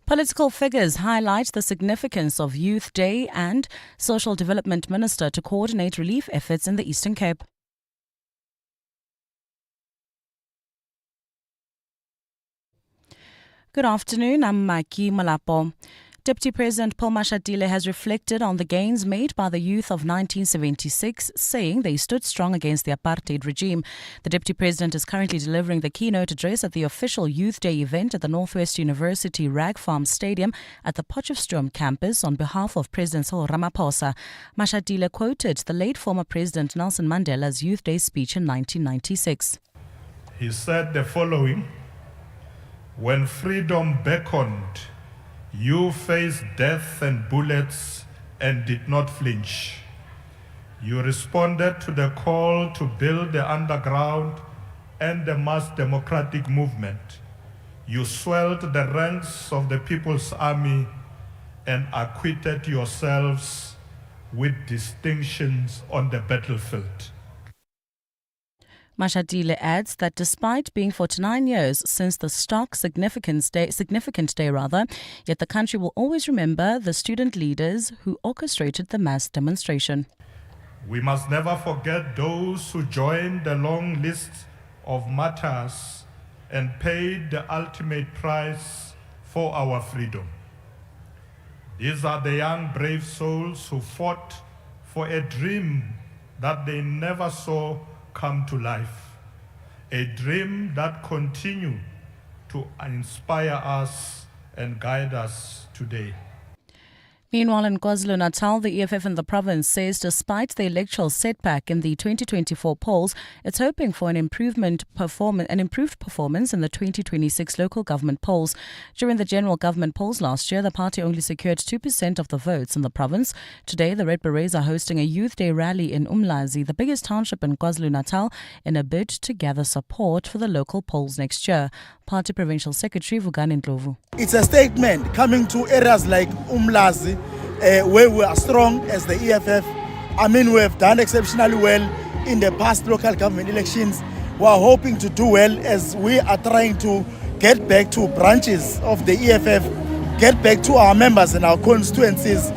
Political figures highlight the significance of Youth Day and Social Development Minister to coordinate relief efforts in the Eastern Cape. Good afternoon, I'm Maki Malapo. Deputy President Paul Mashatile has reflected on the gains made by the youth of 1976, saying they stood strong against the apartheid regime. The Deputy President is currently delivering the keynote address at the official Youth Day event at the Northwest University Rag Farm Stadium at the Potchefstroom campus on behalf of President Cyril Ramaphosa. Mashatile quoted the late former President Nelson Mandela's Youth Day speech in 1996. He said the following: "When freedom beckoned, you faced death and bullets and did not flinch. You responded to the call to build the underground and the mass democratic movement. You swelled the ranks of the People's Army and acquitted yourselves with distinctions on the battlefield." Mashatile adds that despite being 49 years since the significant day, yet the country will always remember the student leaders who orchestrated the mass demonstration. "We must never forget those who joined the long list of martyrs and paid the ultimate price for our freedom. These are the young brave souls who fought for a dream that they never saw come to life, a dream that continues to inspire us and guide us today." Meanwhile, in KwaZulu-Natal, the EFF in the province says despite the electoral setback in the 2024 polls, it's hoping for an improved performance in the 2026 local government polls. During the general government polls last year, the party only secured 2% of the votes in the province. Today, the Red Berets are hosting a Youth Day rally in Umlazi, the biggest township in KwaZulu-Natal, in a bid to gather support for the local polls next year. Party Provincial Secretary Vugani Ndlovu. It's a statement coming to areas like Umlazi, where we are strong as the EFF. We have done exceptionally well in the past local government elections. We are hoping to do well as we are trying to get back to branches of the EFF, get back to our members and our constituencies.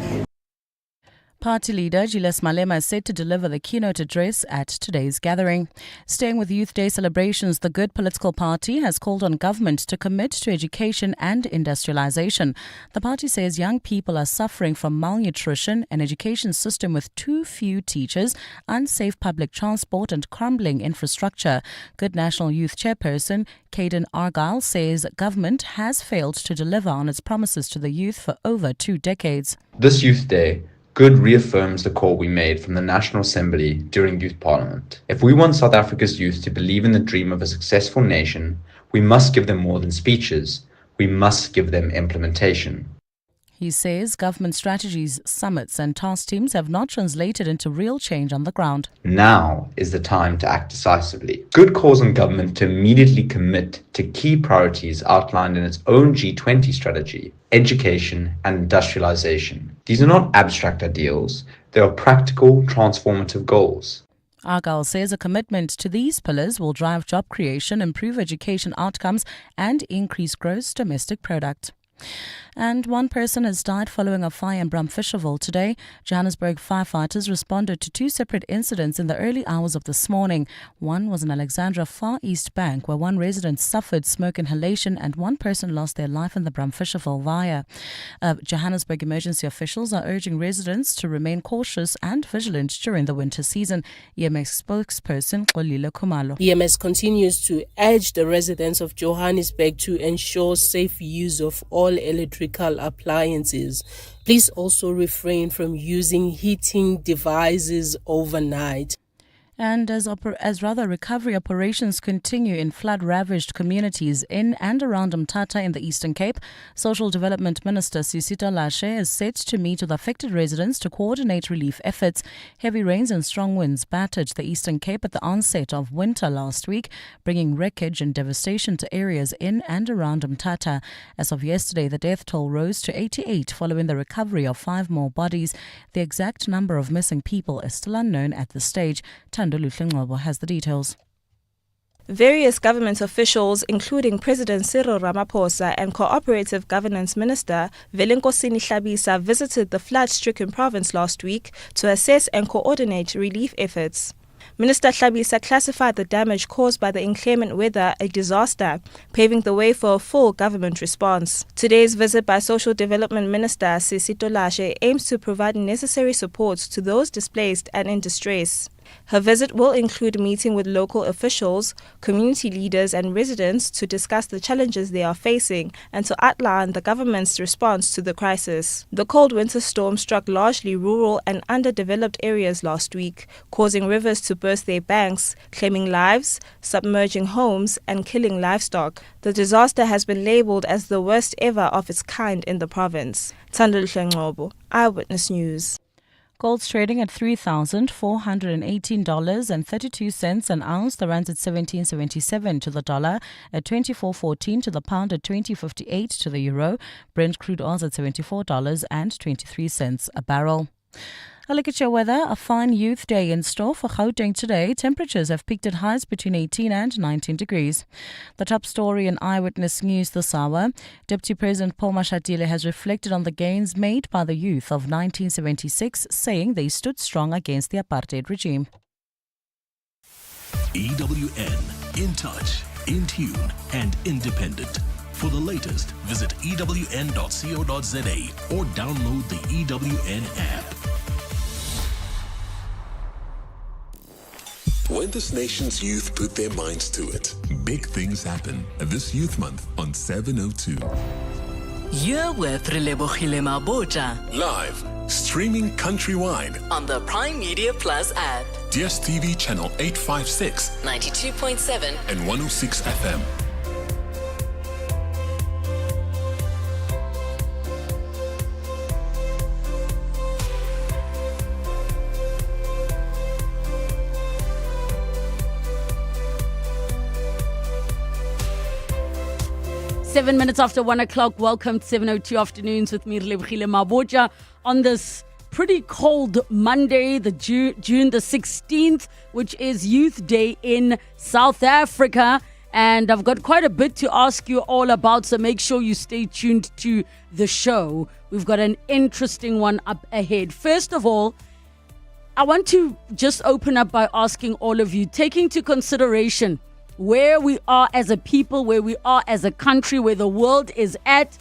Party leader Julius Malema is set to deliver the keynote address at today's gathering. Staying with Youth Day celebrations, the Good political party has called on government to commit to education and industrialization. The party says young people are suffering from malnutrition, an education system with too few teachers, unsafe public transport and crumbling infrastructure. Good National Youth Chairperson Caden Argyle says government has failed to deliver on its promises to the youth for over 2 decades. This Youth Day, Good reaffirms the call we made from the National Assembly during Youth Parliament. If we want South Africa's youth to believe in the dream of a successful nation, we must give them more than speeches. We must give them implementation. He says government strategies, summits and task teams have not translated into real change on the ground. Now is the time to act decisively. Good calls on government to immediately commit to key priorities outlined in its own G20 strategy: education and industrialization. These are not abstract ideals, they are practical, transformative goals. Argyle says a commitment to these pillars will drive job creation, improve education outcomes and increase gross domestic product. And one person has died following a fire in Bramfisherville today. Johannesburg firefighters responded to 2 separate incidents in the early hours of this morning. One was in Alexandra Far East Bank, where one resident suffered smoke inhalation and one person lost their life in the Bramfisherville fire. Johannesburg emergency officials are urging residents to remain cautious and vigilant during the winter season. EMS spokesperson Xolile Khumalo. EMS continues to urge the residents of Johannesburg to ensure safe use of all electrical appliances. Please also refrain from using heating devices overnight. And as recovery operations continue in flood-ravaged communities in and around Mthatha in the Eastern Cape, Social Development Minister Sisita Lashe is set to meet with affected residents to coordinate relief efforts. Heavy rains and strong winds battered the Eastern Cape at the onset of winter last week, bringing wreckage and devastation to areas in and around Mthatha. As of yesterday, the death toll rose to 88 following the recovery of 5 more bodies. The exact number of missing people is still unknown at this stage. Tandolu Hlengcobo has the details. Various government officials, including President Cyril Ramaphosa and Cooperative Governance Minister Velenkosini Hlabisa, visited the flood-stricken province last week to assess and coordinate relief efforts. Minister Hlabisa classified the damage caused by the inclement weather a disaster, paving the way for a full government response. Today's visit by Social Development Minister Sisi Tolashe aims to provide necessary support to those displaced and in distress. Her visit will include meeting with local officials, community leaders and residents to discuss the challenges they are facing and to outline the government's response to the crisis. The cold winter storm struck largely rural and underdeveloped areas last week, causing rivers to burst their banks, claiming lives, submerging homes and killing livestock. The disaster has been labelled as the worst ever of its kind in the province. Thandile Ngcobo, Eyewitness News. Gold's trading at $3,418.32 an ounce. The rand's at 17.77 to the dollar, at 24.14 to the pound, at 20.58 to the euro. Brent crude oil's at $74.23 a barrel. A look at your weather. A fine youth day in store for Gauteng today. Temperatures have peaked at highs between 18 and 19 degrees. The top story in Eyewitness News this hour. Deputy President Paul Mashatile has reflected on the gains made by the youth of 1976, saying they stood strong against the apartheid regime. EWN, in touch, in tune and independent. For the latest, visit ewn.co.za or download the EWN app. When this nation's youth put their minds to it, big things happen this Youth Month on 702. You're with Relebogile Mabotja. Live, streaming countrywide On the Prime Media Plus app. DSTV channel 856, 92.7 and 106 FM. Seven minutes after 1 o'clock, welcome to 702 Afternoons with me, Relebogile Mabotja, on this pretty cold Monday, the June the 16th, which is Youth Day in South Africa. And I've got quite a bit to ask you all about, so make sure you stay tuned to the show. We've got an interesting one up ahead. First of all, I want to just open up by asking all of you, taking into consideration where we are as a people, where we are as a country, where the world is at,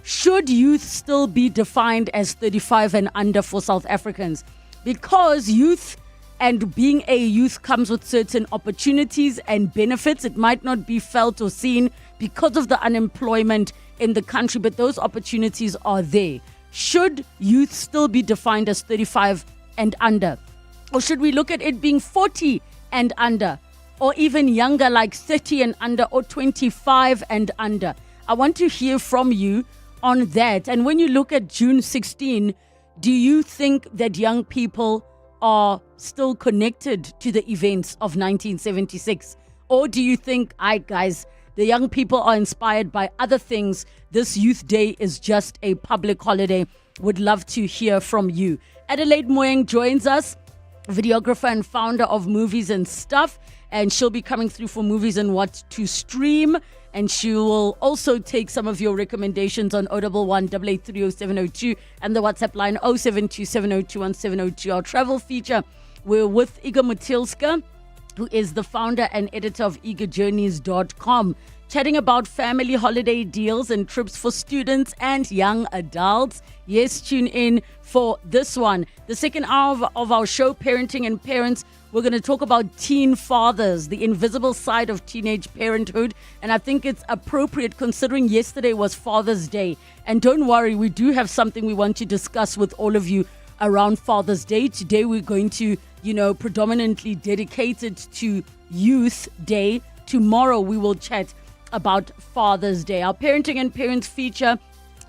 should youth still be defined as 35 and under for South Africans? Because youth and being a youth comes with certain opportunities and benefits. It might not be felt or seen because of the unemployment in the country, but those opportunities are there. Should youth still be defined as 35 and under? Or should we look at it being 40 and under? Or even younger, like 30 and under, or 25 and under? I want to hear from you on that. And when you look at June 16, do you think that young people are still connected to the events of 1976? Or do you think, guys, the young people are inspired by other things? This Youth Day is just a public holiday. Would love to hear from you. Adelaide Moeng joins us, videographer and founder of Movies and Stuff. And she'll be coming through for movies and what to stream. And she will also take some of your recommendations on 011-883-0702 and the WhatsApp line 0727021702, our travel feature. We're with Igor Mutilska, who is the founder and editor of eagerjourneys.com, chatting about family holiday deals and trips for students and young adults. Yes, tune in for this one. The second hour of our show, Parenting and Parents, we're going to talk about teen fathers, the invisible side of teenage parenthood. And I think it's appropriate considering yesterday was Father's Day. And don't worry, we do have something we want to discuss with all of you around Father's Day. Today we're going to, predominantly dedicate it to Youth Day. Tomorrow we will chat about Father's Day. Our Parenting and Parents feature,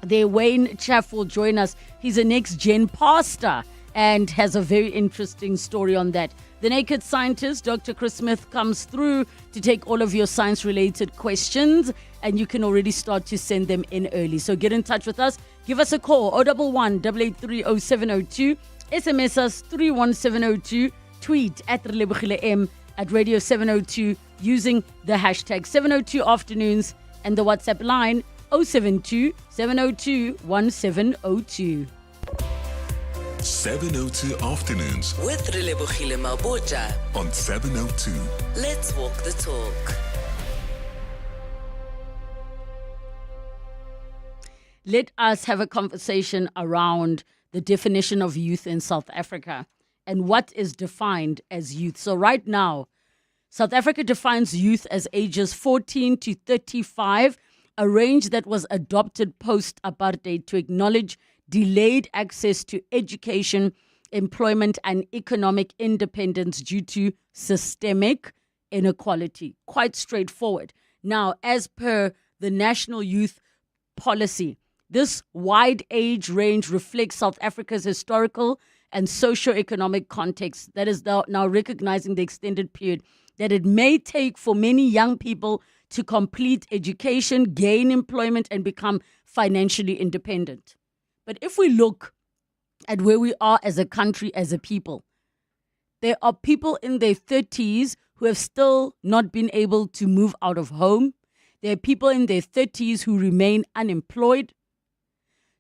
there Wayne Chaff will join us. He's a next-gen pastor and has a very interesting story on that. The Naked Scientist, Dr. Chris Smith, comes through to take all of your science-related questions, and you can already start to send them in early. So get in touch with us. Give us a call, 011-883-0702. SMS us 31702. Tweet at Relebogile M, at Radio 702. using the hashtag 702 afternoons and the WhatsApp line 072 702 1702. 702 Afternoons With Relebogile Mabotja. on 702. Let's walk the talk. Let us have a conversation around the definition of youth in South Africa and what is defined as youth. So right now, South Africa defines youth as ages 14 to 35, a range that was adopted post-apartheid to acknowledge delayed access to education, employment, and economic independence due to systemic inequality. Quite straightforward. Now, as per the National Youth Policy, this wide age range reflects South Africa's historical and socio-economic context that is now recognizing the extended period that it may take for many young people to complete education, gain employment, and become financially independent. But if we look at where we are as a country, as a people, there are people in their 30s who have still not been able to move out of home. There are people in their 30s who remain unemployed.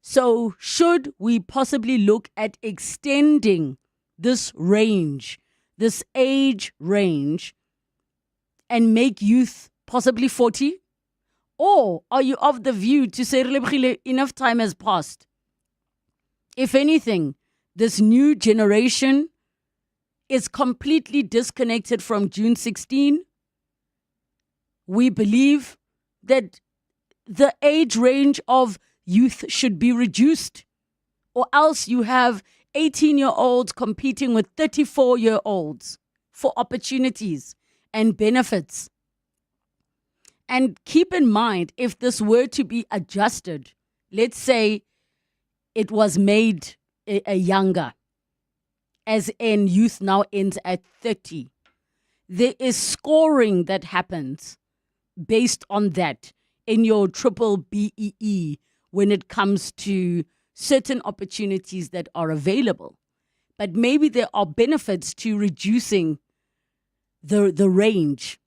So should we possibly look at extending this range, this age range, and make youth possibly 40? Or are you of the view to say, Relebogile, enough time has passed? If anything, this new generation is completely disconnected from June 16. We believe that the age range of youth should be reduced, or else you have 18-year-olds competing with 34-year-olds for opportunities and benefits. And keep in mind, if this were to be adjusted, let's say it was made a younger, as in youth now ends at 30, there is scoring that happens based on that in your triple BEE when it comes to certain opportunities that are available. But maybe there are benefits to reducing the range,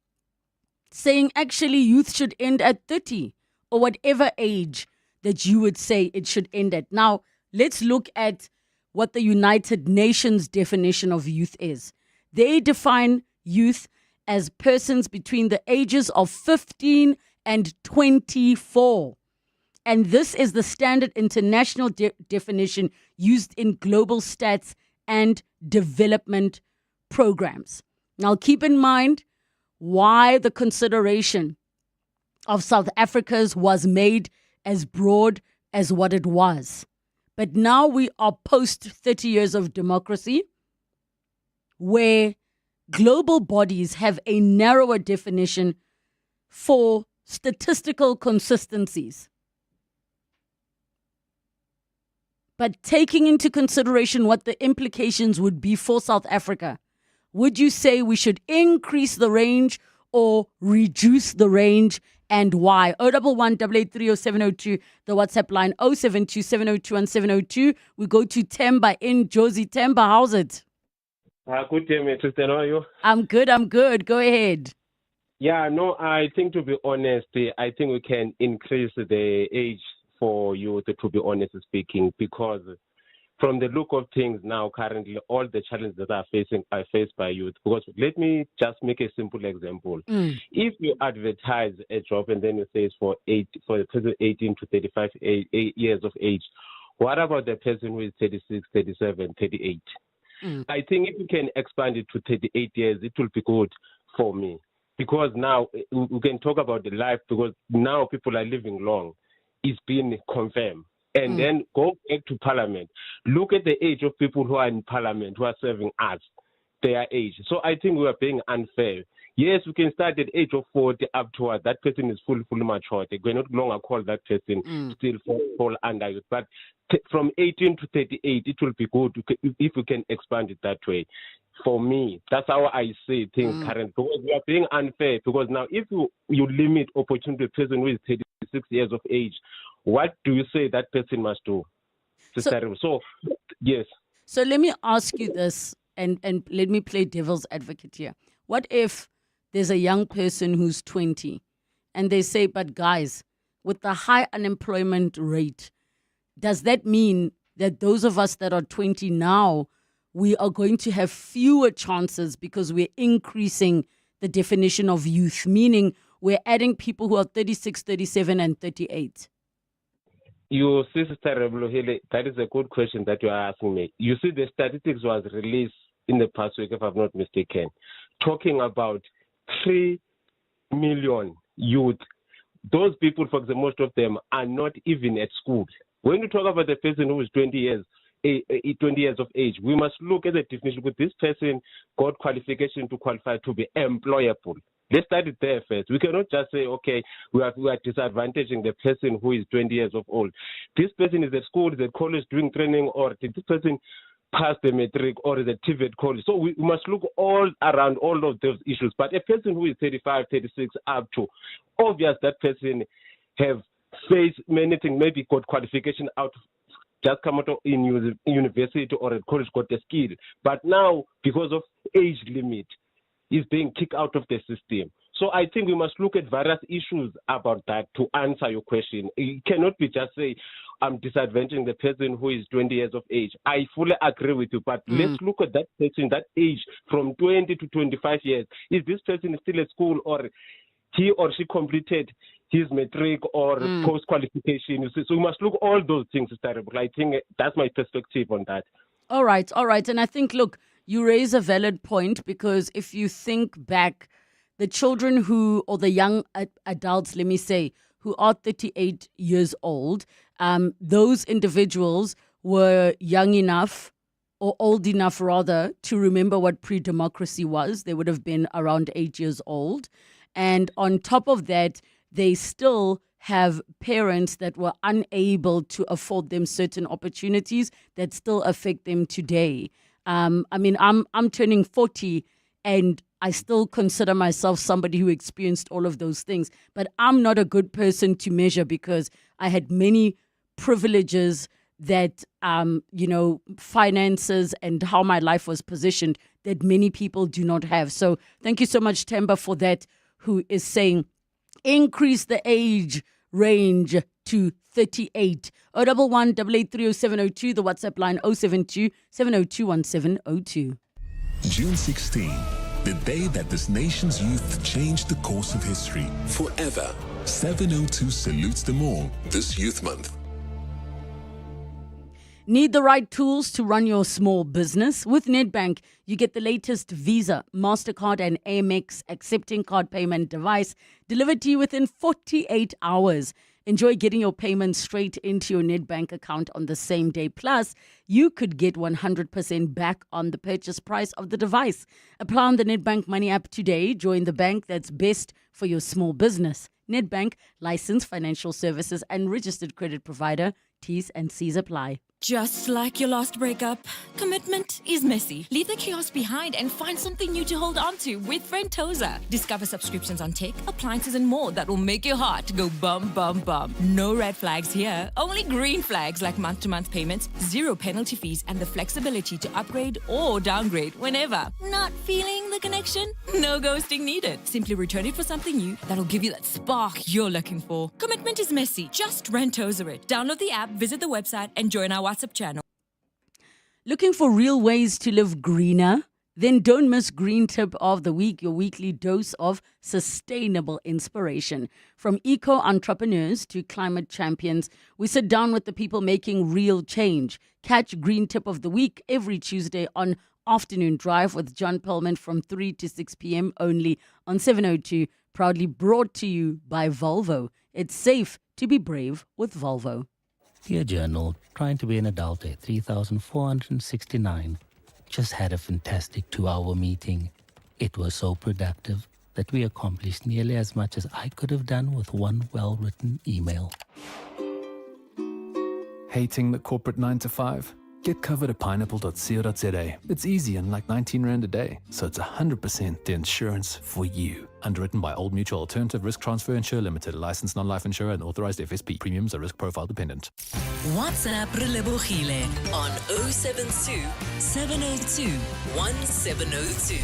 saying actually youth should end at 30 or whatever age that you would say it should end at. Now, let's look at what the United Nations definition of youth is. They define youth as persons between the ages of 15 and 24. And this is the standard international definition used in global stats and development programs. Now, keep in mind why the consideration of South Africa's was made as broad as what it was. But now we are post 30 years of democracy, where global bodies have a narrower definition for statistical consistencies. But taking into consideration what the implications would be for South Africa, would you say we should increase the range or reduce the range, and why? 011 883 0702, the WhatsApp line 072 702 and 702. We go to Temba in Jozi. Temba, how's it? Good day, Mr. How are you? I'm good. Go ahead. Yeah, no, I think to be honest, I think we can increase the age for youth, to be honest speaking, because from the look of things now, currently, all the challenges that are faced by youth. Because let me just make a simple example. If you advertise a job and then it says for the person 18 to 35 years of age, what about the person who is 36, 37, 38? I think if you can expand it to 38 years, it will be good for me. Because now we can talk about the life, because now people are living long. It's been confirmed. And then go back to Parliament. Look at the age of people who are in Parliament, who are serving us, their age. So I think we are being unfair. Yes, we can start at the age of 40 upwards. That person is fully mature. They cannot longer call that person still fall under it. But from 18 to 38, it will be good if we can expand it that way. For me, that's how I see things currently. Because we are being unfair. Because now, if you limit opportunity to a person who is 36 years of age, what do you say that person must do? So yes. So let me ask you this, and let me play devil's advocate here. What if there's a young person who's 20 and they say, but guys, with the high unemployment rate, does that mean that those of us that are 20 now, we are going to have fewer chances because we're increasing the definition of youth, meaning we're adding people who are 36, 37, and 38? You see, Sister Relebogile, that is a good question that you are asking me. You see, the statistics was released in the past week, if I'm not mistaken, talking about 3 million youth. Those people, for example, most of them are not even at school. When you talk about the person who is 20 years of age, we must look at the definition. With this person got qualification to qualify to be employable. Let's start it there first. We cannot just say, okay, we are disadvantaging the person who is 20 years of old. This person is at school, is at college doing training, or did this person pass the matric, or is at TVET college? So we must look all around all of those issues. But a person who is 35, 36 up to, obvious that person have faced many things, maybe got qualification out, just come out in university or at college, got the skill. But now, because of age limit, is being kicked out of the system. So I think we must look at various issues about that to answer your question. It cannot be just say, I'm disadvantaging the person who is 20 years of age. I fully agree with you, but let's look at that person, that age from 20 to 25 years. Is this person still at school, or he or she completed his matric or post-qualification? You see, so we must look at all those things, Sister Relebogile. I think that's my perspective on that. All right. And I think, look, you raise a valid point, because if you think back, the children who, or the young adults, let me say, who are 38 years old, those individuals were young enough, or old enough rather, to remember what pre-democracy was. They would have been around 8 years old. And on top of that, they still have parents that were unable to afford them certain opportunities that still affect them today. I'm turning 40, and I still consider myself somebody who experienced all of those things. But I'm not a good person to measure, because I had many privileges that, finances and how my life was positioned that many people do not have. So thank you so much, Temba, for that, who is saying increase the age range to 38. 011 883 0702, the WhatsApp line 072 702 1702. June 16, the day that this nation's youth changed the course of history forever. 702 salutes them all this Youth Month. Need the right tools to run your small business? With Nedbank, you get the latest Visa, MasterCard and Amex accepting card payment device delivered to you within 48 hours. Enjoy getting your payments straight into your Nedbank account on the same day. Plus, you could get 100% back on the purchase price of the device. Apply on the Nedbank Money app today. Join the bank that's best for your small business. Nedbank, licensed financial services and registered credit provider. T's and C's apply. Just like your last breakup, commitment is messy. Leave the chaos behind and find something new to hold on to with Rentosa. Discover subscriptions on tech, appliances, and more that will make your heart go bum, bum, bum. No red flags here, only green flags like month-to-month payments, 0 penalty fees, and the flexibility to upgrade or downgrade whenever. Not feeling the connection? No ghosting needed. Simply return it for something new that'll give you that spark you're looking for. Commitment is messy. Just Rentosa it. Download the app, visit the website, and join our WhatsApp channel. Looking for real ways to live greener? Then don't miss Green Tip of the Week, your weekly dose of sustainable inspiration. From eco-entrepreneurs to climate champions, we sit down with the people making real change. Catch Green Tip of the Week every Tuesday on Afternoon Drive with John Perlman from 3 to 6 p.m. only on 702, proudly brought to you by Volvo. It's safe to be brave with Volvo. Dear Journal, trying to be an adult at 3,469. Just had a fantastic 2-hour meeting. It was so productive that we accomplished nearly as much as I could have done with one well-written email. Hating the corporate 9 to 5? Get covered at pineapple.co.za. It's easy and like 19 Rand a day, so it's 100% the insurance for you. Underwritten by Old Mutual Alternative Risk Transfer Insurer Limited, a licensed non-life insurer and authorized FSP. Premiums are risk profile dependent. WhatsApp Relebogile on 072 702 1702.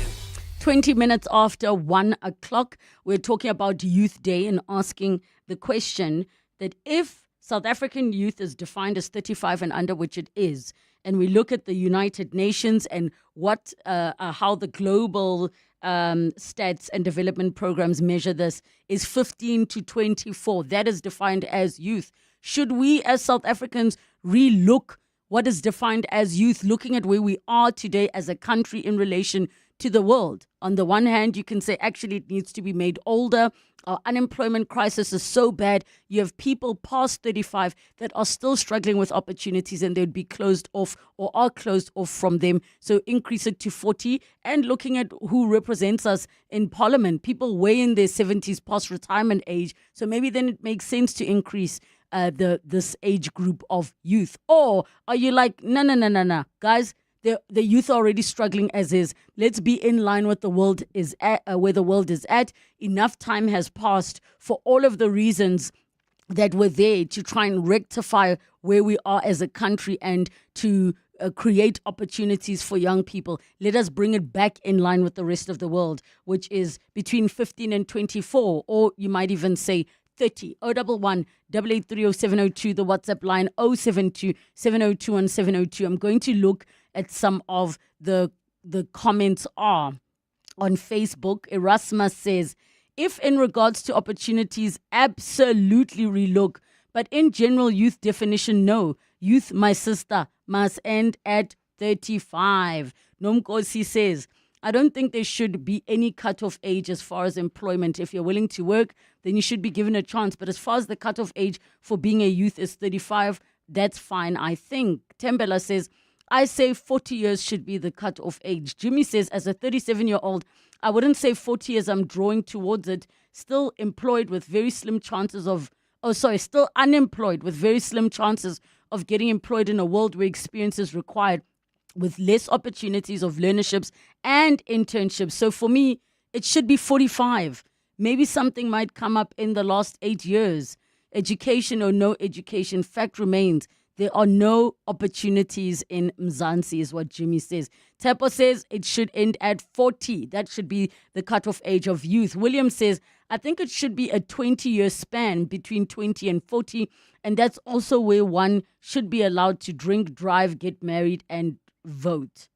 20 minutes after 1 o'clock. We're talking about Youth Day and asking the question that if South African youth is defined as 35 and under, which it is, and we look at the United Nations and what, how the global stats and development programs measure this, is 15 to 24. That is defined as youth. Should we as South Africans relook what is defined as youth, looking at where we are today as a country in relation to the world? On the one hand, you can say actually it needs to be made older. Our unemployment crisis is so bad. You have people past 35 that are still struggling with opportunities and they'd be closed off or are closed off from them. So increase it to 40. And looking at who represents us in parliament, people way in their 70s past retirement age. So maybe then it makes sense to increase this age group of youth. Or are you like, no, guys, the youth are already struggling as is. Let's be in line with the world is at, where the world is at. Enough time has passed for all of the reasons that were there to try and rectify where we are as a country and to create opportunities for young people. Let us bring it back in line with the rest of the world, which is between 15 and 24, or you might even say 30. 011 883 0702, the WhatsApp line 072 702 702. I'm going to look at some of the comments are on Facebook. Erasmus says, if in regards to opportunities, absolutely relook. But in general youth definition, no. Youth, my sister, must end at 35. Nomkosi says, I don't think there should be any cutoff age as far as employment. If you're willing to work, then you should be given a chance. But as far as the cutoff age for being a youth is 35, that's fine, I think. Tembela says, I say 40 years should be the cutoff age. Jimmy says, as a 37-year-old, I wouldn't say 40 years, I'm drawing towards it. Still employed with very slim chances of, still unemployed with very slim chances of getting employed in a world where experience is required, with less opportunities of learnerships and internships. So for me, it should be 45. Maybe something might come up in the last 8 years. Education or no education, fact remains, there are no opportunities in Mzansi, is what Jimmy says. Tepo says it should end at 40. That should be the cutoff age of youth. William says, I think it should be a 20-year span between 20 and 40. And that's also where one should be allowed to drink, drive, get married, and vote.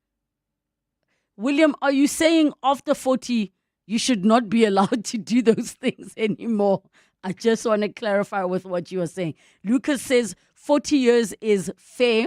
William, are you saying after 40, you should not be allowed to do those things anymore? I just want to clarify with what you are saying. Lucas says 40 years is fair.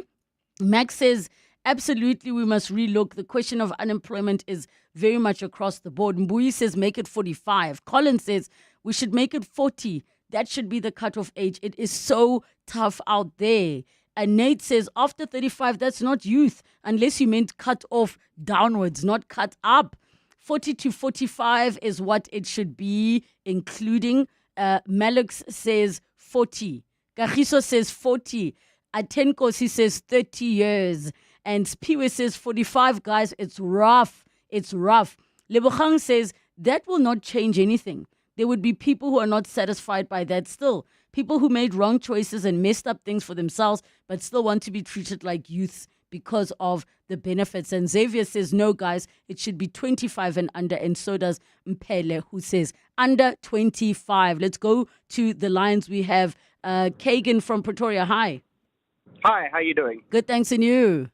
Max says, absolutely, we must relook. The question of unemployment is very much across the board. Mbui says, make it 45. Colin says, we should make it 40. That should be the cutoff age. It is so tough out there. And Nate says, after 35, that's not youth, unless you meant cut off downwards, not cut up. 40 to 45 is what it should be, including. Malux says 40. Kagiso says 40. Atenkosi says 30 years. And Spiwe says 45, guys. It's rough. It's rough. Lebogang says that will not change anything. There would be people who are not satisfied by that still. People who made wrong choices and messed up things for themselves, but still want to be treated like youths because of the benefits. And Xavier says, no, guys, it should be 25 and under. And so does Mpele, who says under 25. Let's go to the lines. We have Kagan from Pretoria. Hi. Hi, how you doing? Good, thanks, and you?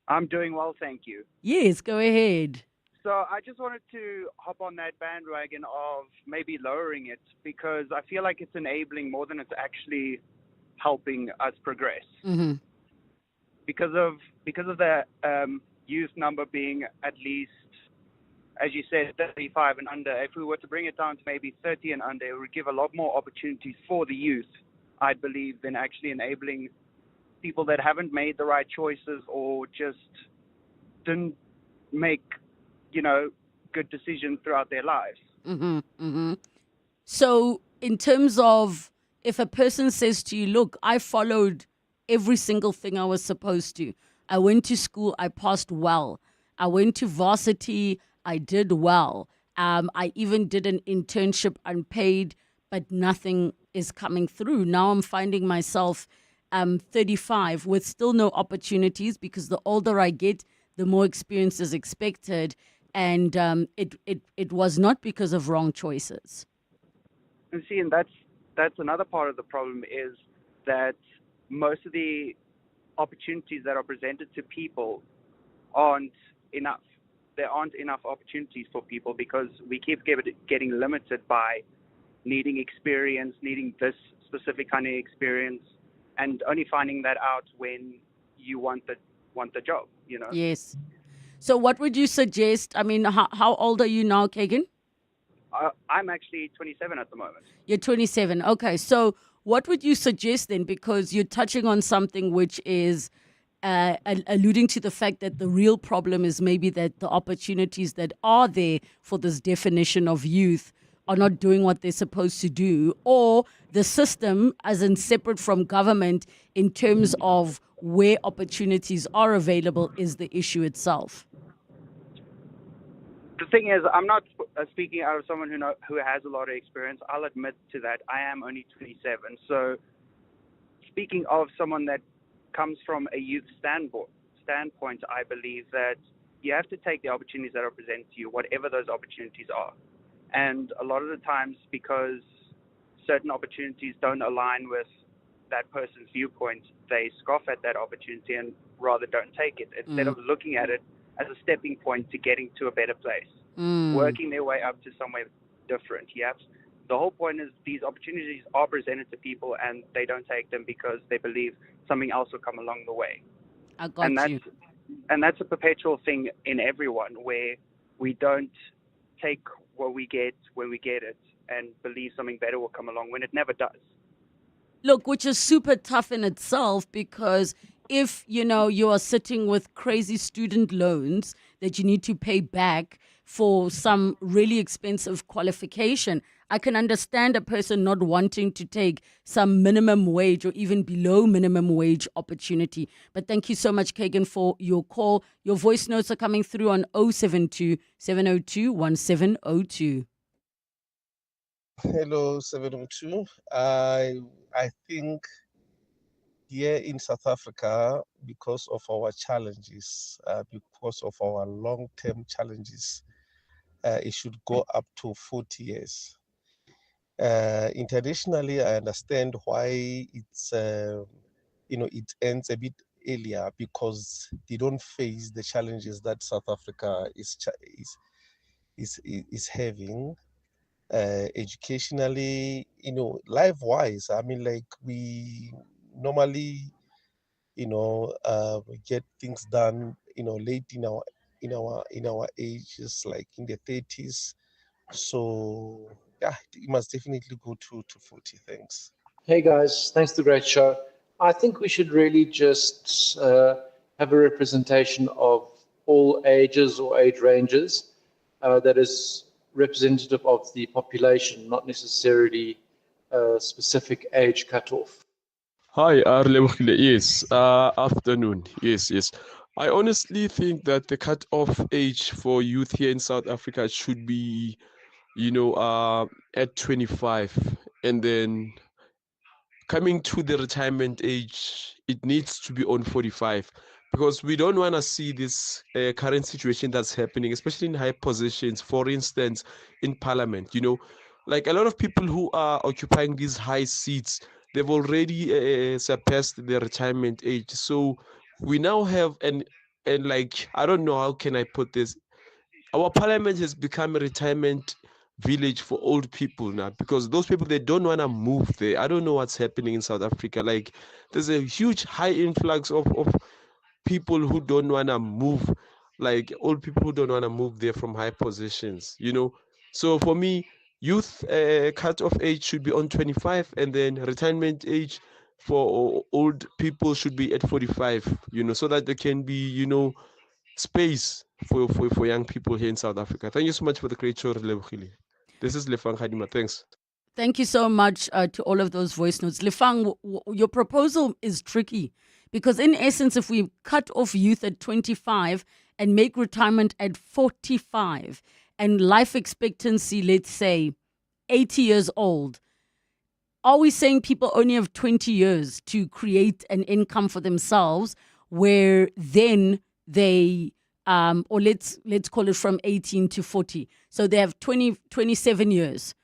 I'm doing well, thank you. Yes, go ahead. So I just wanted to hop on that bandwagon of maybe lowering it, because I feel like it's enabling more than it's actually helping us progress. Mm-hmm. Because of the youth number being at least, as you said, 35 and under. If we were to bring it down to maybe 30 and under, it would give a lot more opportunities for the youth, I believe, than actually enabling people that haven't made the right choices or just didn't make, good decisions throughout their lives. Mm-hmm, mm-hmm. So in terms of if a person says to you, look, I followed every single thing I was supposed to. I went to school, I passed well. I went to varsity, I did well. I even did an internship unpaid, but nothing is coming through. Now I'm finding myself 35 with still no opportunities, because the older I get, the more experience is expected. and it was not because of wrong choices. And see, and that's another part of the problem is that most of the opportunities that are presented to people aren't enough. There aren't enough opportunities for people because we keep getting limited by needing experience, needing this specific kind of experience, and only finding that out when you want the job, you know? Yes. So what would you suggest? I mean, how old are you now, Kagan? I'm actually 27 at the moment. You're 27. Okay. So what would you suggest then? Because you're touching on something which is alluding to the fact that the real problem is maybe that the opportunities that are there for this definition of youth are not doing what they're supposed to do, or the system, as in separate from government, in terms of where opportunities are available, is the issue itself. The thing is, I'm not speaking out of someone who has a lot of experience. I'll admit to that. I am only 27. So speaking of someone that comes from a youth standpoint, I believe that you have to take the opportunities that are presented to you, whatever those opportunities are. And a lot of the times, because certain opportunities don't align with that person's viewpoint, they scoff at that opportunity and rather don't take it, instead of looking at it as a stepping point to getting to a better place, working their way up to somewhere different. The whole point is these opportunities are presented to people and they don't take them because they believe something else will come along the way. I got you. And that's a perpetual thing in everyone, where we don't take what we get when we get it and believe something better will come along when it never does. Look, which is super tough in itself, because if, you are sitting with crazy student loans that you need to pay back for some really expensive qualification, I can understand a person not wanting to take some minimum wage or even below minimum wage opportunity. But thank you so much, Kagan, for your call. Your voice notes are coming through on 072 702 1702. Hello, 702. I think here in South Africa, because of our challenges, because of our long-term challenges, it should go up to 40 years. Internationally, I understand why it's it ends a bit earlier, because they don't face the challenges that South Africa is having. Educationally, life-wise, I mean, like, we normally, get things done, late in our ages, like in the 30s. So yeah, it must definitely go to 40. Thanks. Hey guys, thanks for the great show. I think we should really just have a representation of all ages or age ranges that is representative of the population, not necessarily a specific age cutoff. Hi, Relebogile. Yes, afternoon. Yes. I honestly think that the cut-off age for youth here in South Africa should be, at 25, and then coming to the retirement age, it needs to be on 45, because we don't want to see this current situation that's happening, especially in high positions, for instance, in parliament. Like a lot of people who are occupying these high seats, they've already surpassed the retirement age. So we now have, and like, I don't know, how can I put this? Our parliament has become a retirement village for old people now, because those people, they don't want to move there. I don't know what's happening in South Africa. Like, there's a huge high influx of people who don't want to move, like old people who don't want to move there from high positions. So for me, youth cut-off age should be on 25, and then retirement age for old people should be at 45, so that there can be, space for young people here in South Africa. Thank you so much for the great show, Relebogile. This is Lefang Hadima. Thanks. Thank you so much to all of those voice notes. Lefang, your proposal is tricky, because in essence, if we cut off youth at 25 and make retirement at 45 and life expectancy, let's say 80 years old, are we saying people only have 20 years to create an income for themselves, where then they or let's call it from 18 to 40. So they have 27 years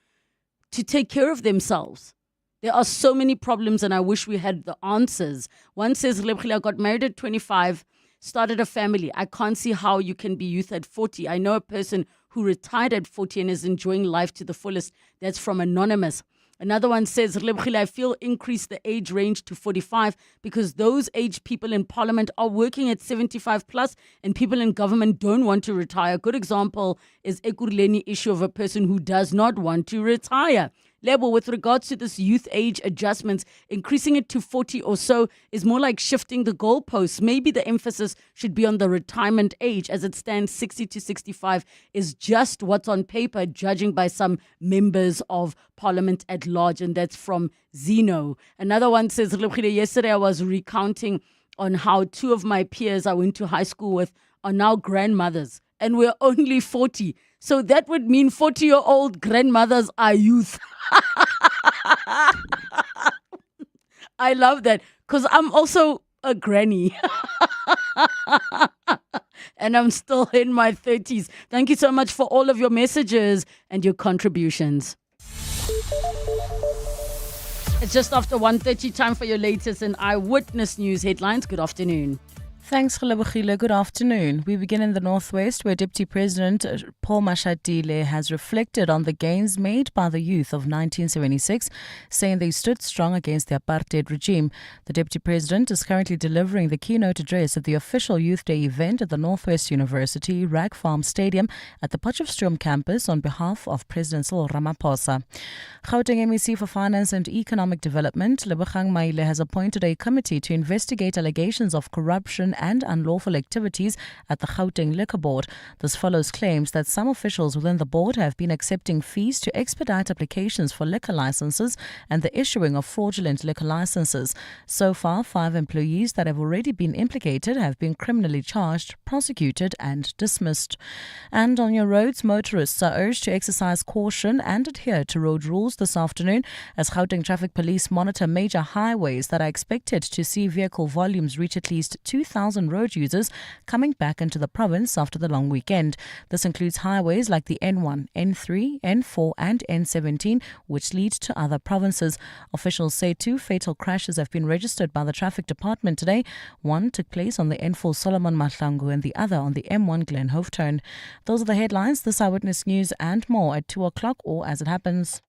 to take care of themselves. There are so many problems, and I wish we had the answers. One says, Relebogile, I got married at 25, started a family. I can't see how you can be youth at 40. I know a person who retired at 40 and is enjoying life to the fullest. That's from Anonymous. Another one says, Relebogile, I feel increase the age range to 45 because those age people in parliament are working at 75 plus and people in government don't want to retire. A good example is Ekurhuleni issue of a person who does not want to retire. Lebo, with regards to this youth age adjustments, increasing it to 40 or so is more like shifting the goalposts. Maybe the emphasis should be on the retirement age. As it stands, 60 to 65 is just what's on paper, judging by some members of parliament at large. And that's from Zeno. Another one says, yesterday I was recounting on how two of my peers I went to high school with are now grandmothers. And we're only 40. So that would mean 40-year-old grandmothers are youth. I love that because I'm also a granny. And I'm still in my 30s. Thank you so much for all of your messages and your contributions. It's just after 1:30, time for your latest and Eyewitness News headlines. Good afternoon. Thanks, Relebogile. Good afternoon. We begin in the Northwest, where Deputy President Paul Mashatile has reflected on the gains made by the youth of 1976, saying they stood strong against the apartheid regime. The Deputy President is currently delivering the keynote address at the official Youth Day event at the Northwest University Rag Farm Stadium at the Potchefstroom campus on behalf of President Cyril Ramaphosa. Gauteng MEC for Finance and Economic Development, Lebogang Maile, has appointed a committee to investigate allegations of corruption and unlawful activities at the Gauteng Liquor Board. This follows claims that some officials within the board have been accepting fees to expedite applications for liquor licenses and the issuing of fraudulent liquor licenses. So far, 5 employees that have already been implicated have been criminally charged, prosecuted and dismissed. And on your roads, motorists are urged to exercise caution and adhere to road rules this afternoon as Gauteng Traffic Police monitor major highways that are expected to see vehicle volumes reach at least 2,000 road users coming back into the province after the long weekend. This includes highways like the N1, N3, N4 and N17, which lead to other provinces. Officials say 2 fatal crashes have been registered by the traffic department today. One took place on the N4 Solomon Mahlangu and the other on the M1 Glen Hove turn. Those are the headlines. This Eyewitness News and more at 2 o'clock or as it happens.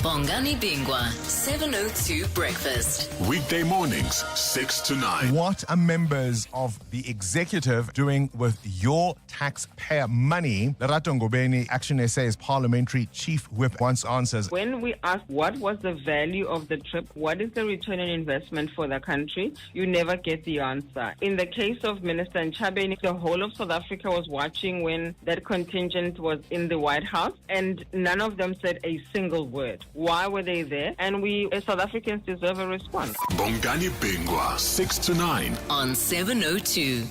Bongani Bingwa, 702 Breakfast. Weekday mornings, 6 to 9. What are members of the executive doing with your taxpayer money? Lerato Ngobeni, Action SA's parliamentary chief whip, wants answers. When we ask what was the value of the trip, what is the return on investment for the country, you never get the answer. In the case of Minister Ntshabeni, the whole of South Africa was watching when that contingent was in the White House, and none of them said a single word. Why were they there? And we, as South Africans, deserve a response. Bongani Bingwa, 6 to 9. On 702.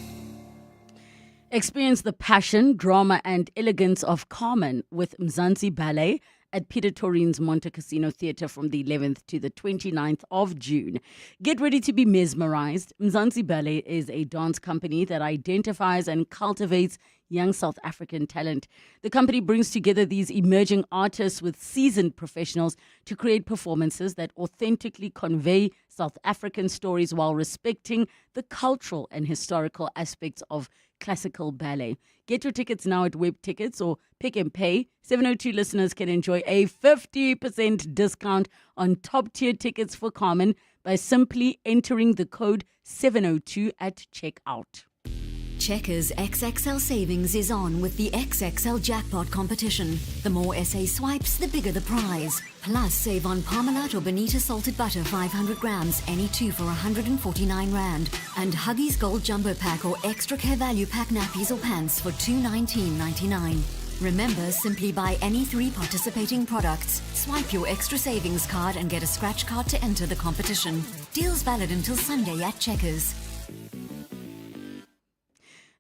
Experience the passion, drama and elegance of Carmen with Mzansi Ballet at Peter Torin's Monte Casino Theatre from the 11th to the 29th of June. Get ready to be mesmerized. Mzansi Ballet is a dance company that identifies and cultivates young South African talent. The company brings together these emerging artists with seasoned professionals to create performances that authentically convey South African stories while respecting the cultural and historical aspects of classical ballet. Get your tickets now at Web Tickets or Pick and Pay. 702 listeners can enjoy a 50% discount on top-tier tickets for Carmen by simply entering the code 702 at checkout. Checkers XXL Savings is on with the XXL Jackpot competition. The more SA swipes, the bigger the prize. Plus, save on Parmalat or Bonita salted butter 500 grams, any 2 for 149 Rand. And Huggies Gold Jumbo Pack or Extra Care Value Pack nappies or pants for $219.99. Remember, simply buy any 3 participating products, swipe your extra savings card and get a scratch card to enter the competition. Deals valid until Sunday at Checkers.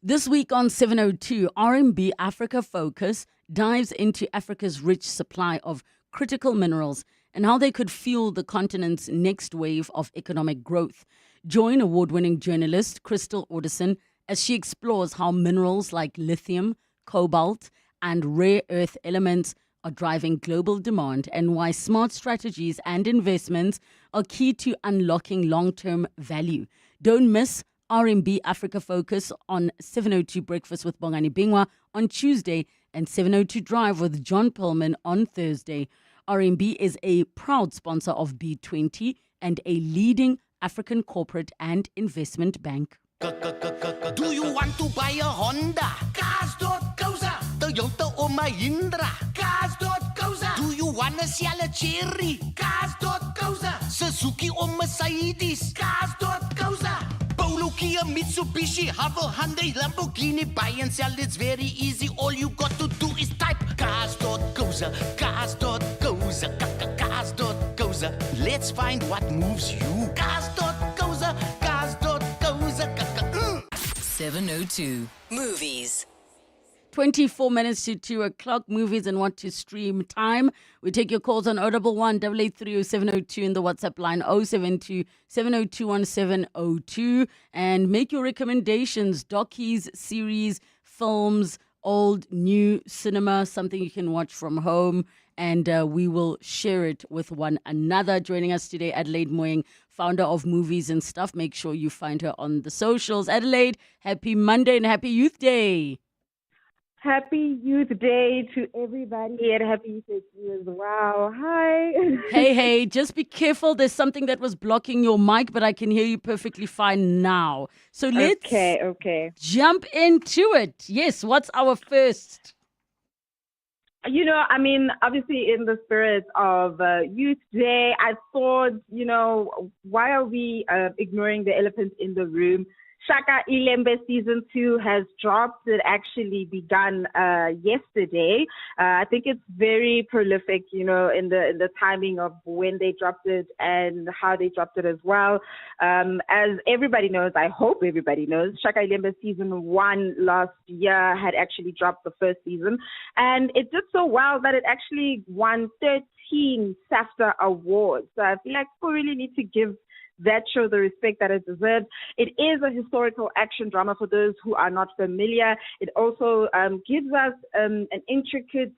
This week on 702, RMB Africa Focus dives into Africa's rich supply of critical minerals and how they could fuel the continent's next wave of economic growth. Join award-winning journalist Crystal Orderson as she explores how minerals like lithium, cobalt, and rare earth elements are driving global demand and why smart strategies and investments are key to unlocking long-term value. Don't miss RMB Africa Focus on 702 Breakfast with Bongani Bingwa on Tuesday and 702 Drive with John Pillman on Thursday. RMB is a proud sponsor of B20 and a leading African corporate and investment bank. Do you want to buy a Honda? Cars.coza. Toyota or Mahindra? Cars.coza. Do you want to sell a Cherry? Cars.coza. Suzuki or Mercedes? Cars.coza. Polo, Kia, Mitsubishi, Havel, Hyundai, Lamborghini. Buy and sell, it's very easy. All you got to do is type Cars.coza. Cars.coza. Cars.coza. Let's find what moves you. Cars.coza. 702 Movies. 24 minutes to 2 o'clock. Movies and what to stream time. We take your calls on 011 883 0702 in the WhatsApp line 072 702 1702 and make your recommendations. Docies, series, films, old, new, cinema, something you can watch from home. And we will share it with one another. Joining us today, Adelaide Moeng, founder of Movies and Stuff. Make sure you find her on the socials. Adelaide, happy Monday and happy Youth Day. Happy Youth Day to everybody and happy Youth Day to you as well. Hi. Hey, just be careful. There's something that was blocking your mic, but I can hear you perfectly fine now. So let's jump into it. Yes, what's our first? You know, I mean, obviously in the spirit of Youth Day, I thought, why are we ignoring the elephant in the room? Shaka Ilembe Season 2 has dropped. It actually begun yesterday. I think it's very prolific, in the timing of when they dropped it and how they dropped it as well. As everybody knows, I hope everybody knows, Shaka Ilembe Season 1 last year had actually dropped the first season. And it did so well that it actually won 13 SAFTA awards. So I feel like we really need to give that show the respect that it deserves. It is a historical action drama for those who are not familiar. It also gives us an intricate,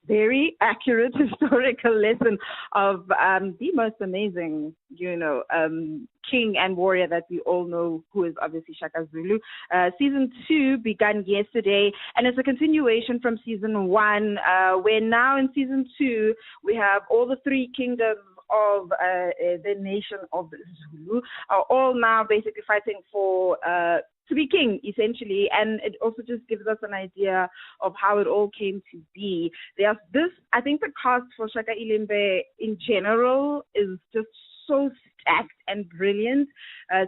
very accurate historical lesson of the most amazing, king and warrior that we all know, who is obviously Shaka Zulu. Season 2 began yesterday, and it's a continuation from Season 1, where now in Season 2, we have all the three kingdoms of the nation of Zulu are all now basically fighting for to be king, essentially, and it also just gives us an idea of how it all came to be. I think the cast for Shaka Ilembe in general is just so stacked and brilliant.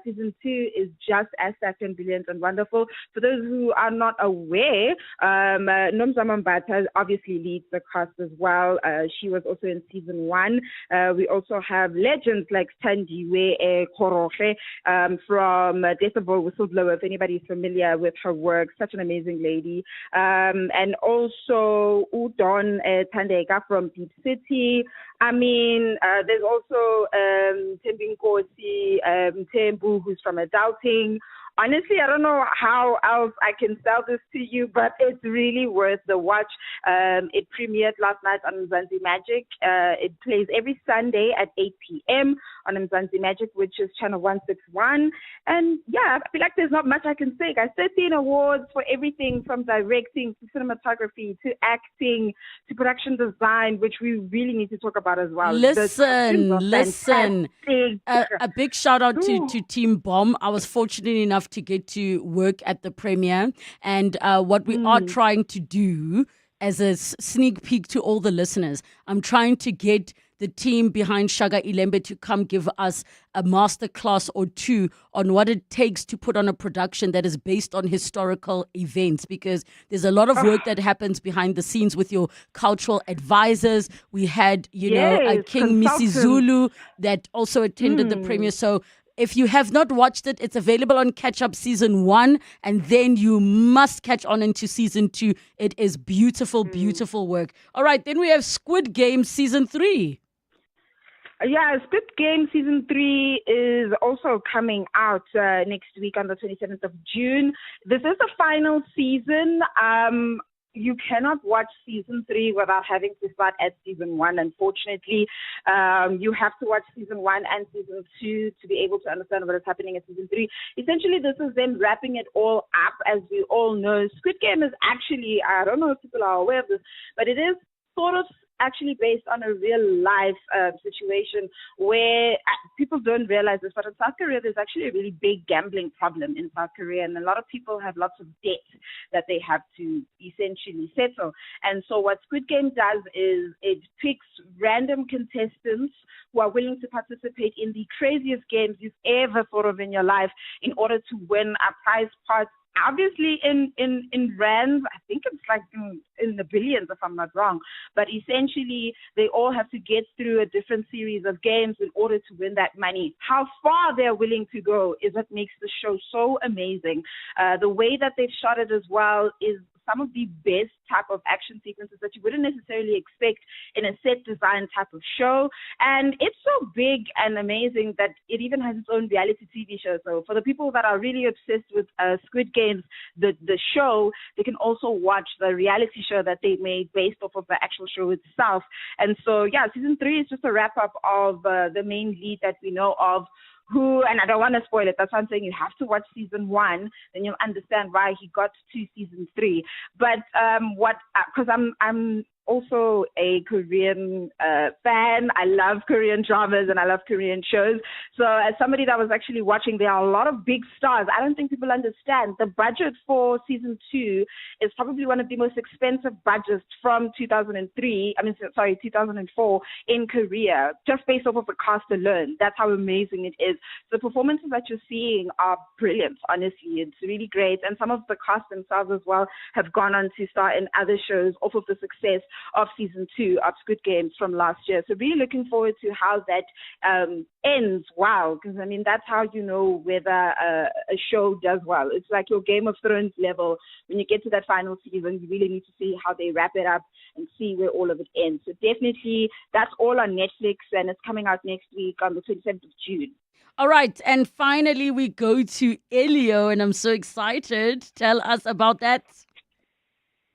Season 2 is just as stacked and brilliant and wonderful. For those who are not aware, Nomzamo Mbatha obviously leads the cast as well. She was also in Season 1. We also have legends like Thandiwe Koroge from Death of a Whistleblower, if anybody is familiar with her work. Such an amazing lady. And also Udon Thandeka from Deep City. I mean, there's also Tembinkosi Tembu, who's from Adulting. Honestly, I don't know how else I can sell this to you, but it's really worth the watch. It premiered last night on Mzansi Magic. It plays every Sunday at 8 p.m. on Mzansi Magic, which is channel 161. And yeah, I feel like there's not much I can say. Guys, 13 awards for everything from directing to cinematography to acting to production design, which we really need to talk about as well. Listen. A big shout out to Team Bomb. I was fortunate enough to get to work at the premiere, and what we are trying to do as a sneak peek to all the listeners, I'm trying to get the team behind Shaka Ilembe to come give us a masterclass or two on what it takes to put on a production that is based on historical events, because there's a lot of work that happens behind the scenes with your cultural advisors. We had, King Misi Zulu that also attended the premiere. So if you have not watched it, it's available on Catch Up Season 1, and then you must catch on into Season 2. It is beautiful, beautiful work. All right, then we have Squid Game Season 3. Yeah, Squid Game season 3 is also coming out next week on the 27th of June. This is the final season. You cannot watch season 3 without having to start at season 1. Unfortunately, you have to watch season 1 and season 2 to be able to understand what is happening at season 3. Essentially, this is them wrapping it all up. As we all know, Squid Game is actually, I don't know if people are aware of this, but it is sort of actually based on a real life situation where people don't realize this, but in South Korea, there's actually a really big gambling problem in South Korea, and a lot of people have lots of debt that they have to essentially settle. And so what Squid Game does is it picks random contestants who are willing to participate in the craziest games you've ever thought of in your life in order to win a prize pot. Obviously, in rands, I think it's like in the billions, if I'm not wrong. But essentially, they all have to get through a different series of games in order to win that money. How far they're willing to go is what makes the show so amazing. The way that they've shot it as well is some of the best type of action sequences that you wouldn't necessarily expect in a set design type of show. And it's so big and amazing that it even has its own reality TV show. So for the people that are really obsessed with Squid Games, the show, they can also watch the reality show that they made based off of the actual show itself. And so, yeah, season 3 is just a wrap up of the main lead that we know of, who, and I don't want to spoil it, that's why I'm saying you have to watch season 1, then you'll understand why he got to season 3. But because I'm also a Korean fan. I love Korean dramas and I love Korean shows. So as somebody that was actually watching, there are a lot of big stars. I don't think people understand the budget for season 2 is probably one of the most expensive budgets from 2004 in Korea, just based off of the cast alone. That's how amazing it is. The performances that you're seeing are brilliant, honestly. It's really great. And some of the cast themselves as well have gone on to star in other shows off of the success of season 2 of Squid Games from last year. So really looking forward to how that ends. Wow, because I mean that's how you know whether a show does well. It's like your Game of Thrones level. When you get to that final season, you really need to see how they wrap it up and see where all of it ends. So definitely that's all on Netflix and it's coming out next week on the 27th of June. All right, and finally we go to Elio, and I'm so excited. Tell us about that.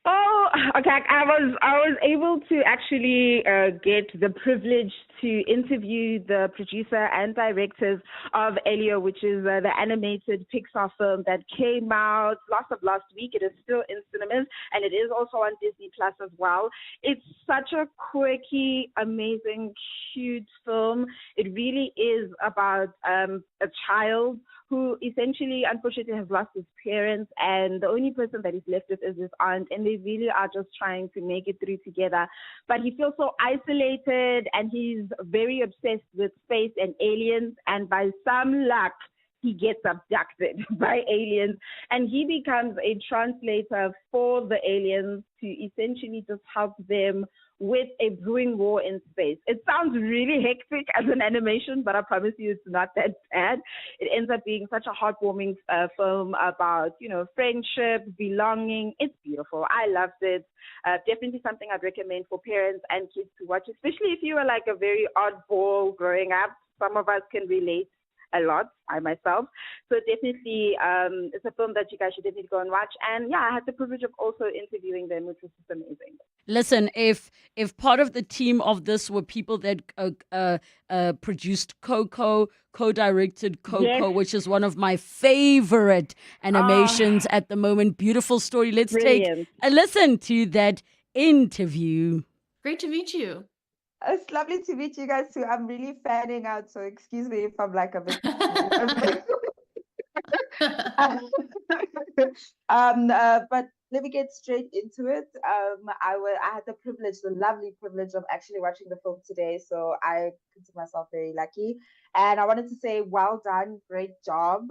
Oh, okay. I was able to actually get the privilege to interview the producer and directors of Elio, which is the animated Pixar film that came out last week. It is still in cinemas, and it is also on Disney Plus as well. It's such a quirky, amazing, cute film. It really is about a child who essentially, unfortunately, has lost his parents, and the only person that he's left with is his aunt, and they really are just trying to make it through together. But he feels so isolated, and he's very obsessed with space and aliens, and by some luck, he gets abducted by aliens, and he becomes a translator for the aliens to essentially just help them with a brewing war in space. It sounds really hectic as an animation, but I promise you it's not that bad. It ends up being such a heartwarming film about, friendship, belonging. It's beautiful. I loved it. Definitely something I'd recommend for parents and kids to watch, especially if you were like a very oddball growing up. Some of us can relate a lot, I myself. So definitely, it's a film that you guys should definitely go and watch. And yeah, I had the privilege of also interviewing them, which was just amazing. Listen, if part of the team of this were people that produced Coco, co-directed Coco, Yes. which is one of my favorite animations at the moment. Beautiful story. Let's Brilliant. take a listen to that interview. Great to meet you. It's lovely to meet you guys too. I'm really fanning out, so excuse me if I'm like a bit. But let me get straight into it. I had the lovely privilege of actually watching the film today, so I consider myself very lucky. And I wanted to say, well done, great job.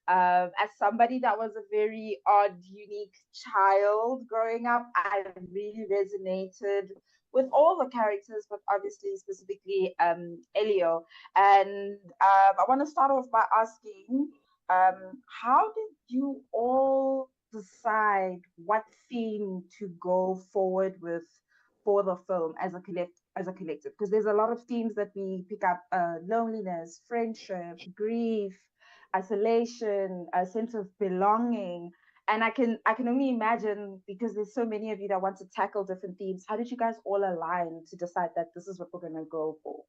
As somebody that was a very odd, unique child growing up, I really resonated with all the characters, but obviously specifically Elio. And I want to start off by asking, how did you all decide what theme to go forward with for the film as a collective, because there's a lot of themes that we pick up: loneliness, friendship, grief, isolation, a sense of belonging. And I can only imagine, because there's so many of you that want to tackle different themes. How did you guys all align to decide that this is what we're going to go for?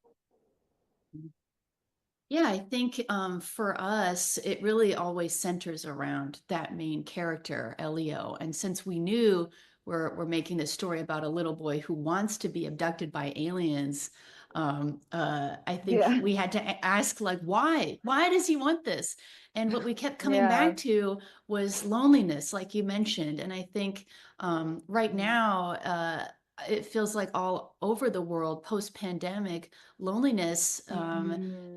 Yeah, I think for us, it really always centers around that main character, Elio. And since we knew we're making this story about a little boy who wants to be abducted by aliens, I think we had to ask, like, why? Why does he want this? And what we kept coming back to was loneliness, like you mentioned. And I think right now, it feels like all over the world, post-pandemic, loneliness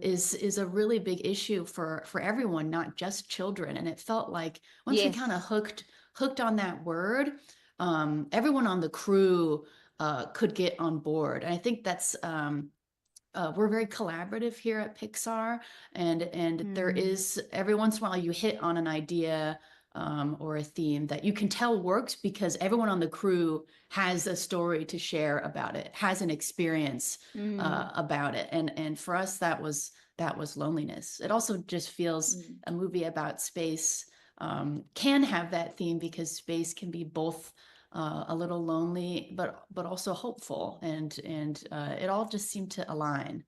is a really big issue for everyone, not just children. And it felt like once we kind of hooked on that word, everyone on the crew could get on board. And I think that's we're very collaborative here at Pixar, and there is, every once in a while you hit on an idea or a theme that you can tell works because everyone on the crew has a story to share about it, has an experience about it. And for us, that was loneliness. It also just feels a movie about space can have that theme, because space can be both a little lonely, but also hopeful, and it all just seemed to align.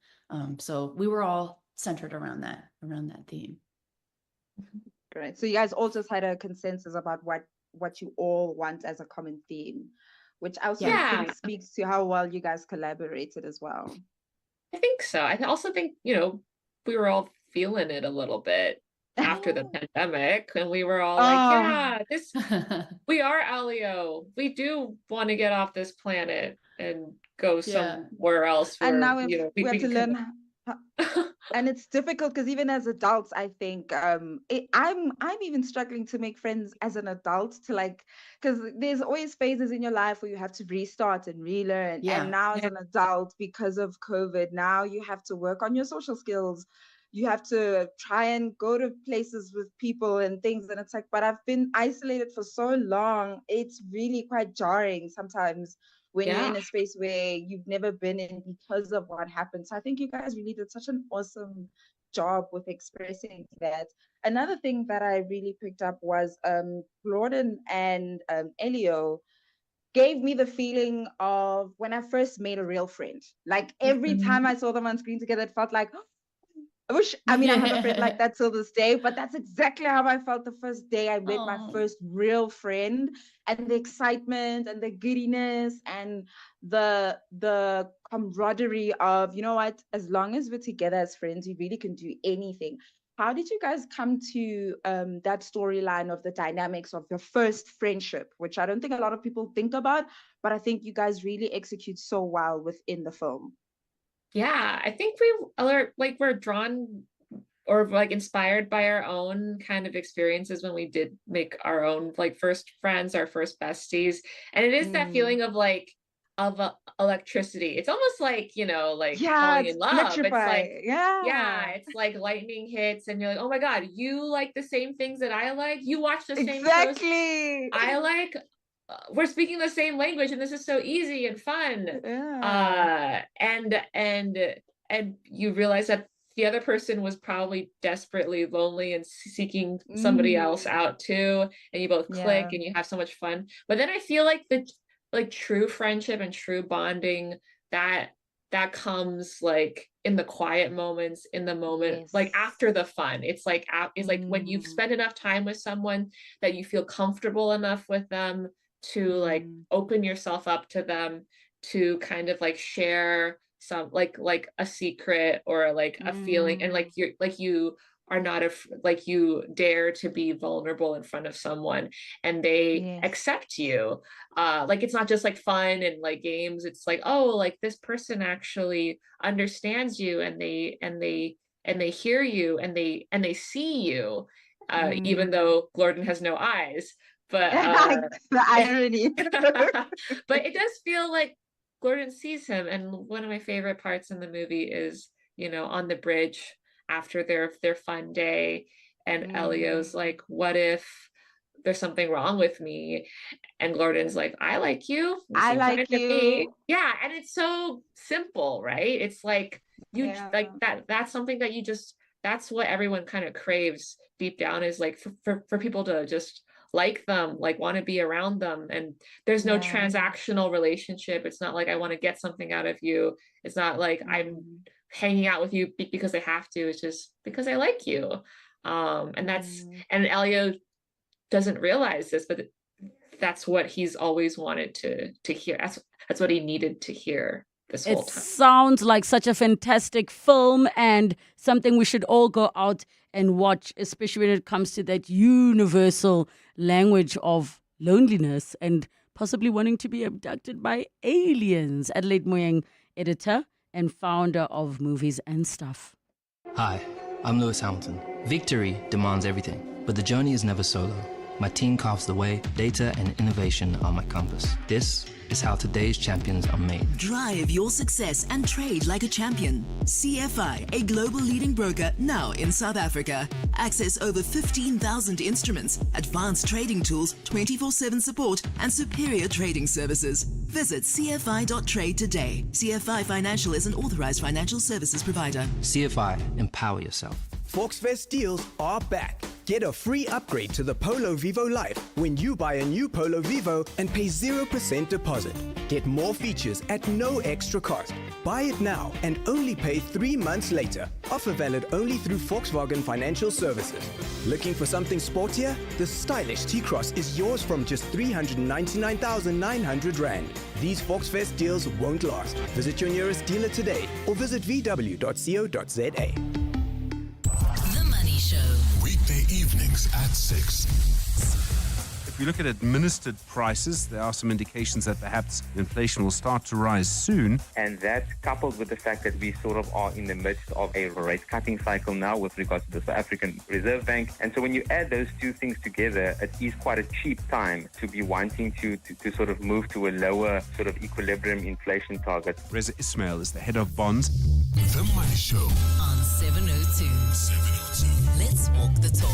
So we were all centered around that theme. Great. So you guys all just had a consensus about what you all want as a common theme, which I also think speaks to how well you guys collaborated as well. I think so. I also think, we were all feeling it a little bit after the pandemic, and we were all like, we are Elio. We do want to get off this planet and go somewhere else. And now we have to learn. And it's difficult because even as adults, I think I'm even struggling to make friends as an adult, because there's always phases in your life where you have to restart and relearn. And now as an adult, because of COVID, now you have to work on your social skills. You have to try and go to places with people and things. And it's like, but I've been isolated for so long. It's really quite jarring sometimes when you're in a space where you've never been in because of what happened. So I think you guys really did such an awesome job with expressing that. Another thing that I really picked up was Gordon and Elio gave me the feeling of when I first made a real friend. Like every time I saw them on screen together, it felt like, I have a friend like that till this day, but that's exactly how I felt the first day I met my first real friend, and the excitement and the giddiness and the camaraderie of, you know what, as long as we're together as friends, we really can do anything. How did you guys come to that storyline of the dynamics of your first friendship, which I don't think a lot of people think about, but I think you guys really execute so well within the film? Yeah, I think we're drawn or inspired by our own kind of experiences when we did make our own first friends, our first besties. And it is that feeling of electricity. It's almost like, falling in love. It's like, it's like lightning hits and you're like, oh my God, you like the same things that I like. You watch the same shows I like. We're speaking the same language, and this is so easy and fun. And you realize that the other person was probably desperately lonely and seeking somebody else out too, and you both click and you have so much fun. But then I feel like the true friendship and true bonding that comes in the quiet moments, in the moment, after the fun. It's like when you've spent enough time with someone that you feel comfortable enough with them to open yourself up to them, to kind of share some a secret or a feeling, and you are not you dare to be vulnerable in front of someone, and they accept you. It's not just fun and games. It's this person actually understands you, and they hear you, and they see you, even though Gordon has no eyes. But the irony. But it does feel like Gordon sees him. And one of my favorite parts in the movie is, on the bridge after their fun day, and Elio's like, what if there's something wrong with me. And Gordon's like, I like you. I like to me. you. Yeah. And it's so simple, right? It's like like that's something that that's what everyone kind of craves deep down, is like for people to just like them, like want to be around them. And there's no transactional relationship. It's not like I want to get something out of you. It's not like I'm hanging out with you because I have to. It's just because I like you. And Elio doesn't realize this, but that's what he's always wanted to hear. That's what he needed to hear this whole time. It sounds like such a fantastic film and something we should all go out and watch, especially when it comes to that universal language of loneliness and possibly wanting to be abducted by aliens. Adelaide Moyeng, editor and founder of Movies and Stuff. Hi, I'm Lewis Hamilton. Victory demands everything, but the journey is never solo. My team carves the way, data and innovation are my compass. This is how today's champions are made. Drive your success and trade like a champion. CFI, a global leading broker now in South Africa. Access over 15,000 instruments, advanced trading tools, 24/7 support, and superior trading services. Visit cfi.trade today. CFI Financial is an authorized financial services provider. CFI, empower yourself. Volksfest deals are back. Get a free upgrade to the Polo Vivo Life when you buy a new Polo Vivo and pay 0% deposit. Get more features at no extra cost. Buy it now and only pay 3 months later. Offer valid only through Volkswagen Financial Services. Looking for something sportier? The stylish T-Cross is yours from just 399,900 Rand. These Volksfest deals won't last. Visit your nearest dealer today or visit vw.co.za. Weekday evenings at 6. If we look at administered prices, there are some indications that perhaps inflation will start to rise soon. And that's coupled with the fact that we sort of are in the midst of a rate cutting cycle now with regards to the South African Reserve Bank. And so when you add those two things together, it is quite a cheap time to be wanting to sort of move to a lower sort of equilibrium inflation target. Reza Ismail is the head of bonds. The Money Show on 702. 702. Let's walk the talk.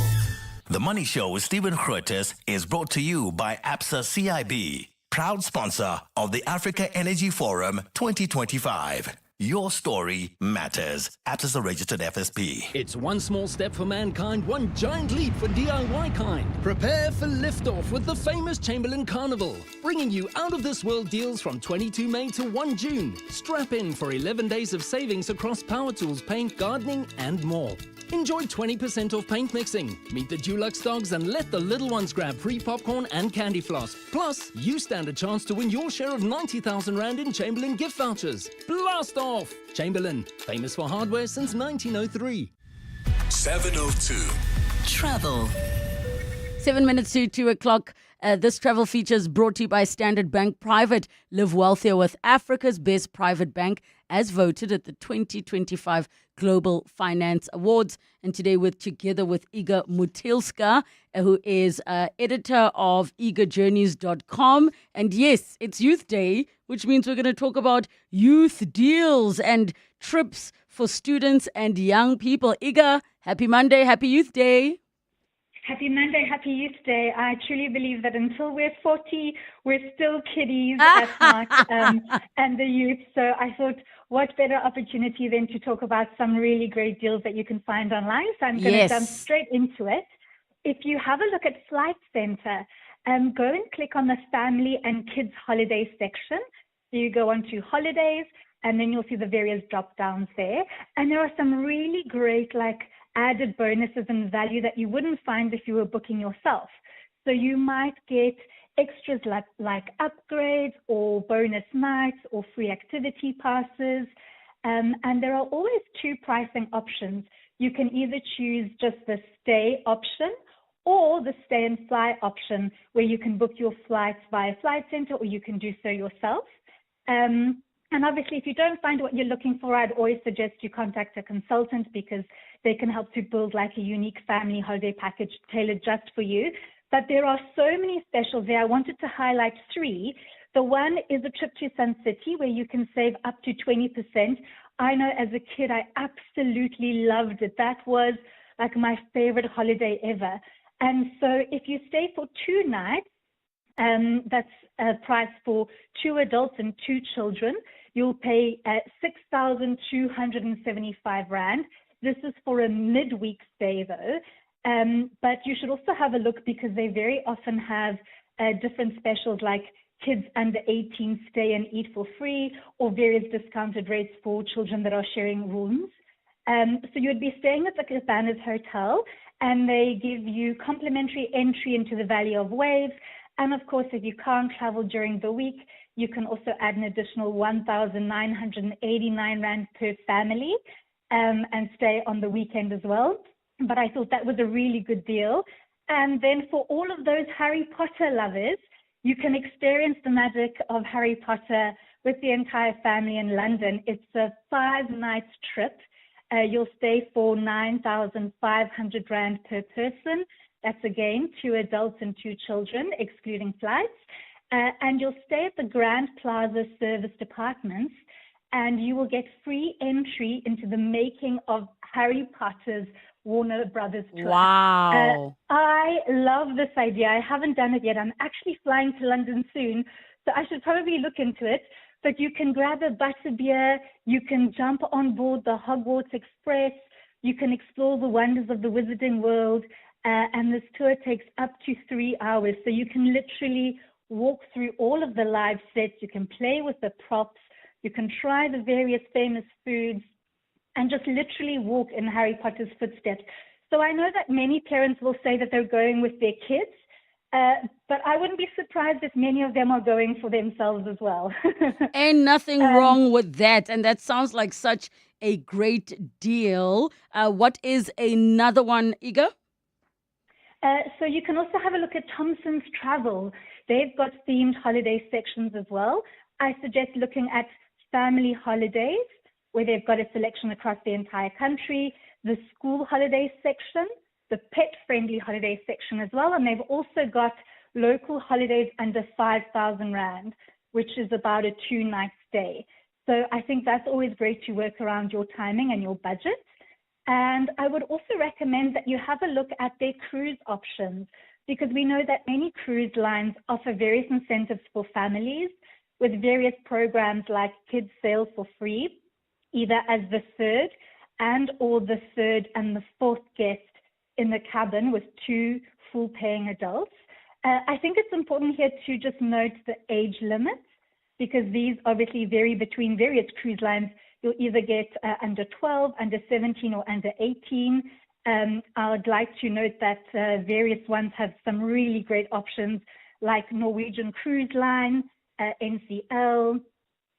The Money Show with Stephen Grootes is brought to you by ABSA CIB, proud sponsor of the Africa Energy Forum 2025. Your story matters. ABSA is a registered FSP. It's one small step for mankind, one giant leap for DIY kind. Prepare for liftoff with the famous Chamberlain Carnival, bringing you out-of-this-world deals from 22 May to 1 June. Strap in for 11 days of savings across power tools, paint, gardening, and more. Enjoy 20% off paint mixing. Meet the Dulux dogs and let the little ones grab free popcorn and candy floss. Plus, you stand a chance to win your share of 90,000 Rand in Chamberlain gift vouchers. Blast off! Chamberlain, famous for hardware since 1903. 702. Travel. 7 minutes to 2 o'clock. This travel feature is brought to you by Standard Bank Private. Live wealthier with Africa's best private bank, as voted at the 2025 Global Finance Awards. And today we're together with Iga Mutilska, who is editor of eagerjourneys.com. And yes, it's Youth Day, which means we're going to talk about youth deals and trips for students and young people. Iga, happy Monday, happy Youth Day. Happy Monday, happy Youth Day. I truly believe that until we're 40, we're still kiddies at heart and the youth. So I thought, what better opportunity than to talk about some really great deals that you can find online. So I'm going to jump straight into it. If you have a look at Flight Center, go and click on the family and kids holiday section. So you go on to holidays, and then you'll see the various drop downs there. And there are some really great, added bonuses and value that you wouldn't find if you were booking yourself. So you might get extras like upgrades or bonus nights or free activity passes. And there are always two pricing options. You can either choose just the stay option or the stay and fly option, where you can book your flights via Flight Center, or you can do so yourself. And obviously, if you don't find what you're looking for, I'd always suggest you contact a consultant, because they can help to build a unique family holiday package tailored just for you. But there are so many specials there. I wanted to highlight 3. The one is a trip to Sun City, where you can save up to 20%. I know as a kid, I absolutely loved it. That was my favorite holiday ever. And so if you stay for 2 nights, that's a price for 2 adults and 2 children, you'll pay 6,275 Rand. This is for a midweek stay though. But you should also have a look because they very often have different specials like kids under 18 stay and eat for free, or various discounted rates for children that are sharing rooms. So you'd be staying at the Cabanas Hotel, and they give you complimentary entry into the Valley of Waves. And of course, if you can't travel during the week, you can also add an additional 1,989 Rand per family and stay on the weekend as well. But I thought that was a really good deal. And then for all of those Harry Potter lovers, you can experience the magic of Harry Potter with the entire family in London. It's a 5-night trip. You'll stay for 9,500 Rand per person. That's again 2 adults and 2 children, excluding flights. And you'll stay at the Grand Plaza Serviced Apartments, and you will get free entry into the making of Harry Potter's Warner Brothers tour. Wow. I love this idea. I haven't done it yet. I'm actually flying to London soon, so I should probably look into it. But you can grab a butterbeer, you can jump on board the Hogwarts Express, you can explore the wonders of the Wizarding World, and this tour takes up to 3 hours. So you can literally walk through all of the live sets, you can play with the props, you can try the various famous foods, and just literally walk in Harry Potter's footsteps. So I know that many parents will say that they're going with their kids, but I wouldn't be surprised if many of them are going for themselves as well. Ain't nothing wrong with that. And that sounds like such a great deal. What is another one, Iga? So you can also have a look at Thompson's Travel. They've got themed holiday sections as well. I suggest looking at family holidays, where they've got a selection across the entire country, the school holiday section, the pet-friendly holiday section as well, and they've also got local holidays under 5,000 Rand, which is about a 2-night stay. So I think that's always great to work around your timing and your budget. And I would also recommend that you have a look at their cruise options, because we know that many cruise lines offer various incentives for families with various programs like kids sail for free, either as the third and or the third and the fourth guest in the cabin with 2 full paying adults. I think it's important here to just note the age limits, because these obviously vary between various cruise lines. You'll either get under 12, under 17, or under 18. I would like to note that various ones have some really great options like Norwegian Cruise Line, NCL,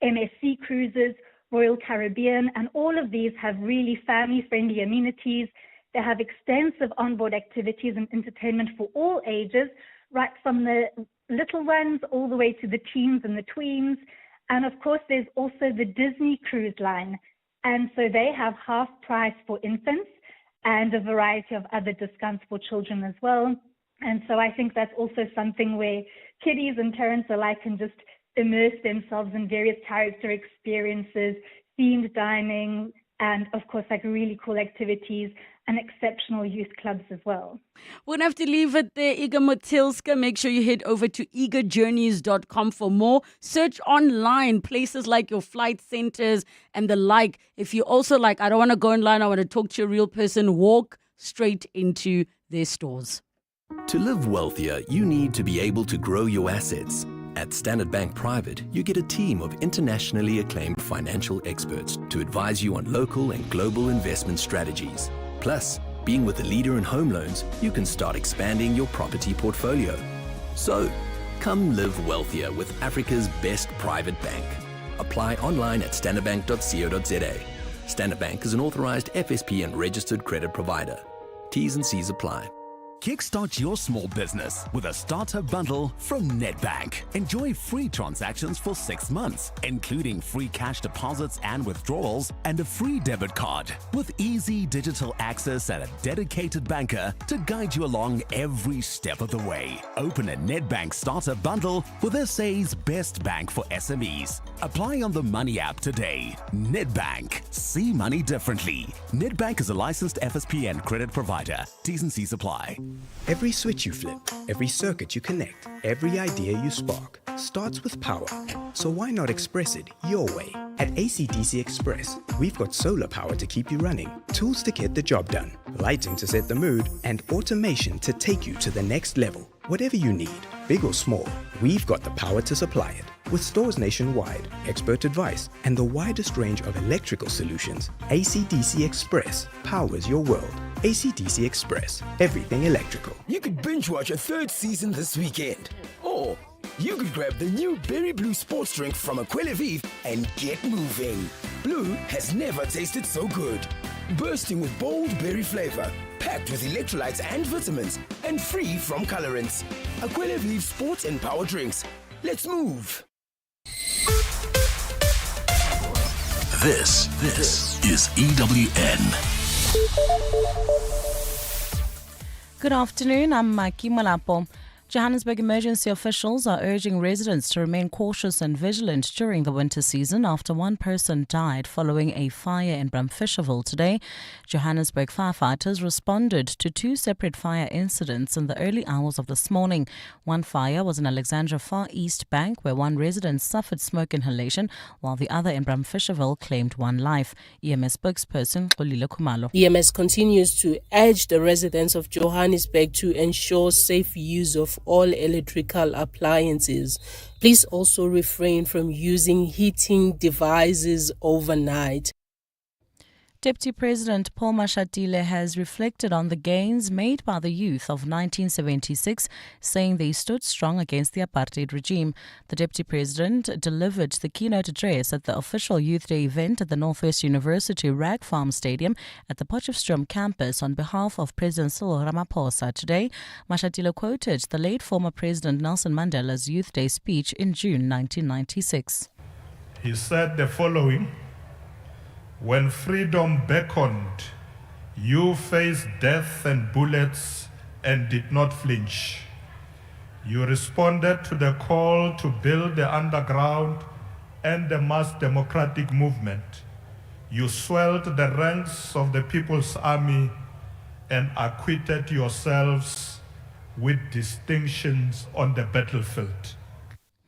MSC Cruises, Royal Caribbean, and all of these have really family-friendly amenities. They have extensive onboard activities and entertainment for all ages, right from the little ones all the way to the teens and the tweens. And of course, there's also the Disney Cruise Line. And so they have half price for infants and a variety of other discounts for children as well. And so I think that's also something where kiddies and parents alike can just immerse themselves in various character experiences, themed dining, and of course, like really cool activities and exceptional youth clubs as well. We're going to have to leave it there, Iga Motilska. Make sure you head over to eagerjourneys.com for more. Search online places like your flight centers and the like. If you also like, I don't want to go online, I want to talk to a real person, walk straight into their stores. To live wealthier, you need to be able to grow your assets. At Standard Bank Private, you get a team of internationally acclaimed financial experts to advise you on local and global investment strategies. Plus, being with a leader in home loans, you can start expanding your property portfolio. So, come live wealthier with Africa's best private bank. Apply online at standardbank.co.za. Standard Bank is an authorized FSP and registered credit provider. T's and C's apply. Kickstart your small business with a starter bundle from Nedbank. Enjoy free transactions for 6 months, including free cash deposits and withdrawals, and a free debit card with easy digital access and a dedicated banker to guide you along every step of the way. Open a Nedbank starter bundle with SA's best bank for SMEs. Apply on the Money app today. Nedbank. See money differently. Nedbank is a licensed FSP and credit provider. T's and C's apply. Every switch you flip, every circuit you connect, every idea you spark starts with power. So why not express it your way? At AC/DC Express, we've got solar power to keep you running, tools to get the job done, lighting to set the mood, and automation to take you to the next level. Whatever you need, big or small, we've got the power to supply it. With stores nationwide, expert advice, and the widest range of electrical solutions, AC/DC Express powers your world. AC/DC Express, everything electrical. You could binge watch a third season this weekend. Or you could grab the new Berry Blue sports drink from Aquila Vive and get moving. Blue has never tasted so good. Bursting with bold berry flavor, packed with electrolytes and vitamins, and free from colorants. Aquila Vive sports and power drinks. Let's move. This is EWN. Good afternoon, I'm Maki Malapo. Johannesburg emergency officials are urging residents to remain cautious and vigilant during the winter season after one person died following a fire in Bramfisherville today. Johannesburg firefighters responded to two separate fire incidents in the early hours of this morning. One fire was in Alexandra Far East Bank, where one resident suffered smoke inhalation, while the other in Bramfisherville claimed one life. EMS spokesperson Xolile Khumalo. EMS continues to urge the residents of Johannesburg to ensure safe use of all electrical appliances. Please also refrain from using heating devices overnight. Deputy President Paul Mashatile has reflected on the gains made by the youth of 1976, saying they stood strong against the apartheid regime. The Deputy President delivered the keynote address at the official Youth Day event at the Northwest University Rag Farm Stadium at the Potchefstroom campus on behalf of President Cyril Ramaphosa. Today, Mashatile quoted the late former President Nelson Mandela's Youth Day speech in June 1996. He said the following: "When freedom beckoned, you faced death and bullets and did not flinch. You responded to the call to build the underground and the mass democratic movement. You swelled the ranks of the People's Army and acquitted yourselves with distinctions on the battlefield."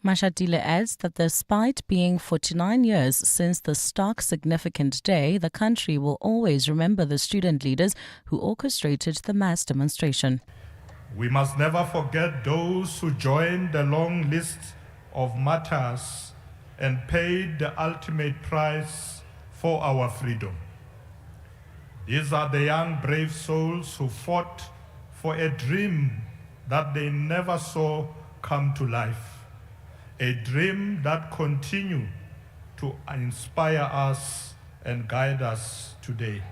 Mashatile adds that despite being 49 years since the stark significant day, the country will always remember the student leaders who orchestrated the mass demonstration. We must never forget those who joined the long list of martyrs and paid the ultimate price for our freedom. These are the young brave souls who fought for a dream that they never saw come to life. A dream that continues to inspire us and guide us today.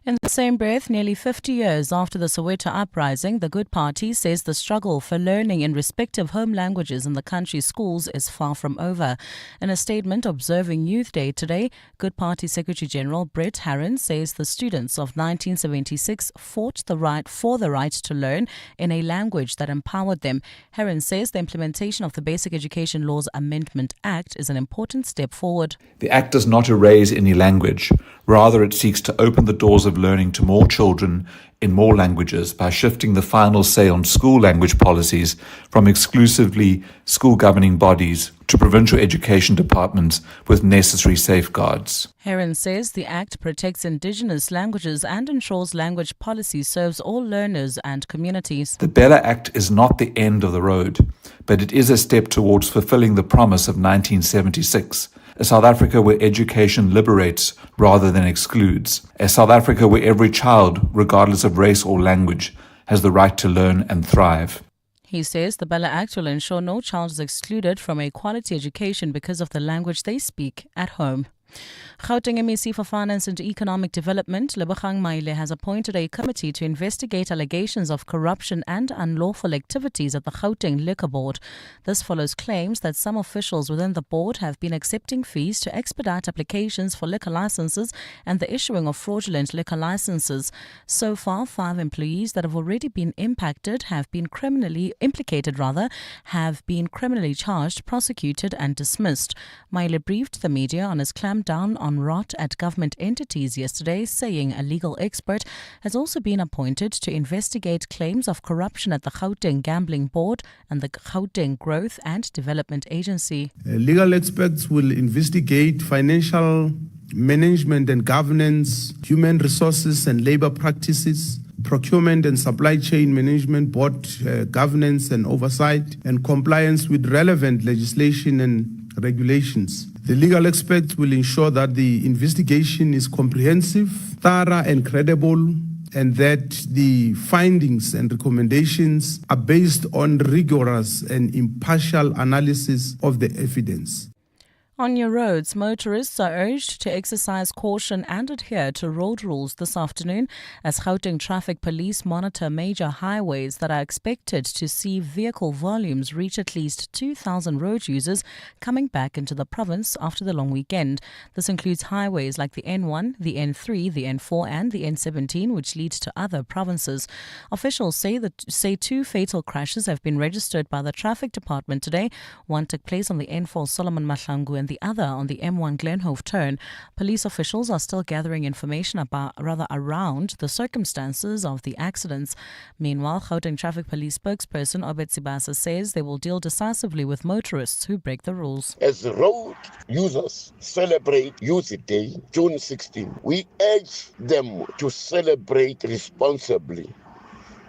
In the same breath, nearly 50 years after the Soweto uprising, the Good Party says the struggle for learning in respective home languages in the country's schools is far from over. In a statement observing Youth Day today, Good Party Secretary General Brett Harron says the students of 1976 fought for the right to learn in a language that empowered them. Harron says the implementation of the Basic Education Laws Amendment Act is an important step forward. The Act does not erase any language. Rather, it seeks to open the doors of learning to more children in more languages by shifting the final say on school language policies from exclusively school governing bodies to provincial education departments with necessary safeguards. Harron says the Act protects indigenous languages and ensures language policy serves all learners and communities. The Bella Act is not the end of the road, but it is a step towards fulfilling the promise of 1976. A South Africa where education liberates rather than excludes. A South Africa where every child, regardless of race or language, has the right to learn and thrive. He says the Bella Act will ensure no child is excluded from a quality education because of the language they speak at home. Gauteng MEC for Finance and Economic Development, Relebogile Mabotja, has appointed a committee to investigate allegations of corruption and unlawful activities at the Gauteng Liquor Board. This follows claims that some officials within the board have been accepting fees to expedite applications for liquor licenses and the issuing of fraudulent liquor licenses. So far, 5 employees that have already been have been criminally charged, prosecuted and dismissed. Mabotja briefed the media on his climate clamped down on rot at government entities yesterday, saying a legal expert has also been appointed to investigate claims of corruption at the Gauteng Gambling Board and the Gauteng Growth and Development Agency. Legal experts will investigate financial management and governance, human resources and labor practices, procurement and supply chain management, board governance and oversight, and compliance with relevant legislation and regulations. The legal experts will ensure that the investigation is comprehensive, thorough and credible, and that the findings and recommendations are based on rigorous and impartial analysis of the evidence. On your roads, motorists are urged to exercise caution and adhere to road rules this afternoon as Gauteng Traffic Police monitor major highways that are expected to see vehicle volumes reach at least 2,000 road users coming back into the province after the long weekend. This includes highways like the N1, the N3, the N4 and the N17, which lead to other provinces. Officials say 2 fatal crashes have been registered by the Traffic Department today. One took place on the N4 Solomon Mahlangu and the other on the M1 Glenhove turn. Police officials are still gathering information around the circumstances of the accidents. Meanwhile, Gauteng Traffic Police spokesperson Obed Sibasa says they will deal decisively with motorists who break the rules. As road users celebrate Youth Day, June 16, we urge them to celebrate responsibly,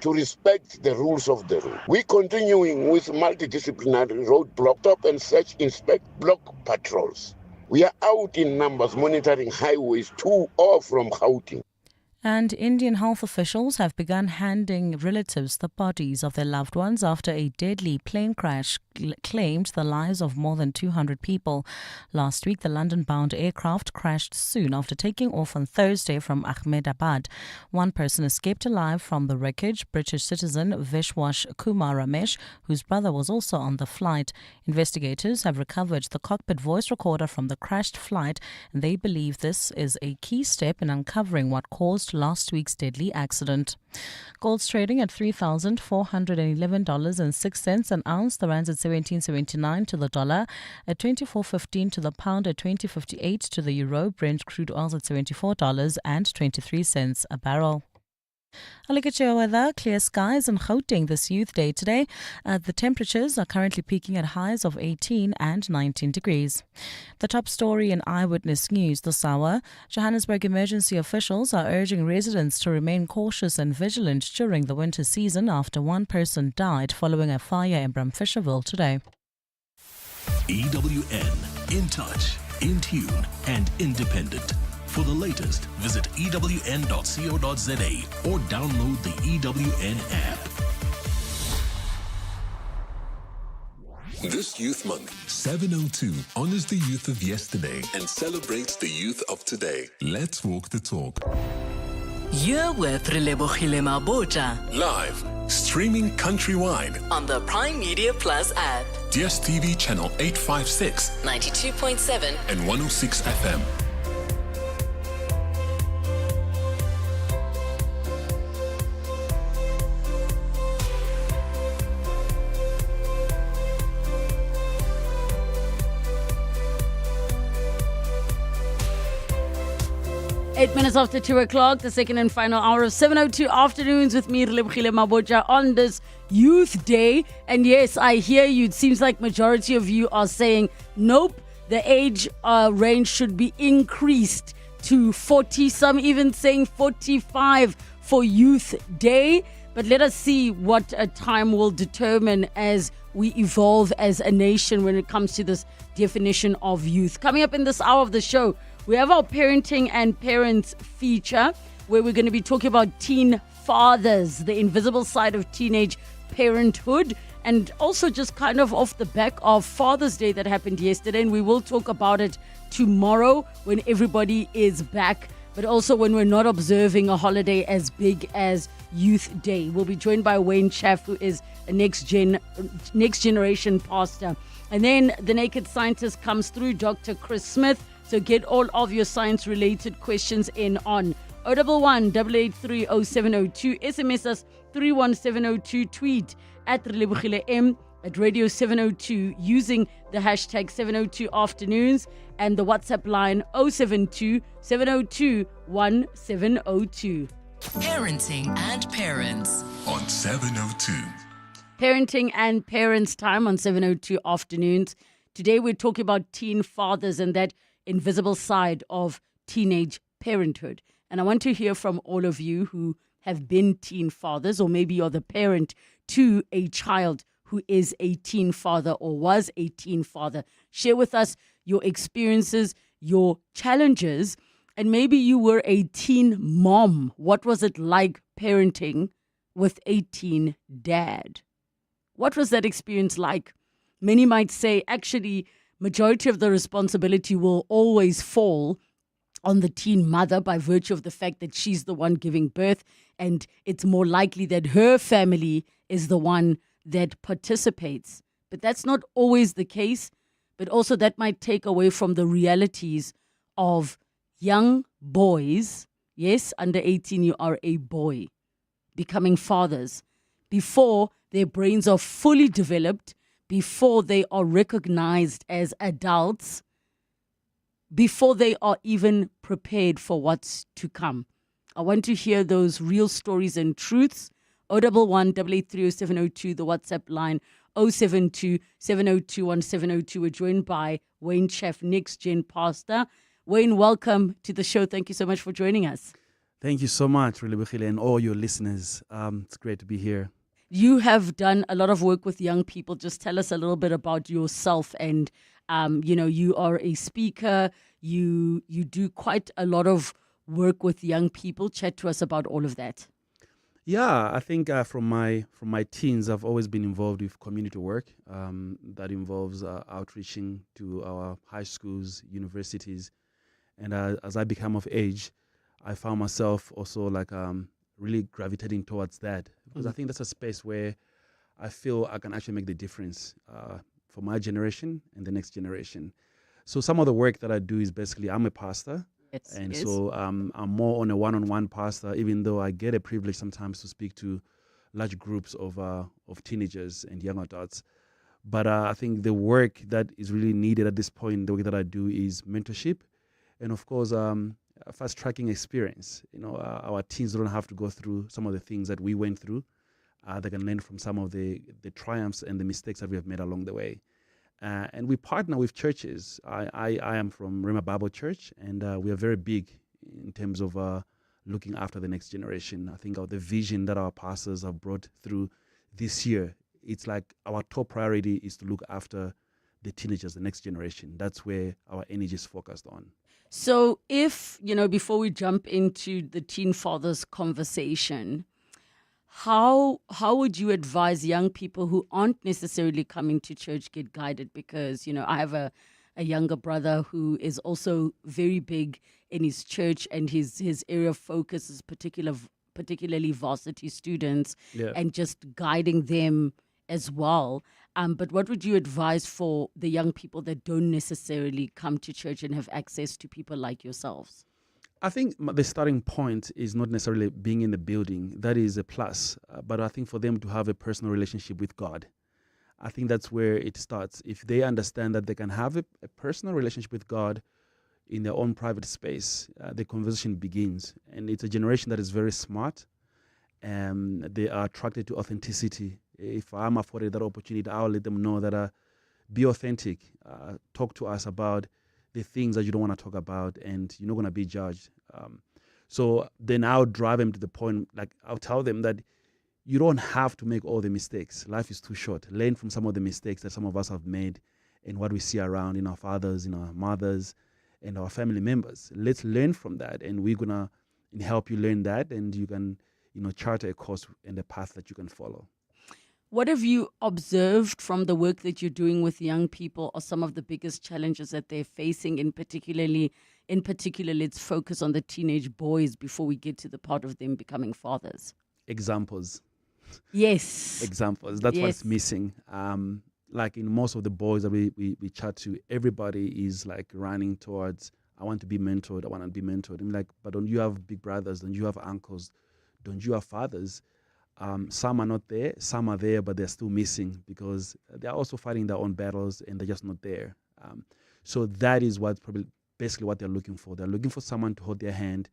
to respect the rules of the road. We're continuing with multidisciplinary roadblock, stop and search, inspect, block patrols. We are out in numbers monitoring highways to or from Gauteng. And Indian health officials have begun handing relatives the bodies of their loved ones after a deadly plane crash claimed the lives of more than 200 people. Last week, the London-bound aircraft crashed soon after taking off on Thursday from Ahmedabad. One person escaped alive from the wreckage, British citizen Vishwash Kumar Ramesh, whose brother was also on the flight. Investigators have recovered the cockpit voice recorder from the crashed flight, and they believe this is a key step in uncovering what caused last week's deadly accident. Gold's trading at $3,411.06 an ounce. The rand's at 17.79 to the dollar, at 24.15 to the pound, at 20.58 to the euro. Brent crude oil's at $74.23 a barrel. A look at your weather. Clear skies in Gauteng this Youth Day today. The temperatures are currently peaking at highs of 18 and 19 degrees. The top story in Eyewitness News this hour. Johannesburg emergency officials are urging residents to remain cautious and vigilant during the winter season after one person died following a fire in Bramfisherville today. EWN, in touch, in tune and independent. For the latest, visit ewn.co.za or download the EWN app. This Youth Month, 702 honors the youth of yesterday and celebrates the youth of today. Let's walk the talk. You're with Relebogile Mabotja. Live, streaming countrywide on the Prime Media Plus app. DSTV channel 856, 92.7 and 106 FM. 8 minutes after 2 o'clock, the second and final hour of 702 afternoons with me, Relebogile Mabotja, on this Youth Day. And yes, I hear you. It seems like majority of you are saying, nope, the age range should be increased to 40. Some even saying 45 for Youth Day. But let us see what time will determine as we evolve as a nation when it comes to this definition of youth. Coming up in this hour of the show, we have our parenting and parents feature where we're going to be talking about teen fathers, the invisible side of teenage parenthood, and also just kind of off the back of Father's Day that happened yesterday. And we will talk about it tomorrow when everybody is back, but also when we're not observing a holiday as big as Youth Day. We'll be joined by Wayne Chaff, who is a next generation pastor. And then the Naked Scientist comes through, Dr. Chris Smith. So get all of your science-related questions in on 011-883-0702, SMS us 31702, tweet at Relebogile M, at Radio 702 using the hashtag 702 afternoons and the WhatsApp line 072 702 1702. Parenting and Parents on 702. Parenting and Parents time on 702 afternoons. Today we're talking about teen fathers and that invisible side of teenage parenthood. And I want to hear from all of you who have been teen fathers, or maybe you're the parent to a child who is a teen father or was a teen father. Share with us your experiences, your challenges, and maybe you were a teen mom. What was it like parenting with a teen dad? What was that experience like? Many might say, actually, majority of the responsibility will always fall on the teen mother by virtue of the fact that she's the one giving birth, and it's more likely that her family is the one that participates. But that's not always the case, but also that might take away from the realities of young boys. Yes, under 18, you are a boy, becoming fathers before their brains are fully developed, before they are recognized as adults, before they are even prepared for what's to come. I want to hear those real stories and truths. 011 883 0702, the WhatsApp line 072 702 1702. We're joined by Wayne Chef, next gen pastor. Wayne, welcome to the show. Thank you so much for joining us. Thank you so much, Relebogile, and all your listeners. It's great to be here. You have done a lot of work with young people. Just tell us a little bit about yourself. And, you are a speaker. You do quite a lot of work with young people. Chat to us about all of that. Yeah, I think from my teens, I've always been involved with community work that involves outreaching to our high schools, universities. And as I become of age, I found myself also really gravitating towards that, because I think that's a space where I feel I can actually make the difference for my generation and the next generation. So some of the work that I do is basically, I'm a pastor. So I'm more on a one-on-one pastor, even though I get a privilege sometimes to speak to large groups of teenagers and young adults. But I think the work that is really needed at this point, the work that I do is mentorship. And of course, fast-tracking experience. Our teens don't have to go through some of the things that we went through. They can learn from some of the triumphs and the mistakes that we have made along the way. And we partner with churches. I am from Relebogile Church, and we are very big in terms of looking after the next generation. I think the vision that our pastors have brought through this year, it's like our top priority is to look after the teenagers, the next generation. That's where our energy is focused on. So if, before we jump into the teen fathers conversation, how would you advise young people who aren't necessarily coming to church get guided? Because, I have a younger brother who is also very big in his church, and his area of focus is particularly varsity students and just guiding them as well. But what would you advise for the young people that don't necessarily come to church and have access to people like yourselves? I think the starting point is not necessarily being in the building. That is a plus. But I think for them to have a personal relationship with God, I think that's where it starts. If they understand that they can have a personal relationship with God in their own private space, the conversation begins. And it's a generation that is very smart. They are attracted to authenticity. If I'm afforded that opportunity, I'll let them know that be authentic. Talk to us about the things that you don't want to talk about, and you're not going to be judged. So then I'll drive them to the point, I'll tell them that you don't have to make all the mistakes. Life is too short. Learn from some of the mistakes that some of us have made and what we see around in our fathers, in our mothers, and our family members. Let's learn from that, and we're going to help you learn that, and you can chart a course and a path that you can follow. What have you observed from the work that you're doing with young people, or some of the biggest challenges that they're facing? In particular, let's focus on the teenage boys before we get to the part of them becoming fathers. Examples. Yes. Examples. That's what's missing. Like in most of the boys that we chat to, everybody is running towards, I want to be mentored. I want to be mentored. I'm like, but don't you have big brothers? Don't you have uncles? Don't you have fathers? Some are not there, some are there, but they're still missing because they're also fighting their own battles and they're just not there. So that is what probably basically what they're looking for. They're looking for someone to hold their hand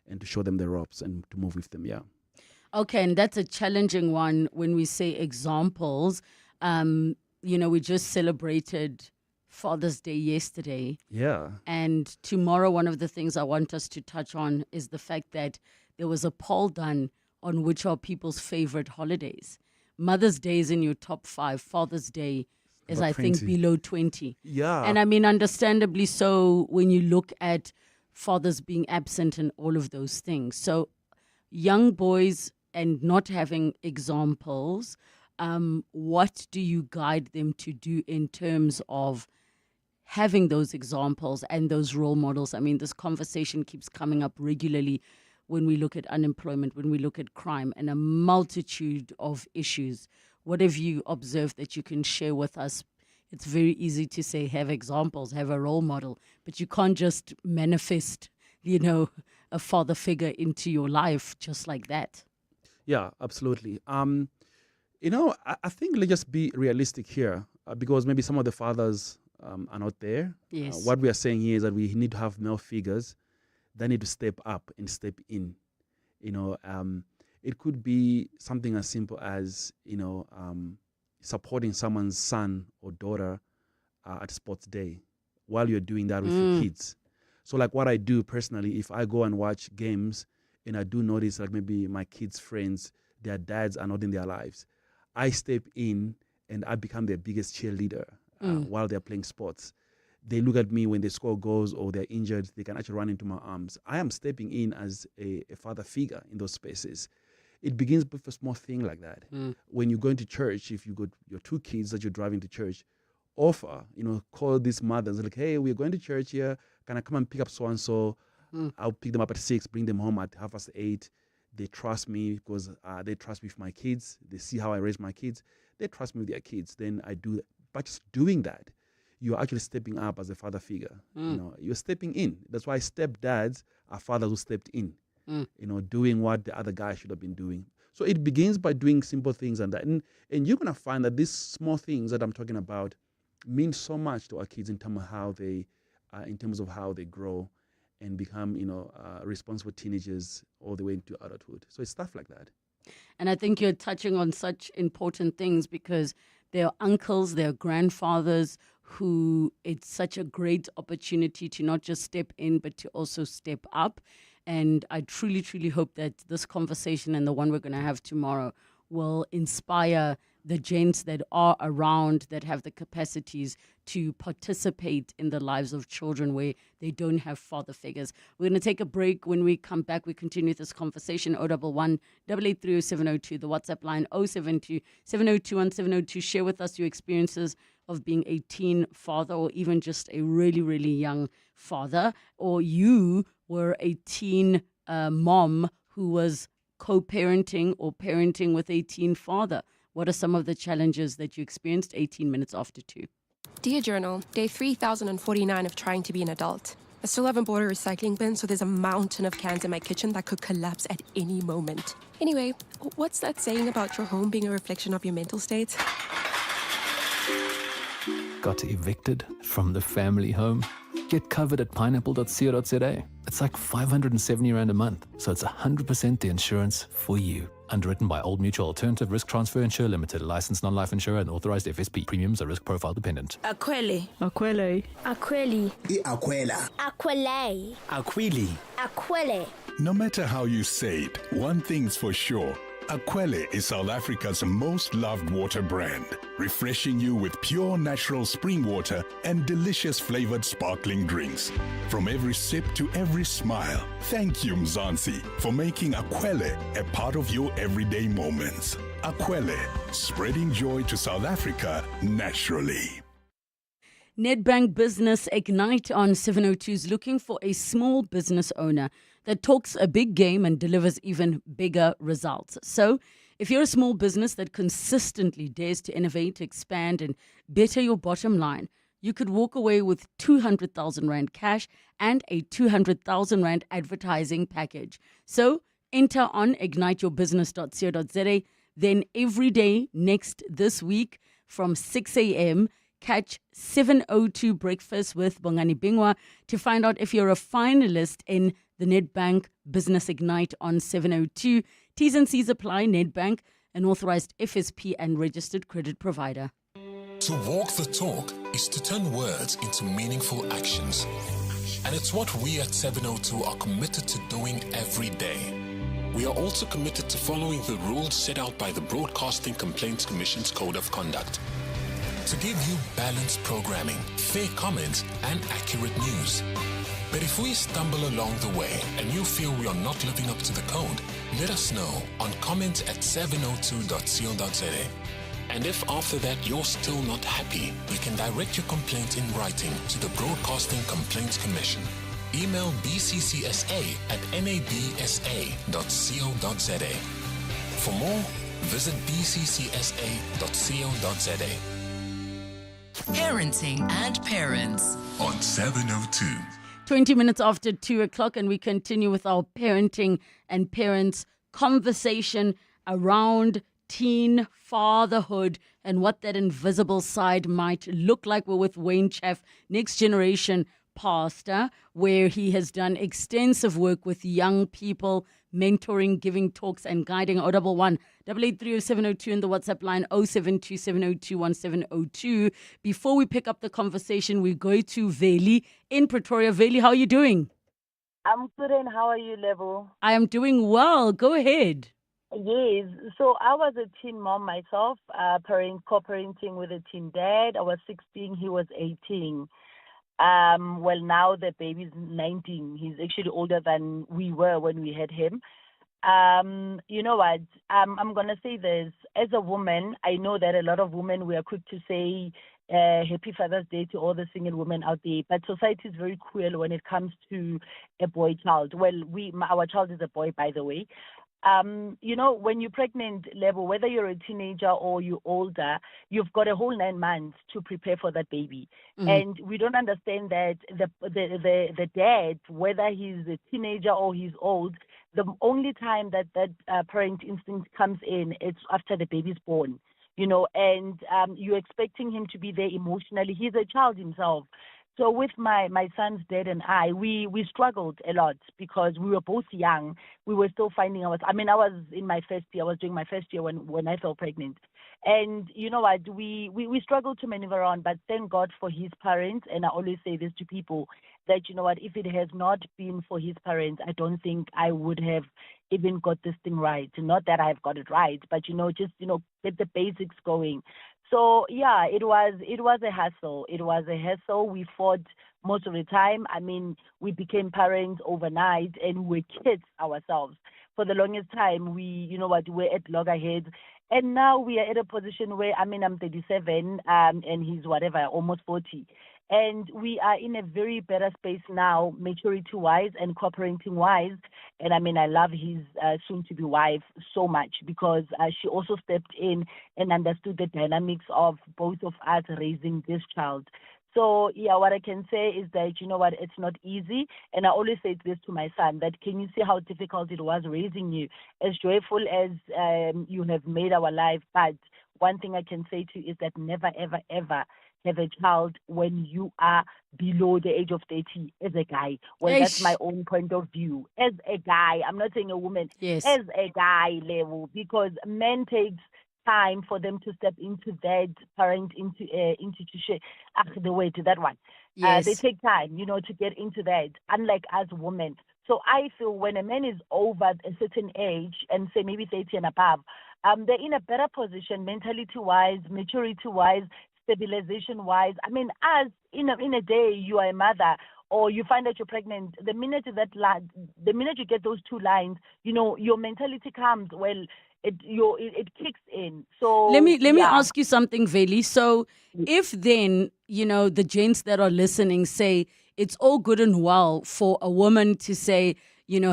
and to show them the ropes and to move with them. Yeah. Okay, and that's a challenging one when we say examples. We just celebrated Father's Day yesterday. Yeah. And tomorrow, one of the things I want us to touch on is the fact that there was a poll done on which are people's favorite holidays. Mother's Day is in your top 5. Father's Day is, About I think, 20. below 20. Yeah. And I mean, understandably so, when you look at fathers being absent and all of those things. So young boys and not having examples, what do you guide them to do in terms of having those examples and those role models? I mean, this conversation keeps coming up regularly when we look at unemployment, when we look at crime and a multitude of issues. What have you observed that you can share with us? It's very easy to say, have examples, have a role model, but you can't just manifest, a father figure into your life just like that. Yeah, absolutely. I think let's just be realistic here because maybe some of the fathers are not there. Yes. What we are saying here is that we need to have male figures that need to step up and step in. It could be something as simple as, supporting someone's son or daughter at sports day while you're doing that with your kids. So like what I do personally, if I go and watch games and I do notice like maybe my kids' friends, their dads are not in their lives, I step in and I become their biggest cheerleader while they're playing sports. They look at me when they score goals or they're injured, they can actually run into my arms. I am stepping in as a father figure in those spaces. It begins with a small thing like that. When you're going to church, if you got your 2 kids that you're driving to church, offer, call these mothers like, hey, we're going to church here. Can I come and pick up so-and-so? I'll pick them up at 6, bring them home at 8:30. They trust me because they trust me with my kids. They see how I raise my kids. They trust me with their kids. Then I do that. But just doing that, you're actually stepping up as a father figure. You're stepping in. That's why stepdads are fathers who stepped in, doing what the other guy should have been doing. So it begins by doing simple things and that. And you're going to find that these small things that I'm talking about mean so much to our kids in terms of how they grow and become, responsible teenagers all the way into adulthood. So it's stuff like that. And I think you're touching on such important things because there are uncles, there are grandfathers who it's such a great opportunity to not just step in, but to also step up. And I truly, truly hope that this conversation and the one we're going to have tomorrow will inspire the gents that are around that have the capacities to participate in the lives of children where they don't have father figures. We're going to take a break. When we come back, we continue this conversation. 011 883 0702, the WhatsApp line 072 702 1702. Share with us your experiences of being a teen father or even just a really, really young father, or you were a teen mom who was co-parenting or parenting with a teen father. What are some of the challenges that you experienced 18 minutes after 2? Dear Journal, day 3049 of trying to be an adult. I still haven't bought a recycling bin, so there's a mountain of cans in my kitchen that could collapse at any moment. Anyway, what's that saying about your home being a reflection of your mental state? Got evicted from the family home? Get covered at pineapple.co.za. It's like 570 Rand a month, so it's 100% the insurance for you. Underwritten by Old Mutual Alternative Risk Transfer Insurer Limited, licensed non-life insurer and authorized FSP. Premiums are risk profile dependent. Aquele. Aquele. Aquele. Aquela. Aquele. Aquili. Aquele. No matter how you say it, one thing's for sure. Aquele is South Africa's most loved water brand, refreshing you with pure natural spring water and delicious flavored sparkling drinks. From every sip to every smile, thank you Mzansi for making Aquele a part of your everyday moments. Aquele, spreading joy to South Africa naturally. Nedbank Business Ignite on 702 is looking for a small business owner that talks a big game and delivers even bigger results. So if you're a small business that consistently dares to innovate, expand, and better your bottom line, you could walk away with 200,000 Rand cash and a 200,000 Rand advertising package. So enter on igniteyourbusiness.co.za. Then every day this week from 6 a.m., catch 702 Breakfast with Bongani Bingwa to find out if you're a finalist in the Nedbank Business Ignite on 702. T's and C's apply. Nedbank, an authorized FSP and registered credit provider. To walk the talk is to turn words into meaningful actions. And it's what we at 702 are committed to doing every day. We are also committed to following the rules set out by the Broadcasting Complaints Commission's Code of Conduct. To give you balanced programming, fair comments, and accurate news. But if we stumble along the way and you feel we are not living up to the code, let us know on comments@702.co.za. And if after that you're still not happy, you can direct your complaint in writing to the Broadcasting Complaints Commission. Email bccsa@nabsa.co.za. For more, visit bccsa.co.za. Parenting and Parents on 702. 20 minutes after 2 o'clock, and we continue with our parenting and parents conversation around teen fatherhood and what that invisible side might look like. We're with Wayne Chaff, Next Generation Pastor, where he has done extensive work with young people, mentoring, giving talks and guiding. 011 883 0702 in the WhatsApp line 072 702 1702. Before we pick up the conversation, we go to Veli in Pretoria. Veli, how are you doing? I'm good, and how are you, Lebo? I am doing well. Go ahead. Yes. So I was a teen mom myself, co-parenting with a teen dad. I was 16, he was 18. Well, now the baby's 19. He's actually older than we were when we had him. You know what? I'm going to say this. As a woman, I know that a lot of women, we are quick to say Happy Father's Day to all the single women out there. But society is very cruel when it comes to a boy child. Well, our child is a boy, by the way. You know, when you're pregnant, Lebo, whether you're a teenager or you're older, you've got a whole 9 months to prepare for that baby. Mm-hmm. And we don't understand that the dad, whether he's a teenager or he's old, the only time that parent instinct comes in, it's after the baby's born, you know, and you're expecting him to be there emotionally. He's a child himself. So with my son's dad and I, we struggled a lot because we were both young. We were still finding I was in my first year. I was doing my first year when I fell pregnant. And you know what, we struggled to maneuver on, but thank God for his parents. And I always say this to people, that, you know what, if it has not been for his parents, I don't think I would have even got this thing right. Not that I've got it right, but, just, get the basics going. So, yeah, it was a hassle. It was a hassle. We fought most of the time. I mean, we became parents overnight, and we were kids ourselves. For the longest time, we were at loggerheads. And now we are at a position where, I'm 37, and he's almost 40. And we are in a very better space now, maturity-wise and cooperating-wise. And I love his soon-to-be wife so much because she also stepped in and understood the dynamics of both of us raising this child. So, yeah, what I can say is that, you know what, it's not easy. And I always say this to my son, that can you see how difficult it was raising you? As joyful as you have made our life, but one thing I can say to you is that never, ever, ever have a child when you are below the age of 30 as a guy. Well, that's my own point of view. As a guy, I'm not saying a woman. Yes. As a guy level, because men takes time for them to step into that parent the way to that one. Yes. They take time, to get into that, unlike us women. So I feel when a man is over a certain age, and say maybe 30 and above, they're in a better position mentality-wise, maturity-wise, stabilization-wise. As in a day you are a mother or you find out you're pregnant, the minute you get those 2 lines, your mentality comes. Well, it kicks in. So let me ask you something, Veli. So if then the gents that are listening say it's all good and well for a woman to say,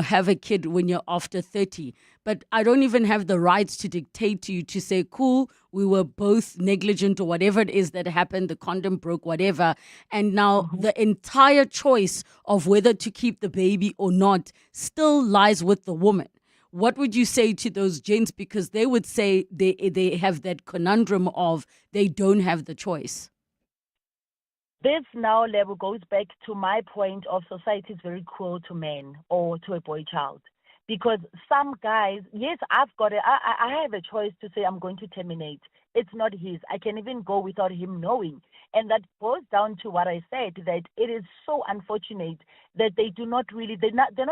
have a kid when you're after 30. But I don't even have the rights to dictate to you to say, cool, we were both negligent or whatever it is that happened, the condom broke, whatever. And now the entire choice of whether to keep the baby or not still lies with the woman. what would you say to those gents? Because they would say they have that conundrum of they don't have the choice. This now level goes back to my point of society is very cruel to men or to a boy child. Because some guys, yes, I have a choice to say I'm going to terminate. It's not his. I can even go without him knowing. And that goes down to what I said, that it is so unfortunate that they're not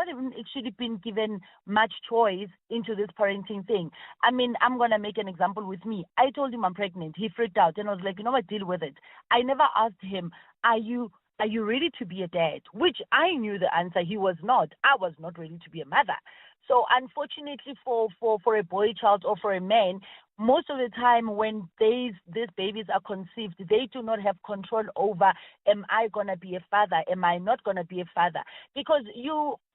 even actually been given much choice into this parenting thing. I mean, I'm going to make an example with me. I told him I'm pregnant. He freaked out and I was like, you know what, deal with it. I never asked him, are you ready to be a dad? Which I knew the answer. He was not. I was not ready to be a mother. So unfortunately for a boy child or for a man, most of the time when these babies are conceived, they do not have control over, am I going to be a father? Am I not going to be a father? Because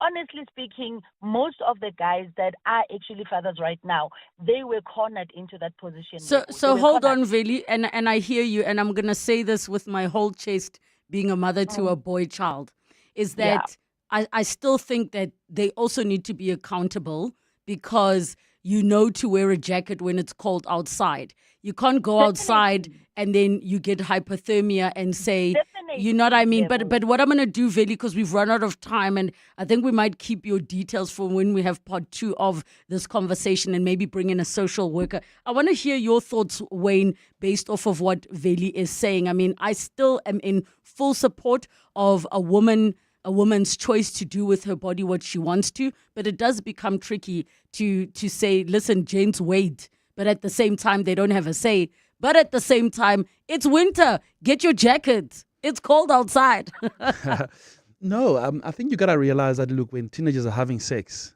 honestly speaking, most of the guys that are actually fathers right now, they were cornered into that position. So hold on, Veli, and I hear you, and I'm going to say this with my whole chest, being a mother to a boy child, is that I still think that they also need to be accountable, because you know to wear a jacket when it's cold outside. You can't go outside and then you get hypothermia and say, you know what I mean? But what I'm going to do, Veli, because we've run out of time, and I think we might keep your details for when we have part 2 of this conversation and maybe bring in a social worker. I want to hear your thoughts, Wayne, based off of what Veli is saying. I mean, I still am in full support of a woman's choice to do with her body what she wants to, but it does become tricky to say, listen, gents, wait, but at the same time, they don't have a say. But at the same time, it's winter. Get your jacket. It's cold outside. No, I think you got to realize that, look, when teenagers are having sex,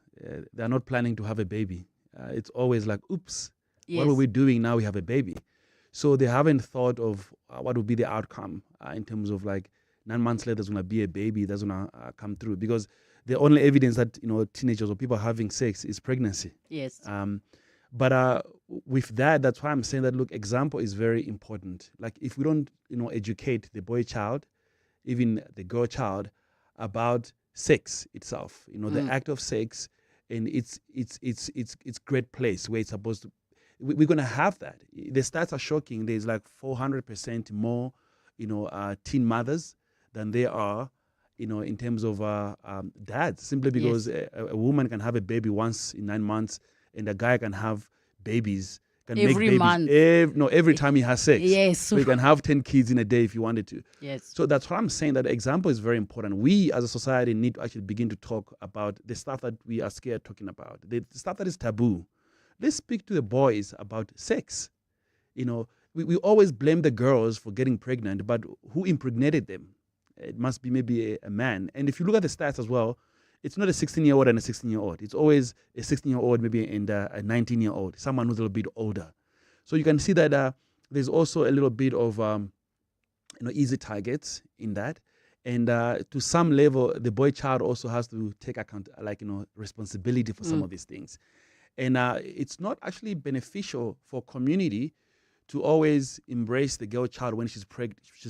they're not planning to have a baby. It's always like, oops, what were we doing? Now we have a baby. So they haven't thought of what would be the outcome in terms of like 9 months later, there's going to be a baby that's going to come through, because the only evidence that, teenagers or people having sex is pregnancy. Yes. But with that, that's why I'm saying that, look, example is very important. Like if we don't, educate the boy child, even the girl child, about sex itself, the act of sex, and it's great place where it's supposed to. We're going to have that. The stats are shocking. There's like 400% more, teen mothers than they are, in terms of dads, simply because a woman can have a baby once in 9 months, and a guy can have babies, can every make babies month. every time he has sex. Yes. So you can have 10 kids in a day if you wanted to. Yes. So that's what I'm saying, that example is very important. We as a society need to actually begin to talk about the stuff that we are scared talking about, the stuff that is taboo. Let's speak to the boys about sex. We always blame the girls for getting pregnant, but who impregnated them? It must be maybe a man. And if you look at the stats as well, it's not a 16-year-old and a 16-year-old. It's always a 16-year-old maybe and a 19-year-old, someone who's a little bit older. So you can see that there's also a little bit of easy targets in that. And to some level, the boy child also has to take account, responsibility for some of these things. And it's not actually beneficial for community to always embrace the girl child when she's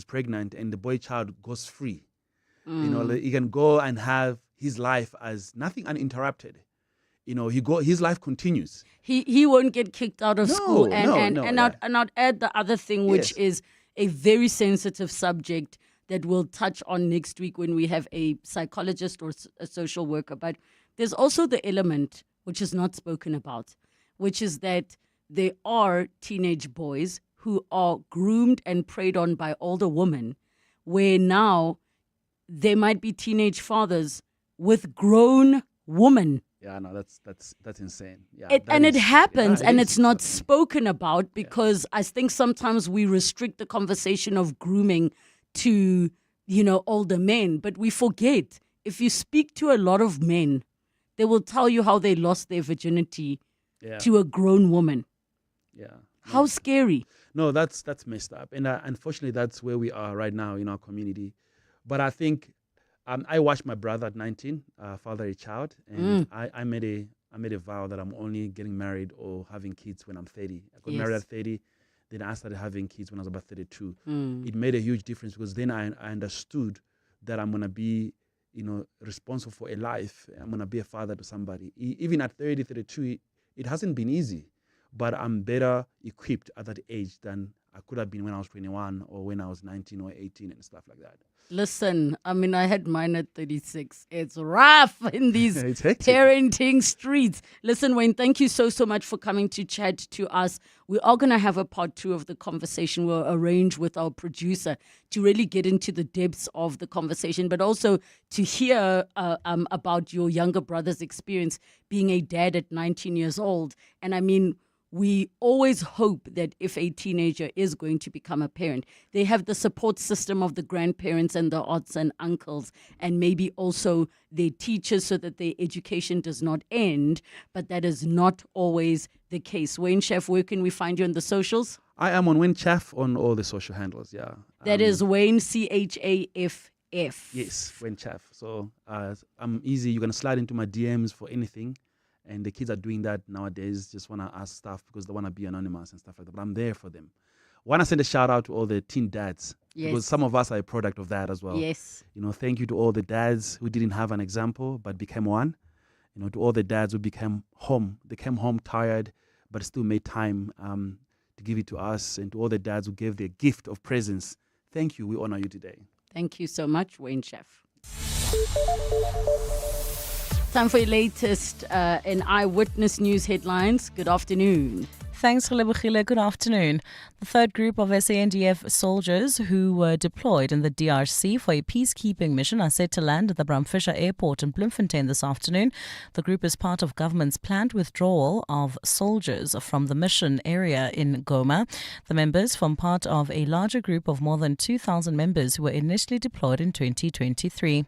pregnant and the boy child goes free. He can go and have his life as nothing uninterrupted. His life continues. He won't get kicked out of school. And I'd add the other thing, which is a very sensitive subject that we'll touch on next week when we have a psychologist or a social worker. But there's also the element which is not spoken about, which is that there are teenage boys who are groomed and preyed on by older women, where now there might be teenage fathers with grown women. Yeah, no, that's insane. Yeah, it happens, and it's not spoken about because I think sometimes we restrict the conversation of grooming to, older men, but we forget, if you speak to a lot of men, they will tell you how they lost their virginity to a grown woman. Yeah. How scary. No, that's messed up. And unfortunately, that's where we are right now in our community. But I think I watched my brother at 19 father a child, and I made a vow that I'm only getting married or having kids when I'm 30. I got married at 30. Then I started having kids when I was about 32. It made a huge difference because then I understood that I'm going to be, responsible for a life. I'm going to be a father to somebody. Even at 30, 32, it hasn't been easy, but I'm better equipped at that age than I could have been when I was 21 or when I was 19 or 18 and stuff like that. Listen, I mean, I had mine at 36. It's rough in these It's hectic. parenting streets. Listen, Wayne, thank you so much for coming to chat to us. We are going to have a part 2 of the conversation. We'll arrange with our producer to really get into the depths of the conversation, but also to hear about your younger brother's experience being a dad at 19 years old. And I mean, we always hope that if a teenager is going to become a parent, they have the support system of the grandparents and the aunts and uncles, and maybe also their teachers, so that their education does not end. But that is not always the case. Wayne Chef, where can we find you on the socials? I am on Wayne Chaff on all the social handles, yeah. That is Wayne, CHAFF. Yes, Wayne Chaff. So I'm easy. You can slide into my DMs for anything. And the kids are doing that nowadays, just want to ask stuff because they want to be anonymous and stuff like that. But I'm there for them. Want to send a shout out to all the teen dads. Yes. Because some of us are a product of that as well. Yes. Thank you to all the dads who didn't have an example but became one. To all the dads who became home. They came home tired but still made time to give it to us. And to all the dads who gave their gift of presence. Thank you. We honor you today. Thank you so much, Wayne Chef. Time for your latest in Eyewitness News headlines. Good afternoon. Thanks, Relebogile. Good afternoon. The third group of SANDF soldiers who were deployed in the DRC for a peacekeeping mission are set to land at the Bramfisher Airport in Bloemfontein this afternoon. The group is part of government's planned withdrawal of soldiers from the mission area in Goma. The members form part of a larger group of more than 2,000 members who were initially deployed in 2023.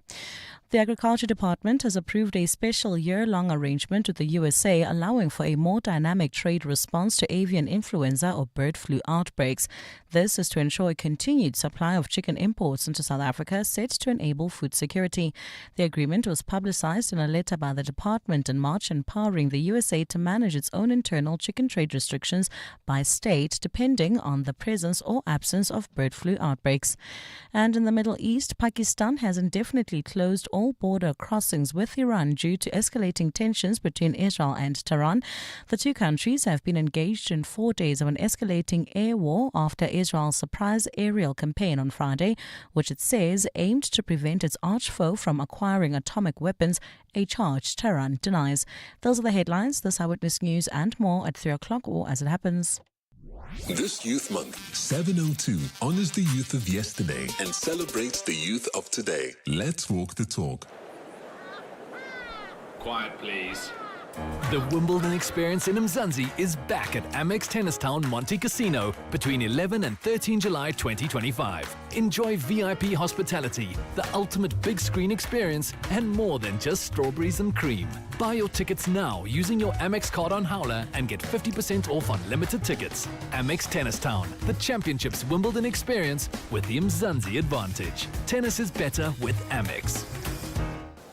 The Agriculture Department has approved a special year-long arrangement with the USA allowing for a more dynamic trade response to avian influenza or bird flu outbreaks. This is to ensure a continued supply of chicken imports into South Africa, set to enable food security. The agreement was publicized in a letter by the department in March, empowering the USA to manage its own internal chicken trade restrictions by state, depending on the presence or absence of bird flu outbreaks. And in the Middle East, Pakistan has indefinitely closed all border crossings with Iran due to escalating tensions between Israel and Tehran. The two countries have been engaged in 4 days of an escalating air war after Israel's surprise aerial campaign on Friday, which it says aimed to prevent its arch-foe from acquiring atomic weapons, a charge Tehran denies. Those are the headlines. This Eyewitness News and more at 3 o'clock or as it happens. This Youth Month, 702 honors the youth of yesterday and celebrates the youth of today. Let's walk the talk. Quiet, please. The Wimbledon experience in Mzansi is back at Amex Tennis Town Monte Casino between 11 and 13 July 2025. Enjoy VIP hospitality, the ultimate big screen experience, and more than just strawberries and cream. Buy your tickets now using your Amex card on Howler and get 50% off on limited tickets. Amex Tennis Town, the Championships Wimbledon experience with the Mzansi advantage. Tennis is better with Amex.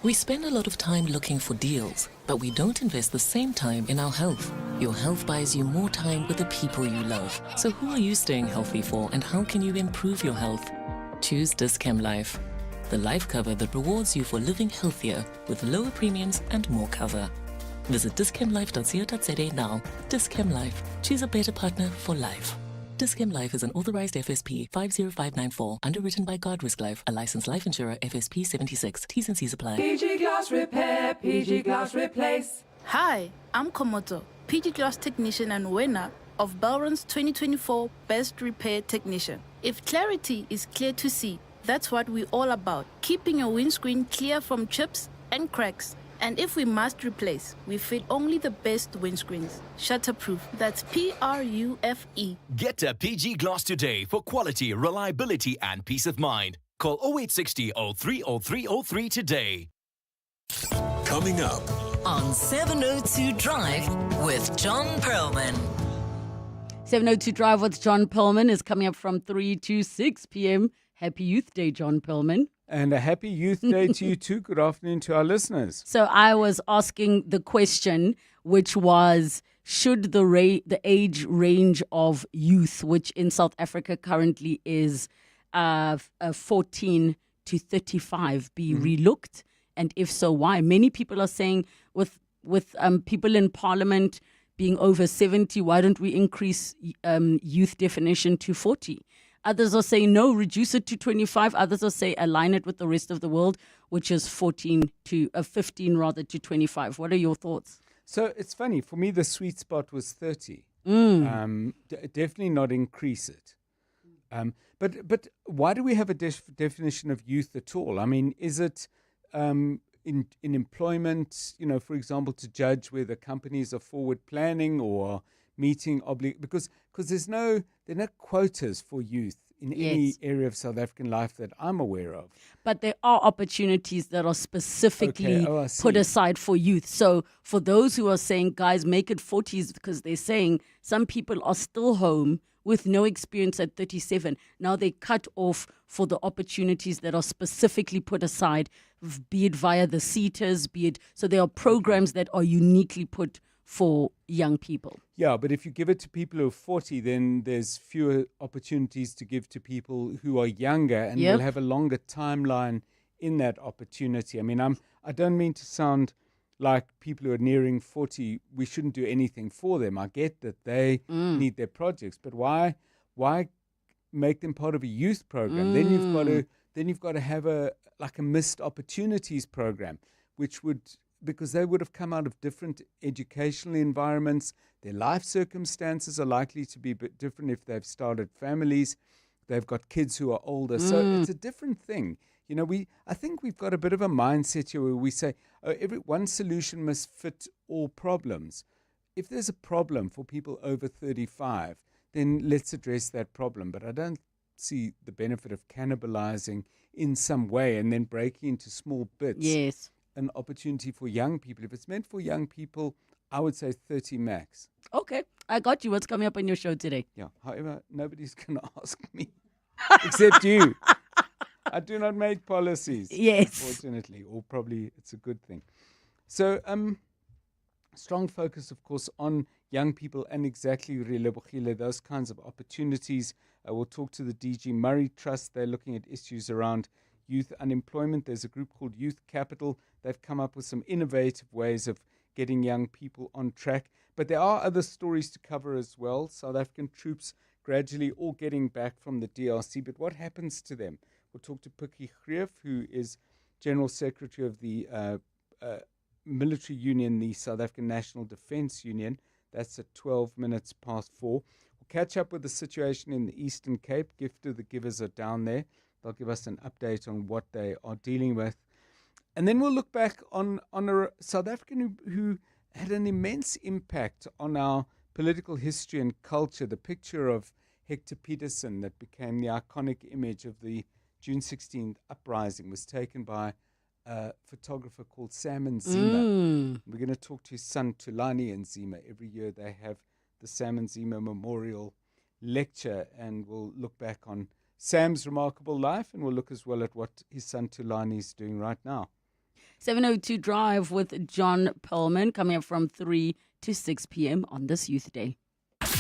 We spend a lot of time looking for deals, but we don't invest the same time in our health. Your health buys you more time with the people you love. So who are you staying healthy for, and how can you improve your health? Choose Dis-Chem Life, the life cover that rewards you for living healthier with lower premiums and more cover. Visit dischemlife.co.za now. Dis-Chem Life. Choose a better partner for life. Dis-Chem Life is an authorized FSP 50594, underwritten by Guard Risk Life, a licensed life insurer, FSP 76. T's and C's apply. PG Glass Repair, PG Glass Replace. Hi, I'm Komoto, PG Glass Technician and winner of Belron's 2024 Best Repair Technician. If clarity is clear to see, that's what we're all about, keeping your windscreen clear from chips and cracks. And if we must replace, we fit only the best windscreens. Shutterproof, that's PRUFE. Get a PG Glass today for quality, reliability, and peace of mind. Call 0860 030303 today. Coming up on 702 Drive with John Perlman. 702 Drive with John Perlman is coming up from 3 to 6 p.m. Happy Youth Day, John Perlman. And a happy Youth Day to you too. Good afternoon to our listeners. So I was asking the question, which was, should the age range of youth, which in South Africa currently is 14 to 35 be relooked? And if so, why? Many people are saying with people in parliament being over 70, why don't we increase youth definition to 40? Others are saying no, reduce it to 25. Others are saying align it with the rest of the world, which is 15 to 25. What are your thoughts? So it's funny. For me, the sweet spot was 30. Definitely not increase it. But why do we have a definition of youth at all? I mean, is it in employment, for example, to judge whether companies are forward planning or meeting because there are no quotas for youth in any area of South African life that I'm aware of. But there are opportunities that are specifically put aside for youth. So for those who are saying, guys, make it 40s, because they're saying some people are still home with no experience at 37. Now they cut off for the opportunities that are specifically put aside, be it via the SETAs, so there are programs that are uniquely put for young people. Yeah, but if you give it to people who are 40, then there's fewer opportunities to give to people who are younger, and we'll have a longer timeline in that opportunity. I mean, I don't mean to sound like people who are nearing 40, we shouldn't do anything for them. I get that they need their projects, but why make them part of a youth program? Then you've got to have a missed opportunities program, because they would have come out of different educational environments. Their life circumstances are likely to be a bit different if they've started families. They've got kids who are older. So it's a different thing. I think we've got a bit of a mindset here where we say, one solution must fit all problems. If there's a problem for people over 35, then let's address that problem. But I don't see the benefit of cannibalizing in some way and then breaking into small bits an opportunity for young people. If it's meant for young people, I would say 30 max. Okay, I got you. What's coming up on your show today? Yeah, however, nobody's going to ask me except you. I do not make policies, unfortunately, or probably it's a good thing. So, strong focus, of course, on young people and exactly Relebogile, those kinds of opportunities. We'll talk to the DG Murray Trust. They're looking at issues around youth unemployment. There's a group called Youth Capital. They've come up with some innovative ways of getting young people on track. But there are other stories to cover as well. South African troops gradually all getting back from the DRC. But what happens to them? We'll talk to Pikkie Greef, who is General Secretary of the military union, the South African National Defence Union. That's at 12 minutes past 4. We'll catch up with the situation in the Eastern Cape. Gift of the Givers are down there. They'll give us an update on what they are dealing with. And then we'll look back on a South African who had an immense impact on our political history and culture. The picture of Hector Peterson that became the iconic image of the June 16th uprising was taken by a photographer called Sam Nzima. We're going to talk to his son Tulani Nzima. Every year they have the Sam Nzima Memorial Lecture, and we'll look back on Sam's remarkable life, and we'll look as well at what his son Tulani is doing right now. 702 Drive with John Perlman coming up from 3 to 6 p.m. on this Youth Day.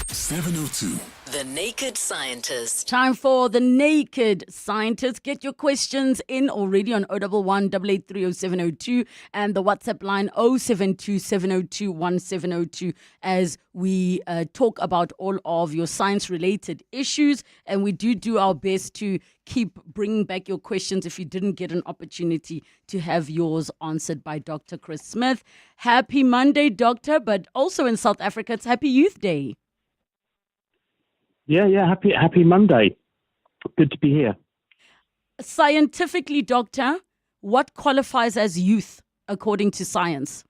702. The Naked Scientist. Time for The Naked Scientist. Get your questions in already on 011 8830702 and the WhatsApp line 072 702 1702 as we talk about all of your science-related issues. And we do our best to keep bringing back your questions if you didn't get an opportunity to have yours answered by Dr. Chris Smith. Happy Monday, Doctor, but also in South Africa, it's Happy Youth Day. Yeah. Happy Monday. Good to be here. Scientifically, Doctor, what qualifies as youth according to science?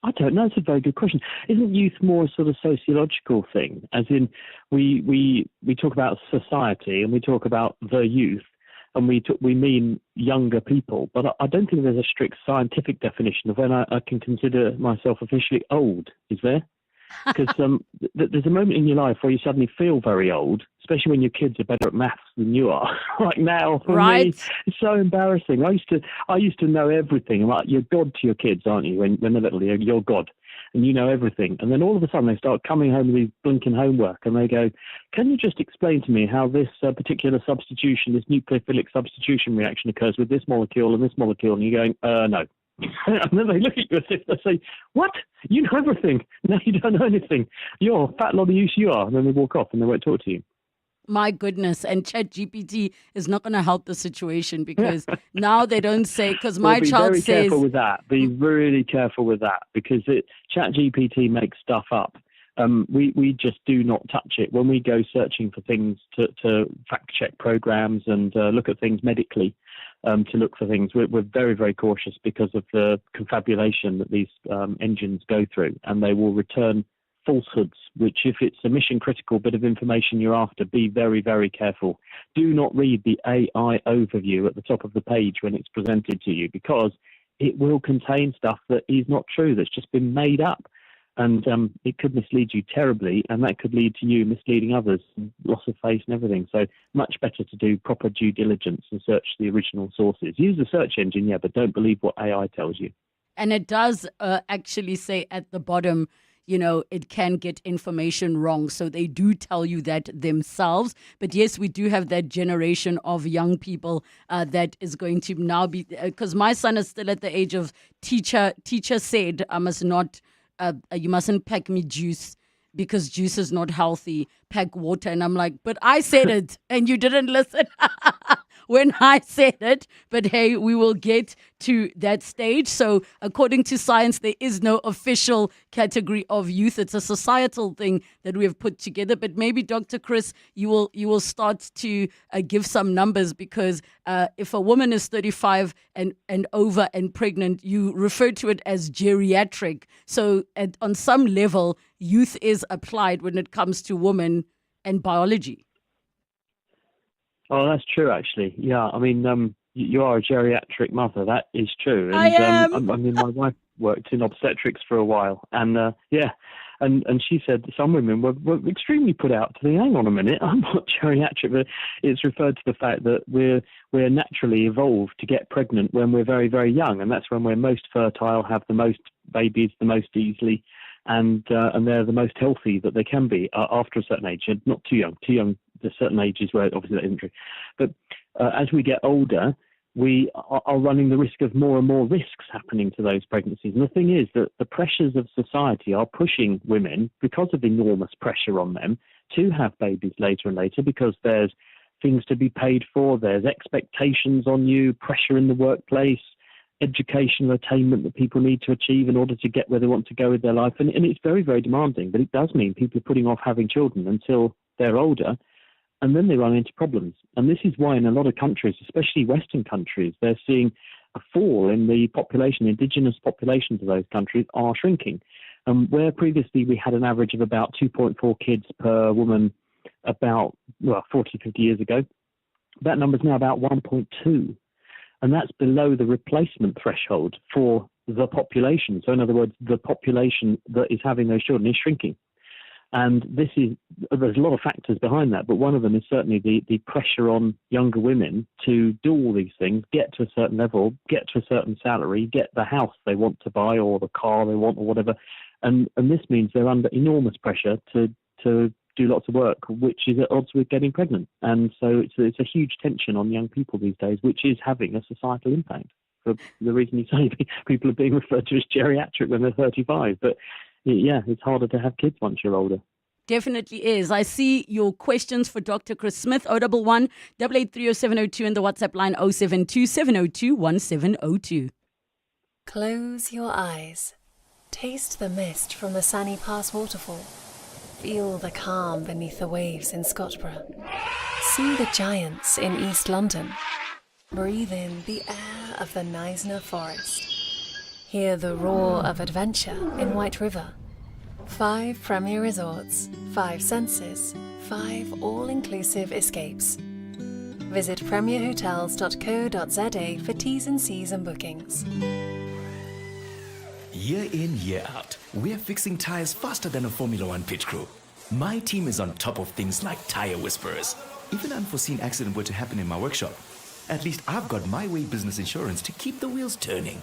I don't know. It's a very good question. Isn't youth more a sort of sociological thing? As in, we talk about society and we talk about the youth, and we mean younger people. But I don't think there's a strict scientific definition of when I can consider myself officially old. Is there? Because there's a moment in your life where you suddenly feel very old, especially when your kids are better at maths than you are. Like now, for me, it's so embarrassing. I used to know everything. I'm like, you're God to your kids, aren't you? When they're little, you're God. and you know everything. And then all of a sudden they start coming home with these blinking homework, and they go, can you just explain to me how this particular substitution, this nucleophilic substitution reaction occurs with this molecule and this molecule? And you're going, no. And then they look at you as if they say, what? You know everything. No, you don't know anything. You're a fat lot of use you are. And then they walk off and they won't talk to you. My goodness. And ChatGPT is not going to help the situation, because now they don't say, because my child says... Be very careful with that. Be really careful with that, because ChatGPT makes stuff up. We just do not touch it. When we go searching for things to fact-check programs and look at things medically, to look for things, we're very, very cautious because of the confabulation that these engines go through, and they will return falsehoods, which, if it's a mission-critical bit of information you're after, be very, very careful. Do not read the AI overview at the top of the page when it's presented to you, because it will contain stuff that is not true, that's just been made up. And it could mislead you terribly, and that could lead to you misleading others, loss of face and everything. So much better to do proper due diligence and search the original sources. Use the search engine, yeah, but don't believe what AI tells you. And it does actually say at the bottom, it can get information wrong. So they do tell you that themselves. But yes, we do have that generation of young people that is going to now be, because my son is still at the age of teacher said, I must not, you mustn't pack me juice because juice is not healthy. Pack water. And I'm like, but I said it and you didn't listen when I said it. But hey, we will get to that stage. So according to science, there is no official category of youth. It's a societal thing that we have put together. But maybe, Dr. Chris, you will start to give some numbers, because if a woman is 35 and over and pregnant, you refer to it as geriatric. So on some level, youth is applied when it comes to women and biology. Oh, that's true, actually. Yeah, I mean, you are a geriatric mother. That is true. And, I am. I mean, my wife worked in obstetrics for a while, and and she said some women were extremely put out to think, hang on a minute, I'm not geriatric. But it's referred to the fact that we're naturally evolved to get pregnant when we're very, very young, and that's when we're most fertile, have the most babies the most easily, and they're the most healthy that they can be after a certain age. Not too young. Too young, there's certain ages where obviously that isn't true. But as we get older, we are running the risk of more and more risks happening to those pregnancies. And the thing is that the pressures of society are pushing women, because of enormous pressure on them, to have babies later and later, because there's things to be paid for, there's expectations on you, pressure in the workplace, educational attainment that people need to achieve in order to get where they want to go with their life. And it's very, very demanding, but it does mean people are putting off having children until they're older, and then they run into problems. And this is why in a lot of countries, especially Western countries, they're seeing a fall in the population. Indigenous populations of those countries are shrinking. And where previously we had an average of about 2.4 kids per woman about 40, 50 years ago, that number's now about 1.2. And that's below the replacement threshold for the population. So in other words, the population that is having those children is shrinking. And there's a lot of factors behind that, but one of them is certainly the pressure on younger women to do all these things, get to a certain level, get to a certain salary, get the house they want to buy or the car they want or whatever. And this means they're under enormous pressure to do lots of work, which is at odds with getting pregnant. And so it's a huge tension on young people these days, which is having a societal impact. For the reason you say people are being referred to as geriatric when they're 35. But yeah, it's harder to have kids once you're older. Definitely is. I see your questions for Dr. Chris Smith, 011 883 0702, and the WhatsApp line 072 702 1702. Close your eyes. Taste the mist from the Sunny Pass waterfall. Feel the calm beneath the waves in Scottsboro. See the giants in East London. Breathe in the air of the Knysna Forest. Hear the roar of adventure in White River. 5 premier resorts, 5 senses, 5 all-inclusive escapes. Visit premierhotels.co.za for T's and C's and bookings. Year in, year out, we're fixing tires faster than a Formula One pit crew. My team is on top of things like tire whisperers. If an unforeseen accident were to happen in my workshop, at least I've got my way business insurance to keep the wheels turning.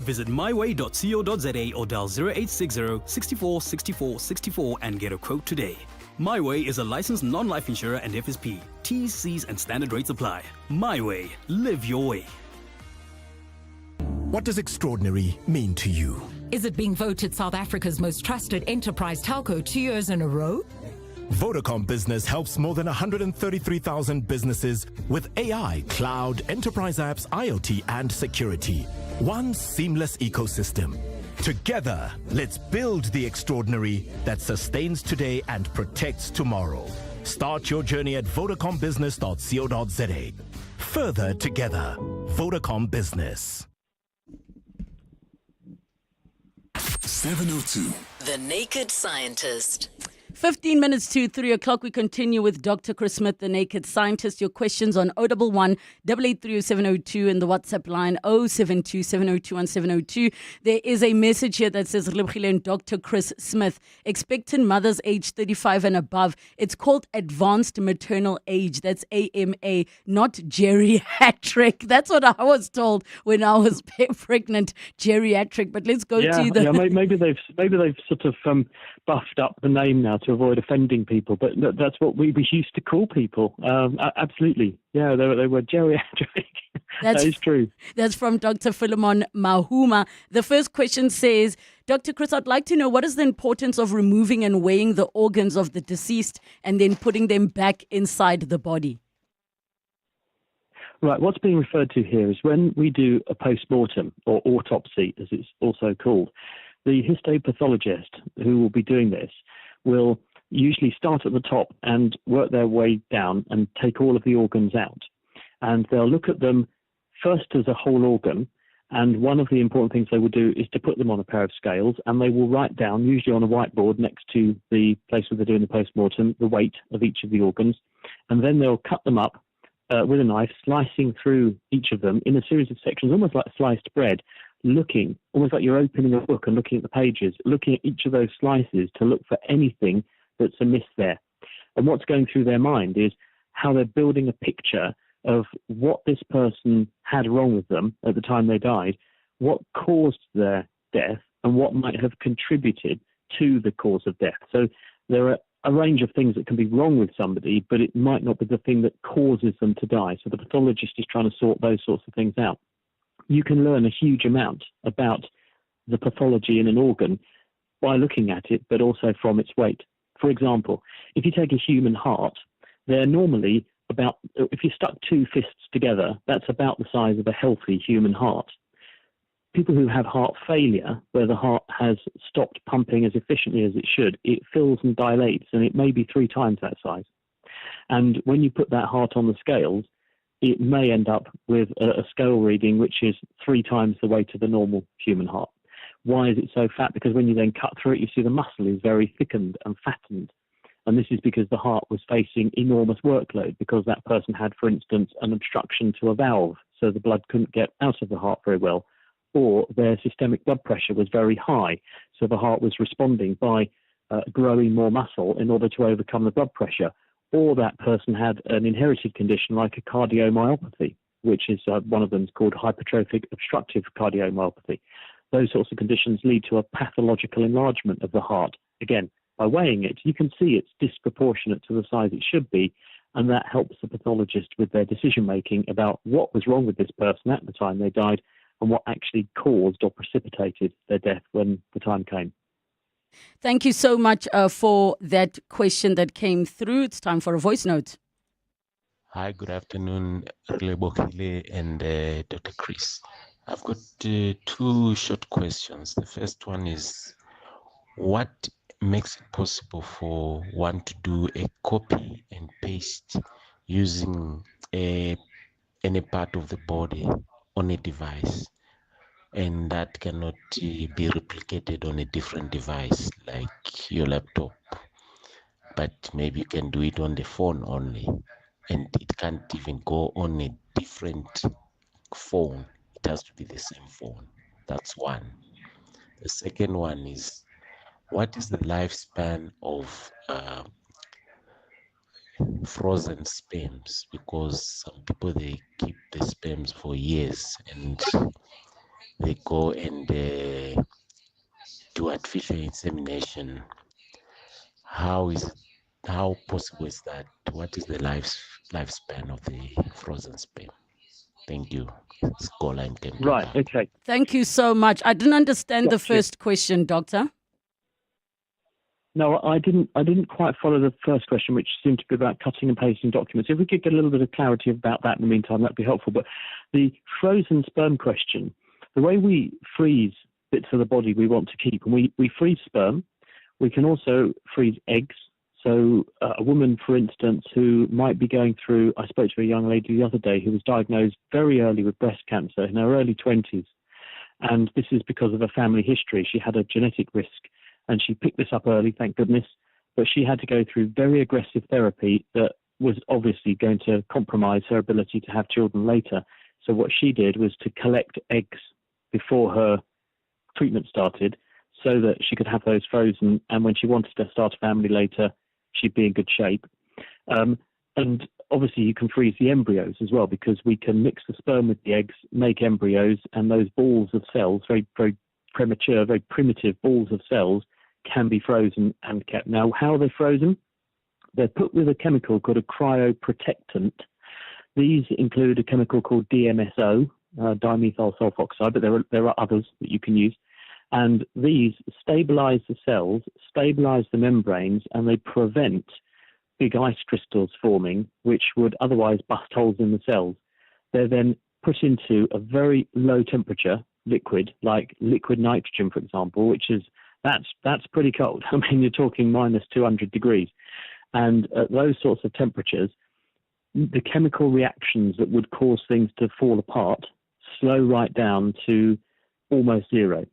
Visit myway.co.za or dial 0860 64 64 64 and get a quote today. MyWay is a licensed non-life insurer and FSP. T's, C's and standard rates apply. MyWay. Live your way. What does extraordinary mean to you? Is it being voted South Africa's most trusted enterprise telco 2 years in a row? Vodacom Business helps more than 133,000 businesses with AI, cloud, enterprise apps, IoT, and security. One seamless ecosystem. Together, let's build the extraordinary that sustains today and protects tomorrow. Start your journey at vodacombusiness.co.za. Further together, Vodacom Business. 702. The Naked Scientist. 15 minutes to 3 o'clock. We continue with Dr. Chris Smith, the Naked Scientist. Your questions on 011 883 702 and the WhatsApp line 072 702 1702. There is a message here that says, Relebogile and Dr. Chris Smith, expectant mothers age 35 and above. It's called advanced maternal age. That's AMA, not geriatric. That's what I was told when I was pregnant, geriatric. But let's go to the... Yeah, maybe they've sort of buffed up the name now to avoid offending people, but that's what we used to call people. Absolutely. Yeah, they were geriatric. That is true. That's from Dr. Philemon Mahuma. The first question says, Dr. Chris, I'd like to know what is the importance of removing and weighing the organs of the deceased and then putting them back inside the body? Right, what's being referred to here is when we do a post-mortem, or autopsy as it's also called, the histopathologist who will be doing this will usually start at the top and work their way down and take all of the organs out. And they'll look at them first as a whole organ, and one of the important things they will do is to put them on a pair of scales, and they will write down, usually on a whiteboard next to the place where they're doing the post-mortem, the weight of each of the organs, and then they'll cut them up with a knife, slicing through each of them in a series of sections, almost like sliced bread, looking, almost like you're opening a book and looking at the pages, looking at each of those slices to look for anything that's amiss there. And what's going through their mind is how they're building a picture of what this person had wrong with them at the time they died, what caused their death, and what might have contributed to the cause of death. So there are a range of things that can be wrong with somebody, but it might not be the thing that causes them to die. So the pathologist is trying to sort those sorts of things out. You can learn a huge amount about the pathology in an organ by looking at it, but also from its weight. For example, if you take a human heart, they're normally about, if you stuck two fists together, that's about the size of a healthy human heart. People who have heart failure, where the heart has stopped pumping as efficiently as it should, it fills and dilates, and it may be 3 times that size. And when you put that heart on the scales, it may end up with a scale reading which is 3 times the weight of a normal human heart. Why is it so fat? Because when you then cut through it, you see the muscle is very thickened and fattened. And this is because the heart was facing enormous workload, because that person had, for instance, an obstruction to a valve, so the blood couldn't get out of the heart very well, or their systemic blood pressure was very high, so the heart was responding by growing more muscle in order to overcome the blood pressure, or that person had an inherited condition like a cardiomyopathy, which is one of them is called hypertrophic obstructive cardiomyopathy. Those sorts of conditions lead to a pathological enlargement of the heart. Again, by weighing it, you can see it's disproportionate to the size it should be, and that helps the pathologist with their decision-making about what was wrong with this person at the time they died and what actually caused or precipitated their death when the time came. Thank you so much for that question that came through. It's time for a voice note. Hi, good afternoon, Relebogile and Dr. Chris. I've got 2 short questions. The first one is, what makes it possible for one to do a copy and paste using any part of the body on a device, and that cannot be replicated on a different device like your laptop, but maybe you can do it on the phone only, and it can't even go on a different phone? It has to be the same phone. That's one. The second one is, what is the lifespan of frozen sperms? Because some people, they keep the sperms for years, and they go and do artificial insemination. How possible is that? What is the lifespan of the frozen sperm? Thank you. Scholar in Cape Right, okay. Thank you so much. I didn't understand the Gotcha. first question, Doctor. No, I didn't quite follow the first question, which seemed to be about cutting and pasting documents. If we could get a little bit of clarity about that in the meantime, that'd be helpful. But the frozen sperm question, the way we freeze bits of the body we want to keep, and we freeze sperm, we can also freeze eggs. So a woman, for instance, who might be going through, I spoke to a young lady the other day who was diagnosed very early with breast cancer in her early 20s. And this is because of a family history. She had a genetic risk. And she picked this up early, thank goodness, but she had to go through very aggressive therapy that was obviously going to compromise her ability to have children later. So what she did was to collect eggs before her treatment started so that she could have those frozen, and when she wanted to start a family later, she'd be in good shape. And obviously you can freeze the embryos as well, because we can mix the sperm with the eggs, make embryos, and those balls of cells, very, very premature, very primitive balls of cells, can be frozen and kept. Now, how are they frozen? They're put with a chemical called a cryoprotectant. These include a chemical called DMSO, dimethyl sulfoxide, but there are others that you can use. And these stabilize the cells, stabilize the membranes, and they prevent big ice crystals forming, which would otherwise bust holes in the cells. They're then put into a very low temperature liquid, like liquid nitrogen, for example, which is that's pretty cold. I mean, you're talking minus 200 degrees. And at those sorts of temperatures, the chemical reactions that would cause things to fall apart slow right down to almost zero.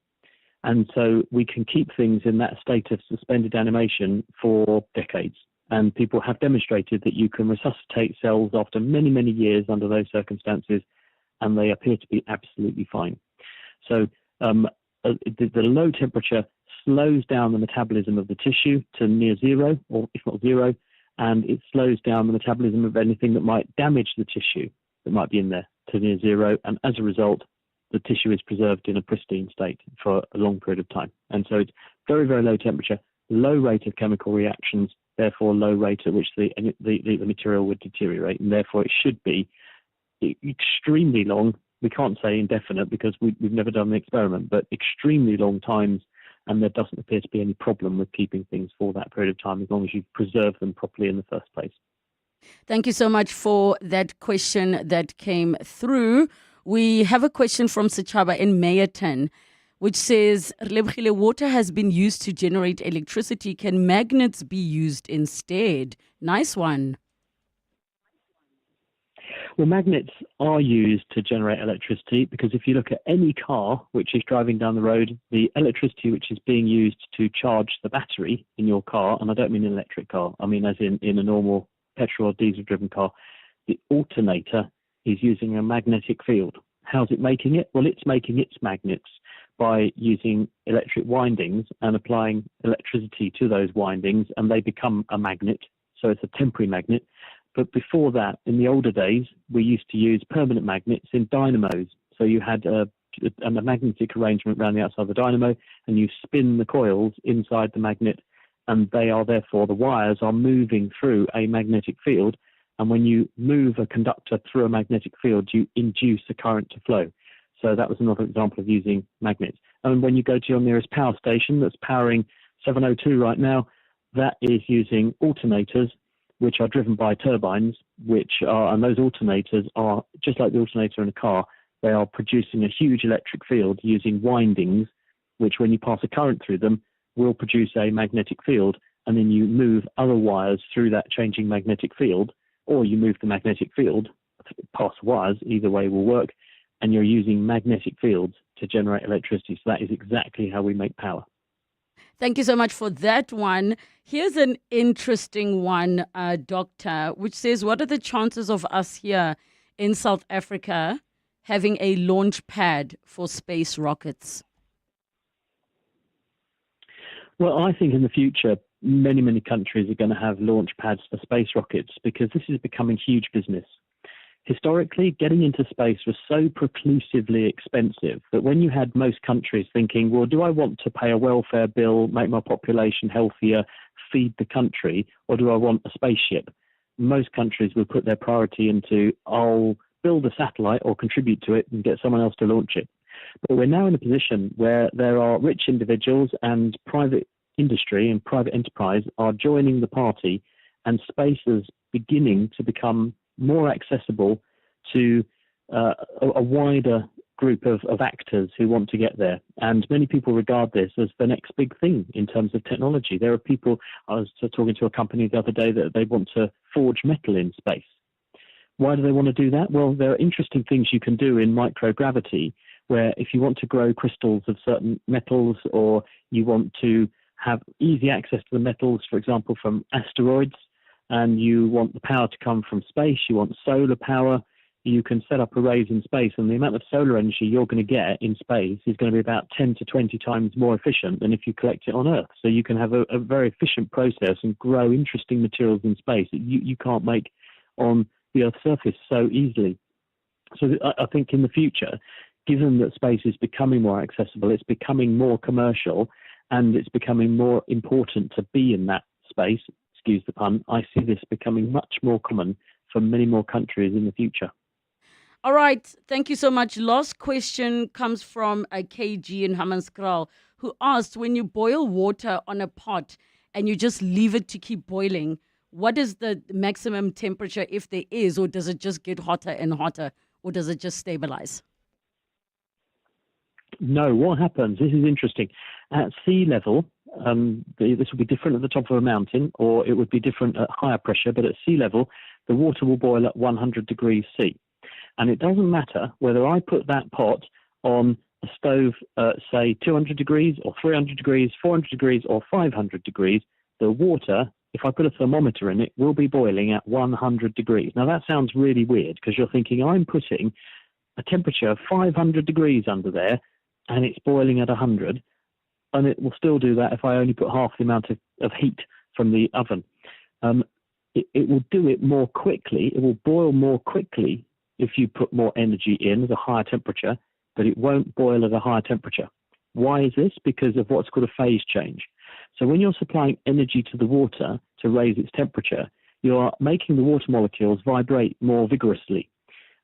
And so we can keep things in that state of suspended animation for decades. And people have demonstrated that you can resuscitate cells after many, many years under those circumstances, and they appear to be absolutely fine. So the low temperature slows down the metabolism of the tissue to near zero, or if not zero, and it slows down the metabolism of anything that might damage the tissue that might be in there to near zero. And as a result, the tissue is preserved in a pristine state for a long period of time. And so it's very, very low temperature, low rate of chemical reactions, therefore low rate at which the material would deteriorate, and therefore it should be extremely long. We can't say indefinite because we've never done the experiment, but extremely long times, and there doesn't appear to be any problem with keeping things for that period of time as long as you preserve them properly in the first place. Thank you so much for that question that came through. We have a question from Sechaba in Mayerton, which says, Relebogile, water has been used to generate electricity. Can magnets be used instead? Nice one. Well, magnets are used to generate electricity because if you look at any car which is driving down the road, the electricity which is being used to charge the battery in your car, and I don't mean an electric car, I mean as in a normal petrol or diesel-driven car, the alternator is using a magnetic field. How's it making it? Well, it's making its magnets by using electric windings and applying electricity to those windings, and they become a magnet. So it's a temporary magnet. But before that, in the older days, we used to use permanent magnets in dynamos. So you had a magnetic arrangement around the outside of the dynamo, and you spin the coils inside the magnet, and they are therefore, the wires are moving through a magnetic field. And when you move a conductor through a magnetic field, you induce a current to flow. So that was another example of using magnets. And when you go to your nearest power station that's powering 702 right now, that is using alternators, which are driven by turbines, and those alternators are, just like the alternator in a car, they are producing a huge electric field using windings, which when you pass a current through them, will produce a magnetic field, and then you move other wires through that changing magnetic field, or you move the magnetic field past wires, either way will work, and you're using magnetic fields to generate electricity. So that is exactly how we make power. Thank you so much for that one. Here's an interesting one, Doctor, which says, what are the chances of us here in South Africa having a launch pad for space rockets? Well, I think in the future, many, many countries are going to have launch pads for space rockets because this is becoming huge business. historically, getting into space was so preclusively expensive that when you had most countries thinking, well, do I want to pay a welfare bill, make my population healthier, feed the country, or do I want a spaceship? Most countries would put their priority into, I'll build a satellite or contribute to it and get someone else to launch it. But we're now in a position where there are rich individuals and private industry and private enterprise are joining the party, and space is beginning to become more accessible to a wider group of actors who want to get there. And many people regard this as the next big thing in terms of technology. There are people, I was talking to a company the other day that they want to forge metal in space. Why do they want to do that? Well, there are interesting things you can do in microgravity, where if you want to grow crystals of certain metals, or you want to have easy access to the metals, for example, from asteroids, and you want the power to come from space, you want solar power, you can set up arrays in space, and the amount of solar energy you're going to get in space is going to be about 10 to 20 times more efficient than if you collect it on Earth. So you can have a very efficient process and grow interesting materials in space that you can't make on the Earth's surface so easily. So I think in the future, given that space is becoming more accessible, it's becoming more commercial, and it's becoming more important to be in that space, excuse the pun, I see this becoming much more common for many more countries in the future. All right. Thank you so much. Last question comes from a KG in Hammanskraal, who asked, when you boil water on a pot and you just leave it to keep boiling, what is the maximum temperature, if there is, or does it just get hotter and hotter, or does it just stabilize? No, what happens, this is interesting, at sea level, this will be different at the top of a mountain, or it would be different at higher pressure, but at sea level, the water will boil at 100 degrees C. And it doesn't matter whether I put that pot on a stove, say 200 degrees or 300 degrees, 400 degrees or 500 degrees, the water, if I put a thermometer in it, will be boiling at 100 degrees. Now that sounds really weird, because you're thinking I'm putting a temperature of 500 degrees under there and it's boiling at 100, and it will still do that if I only put half the amount of heat from the oven. It will do it more quickly. It will boil more quickly if you put more energy in at a higher temperature, but it won't boil at a higher temperature. Why is this? Because of what's called a phase change. So when you're supplying energy to the water to raise its temperature, you are making the water molecules vibrate more vigorously.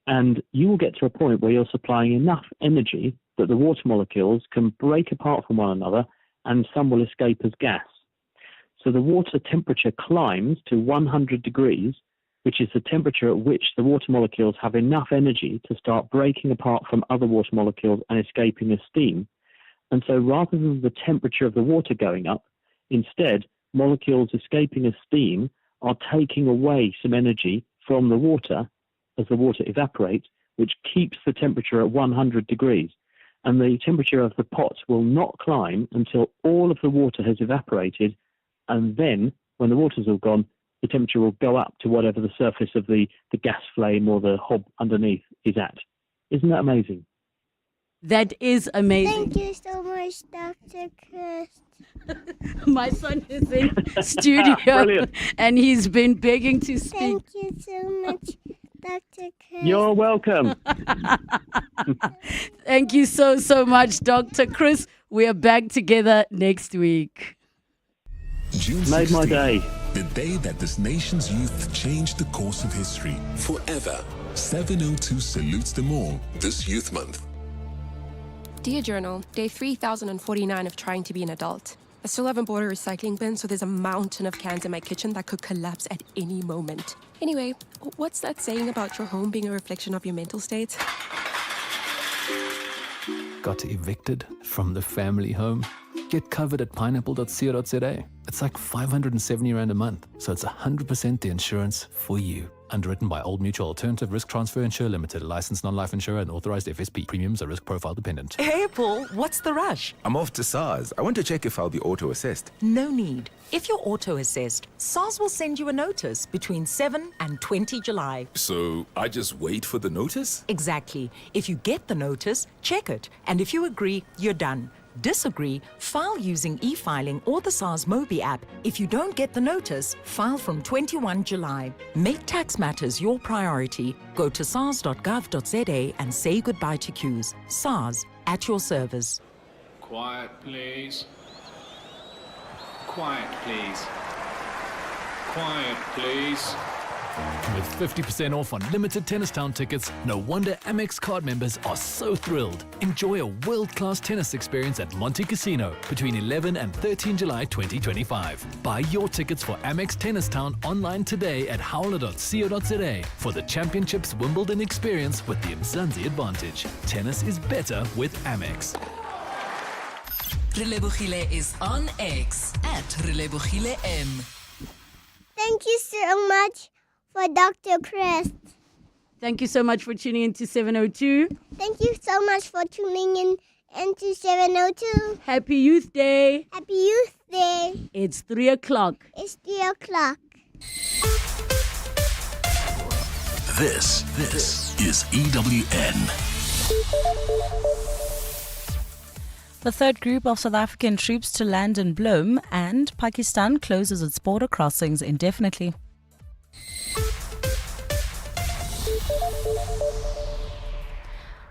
And you will get to a point where you're supplying enough energy that the water molecules can break apart from one another, and some will escape as gas. So the water temperature climbs to 100 degrees, which is the temperature at which the water molecules have enough energy to start breaking apart from other water molecules and escaping as steam. And so rather than the temperature of the water going up, instead, molecules escaping as steam are taking away some energy from the water as the water evaporates, which keeps the temperature at 100 degrees. And the temperature of the pot will not climb until all of the water has evaporated, and then, when the water's all gone, the temperature will go up to whatever the surface of the gas flame or the hob underneath is at. Isn't that amazing? That is amazing. Thank you so much, Dr. Chris. My son is in studio and he's been begging to speak. Thank you so much, Dr. Chris. You're welcome. Thank you so much, Dr. Chris. We are back together next week. June Made 16th, my day. The day that this nation's youth changed the course of history forever. 702 salutes them all this Youth Month. Dear Journal, day 3049 of trying to be an adult. I still haven't bought a recycling bin, so there's a mountain of cans in my kitchen that could collapse at any moment. Anyway, what's that saying about your home being a reflection of your mental state? Got evicted from the family home? Get covered at pineapple.co.za. It's like 570 Rand a month, so it's 100% the insurance for you. Underwritten by Old Mutual Alternative Risk Transfer Insurer Limited, a licensed non-life insurer and authorized FSP. Premiums are risk profile dependent. Hey, Paul, what's the rush? I'm off to SARS. I want to check if I'll be auto-assessed. No need. If you're auto-assessed, SARS will send you a notice between 7 and 20 July. So I just wait for the notice? Exactly. If you get the notice, check it. And if you agree, you're done. Disagree? File using e-filing or the SARS Mobi app. If you don't get the notice, file from 21 July. Make tax matters your priority. Go to sars.gov.za and say goodbye to queues. SARS, at your service. Quiet, please. Quiet, please. Quiet, please. With 50% off on limited Tennis Town tickets, no wonder Amex card members are so thrilled. Enjoy a world-class tennis experience at Monte Casino between 11 and 13 July 2025. Buy your tickets for Amex Tennis Town online today at howler.co.za for the Championships Wimbledon experience with the Mzansi advantage. Tennis is better with Amex. Relebogile is on X at Relebogile M. Thank you so much for Dr. Chris. Thank you so much for tuning in to 702. Thank you so much for tuning in into 702. Happy Youth Day. Happy Youth Day. It's 3 o'clock. It's 3 o'clock. This is EWN. The third group of South African troops to land in Bloem, and Pakistan closes its border crossings indefinitely.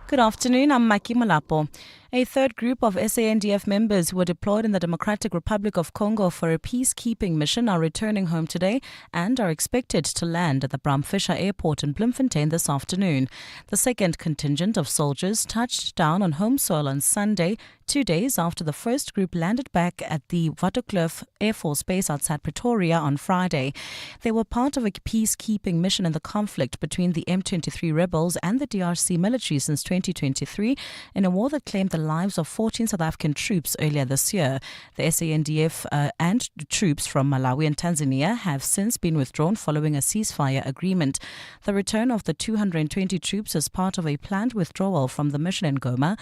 Good afternoon, I'm Maki Malapo. A third group of SANDF members who were deployed in the Democratic Republic of Congo for a peacekeeping mission are returning home today and are expected to land at the Bram Fischer Airport in Bloemfontein this afternoon. The second contingent of soldiers touched down on home soil on Sunday, 2 days after the first group landed back at the Waterkloof Air Force Base outside Pretoria on Friday. They were part of a peacekeeping mission in the conflict between the M23 rebels and the DRC military since 2023 in a war that claimed the lives of 14 South African troops earlier this year. The SANDF and troops from Malawi and Tanzania have since been withdrawn following a ceasefire agreement. The return of the 220 troops is part of a planned withdrawal from the mission in Goma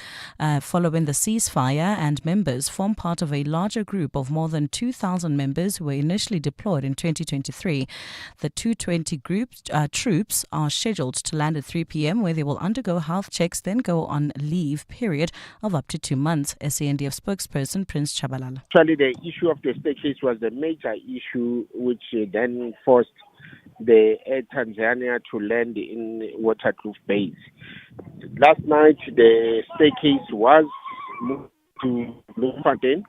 following the ceasefire, and members form part of a larger group of more than 2,000 members who were initially deployed in 2023. The 220 troops are scheduled to land at 3 p.m. where they will undergo health checks, then go on leave period of up to 2 months. SANDF spokesperson Prince Chabalala. Actually, the issue of the staircase was the major issue which then forced the Air Tanzania to land in Waterkloof Base. Last night, the staircase was moved to Bloemfontein,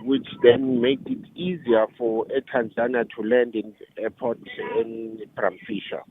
which then made it easier for Air Tanzania to land in the airport in Bram Fischer.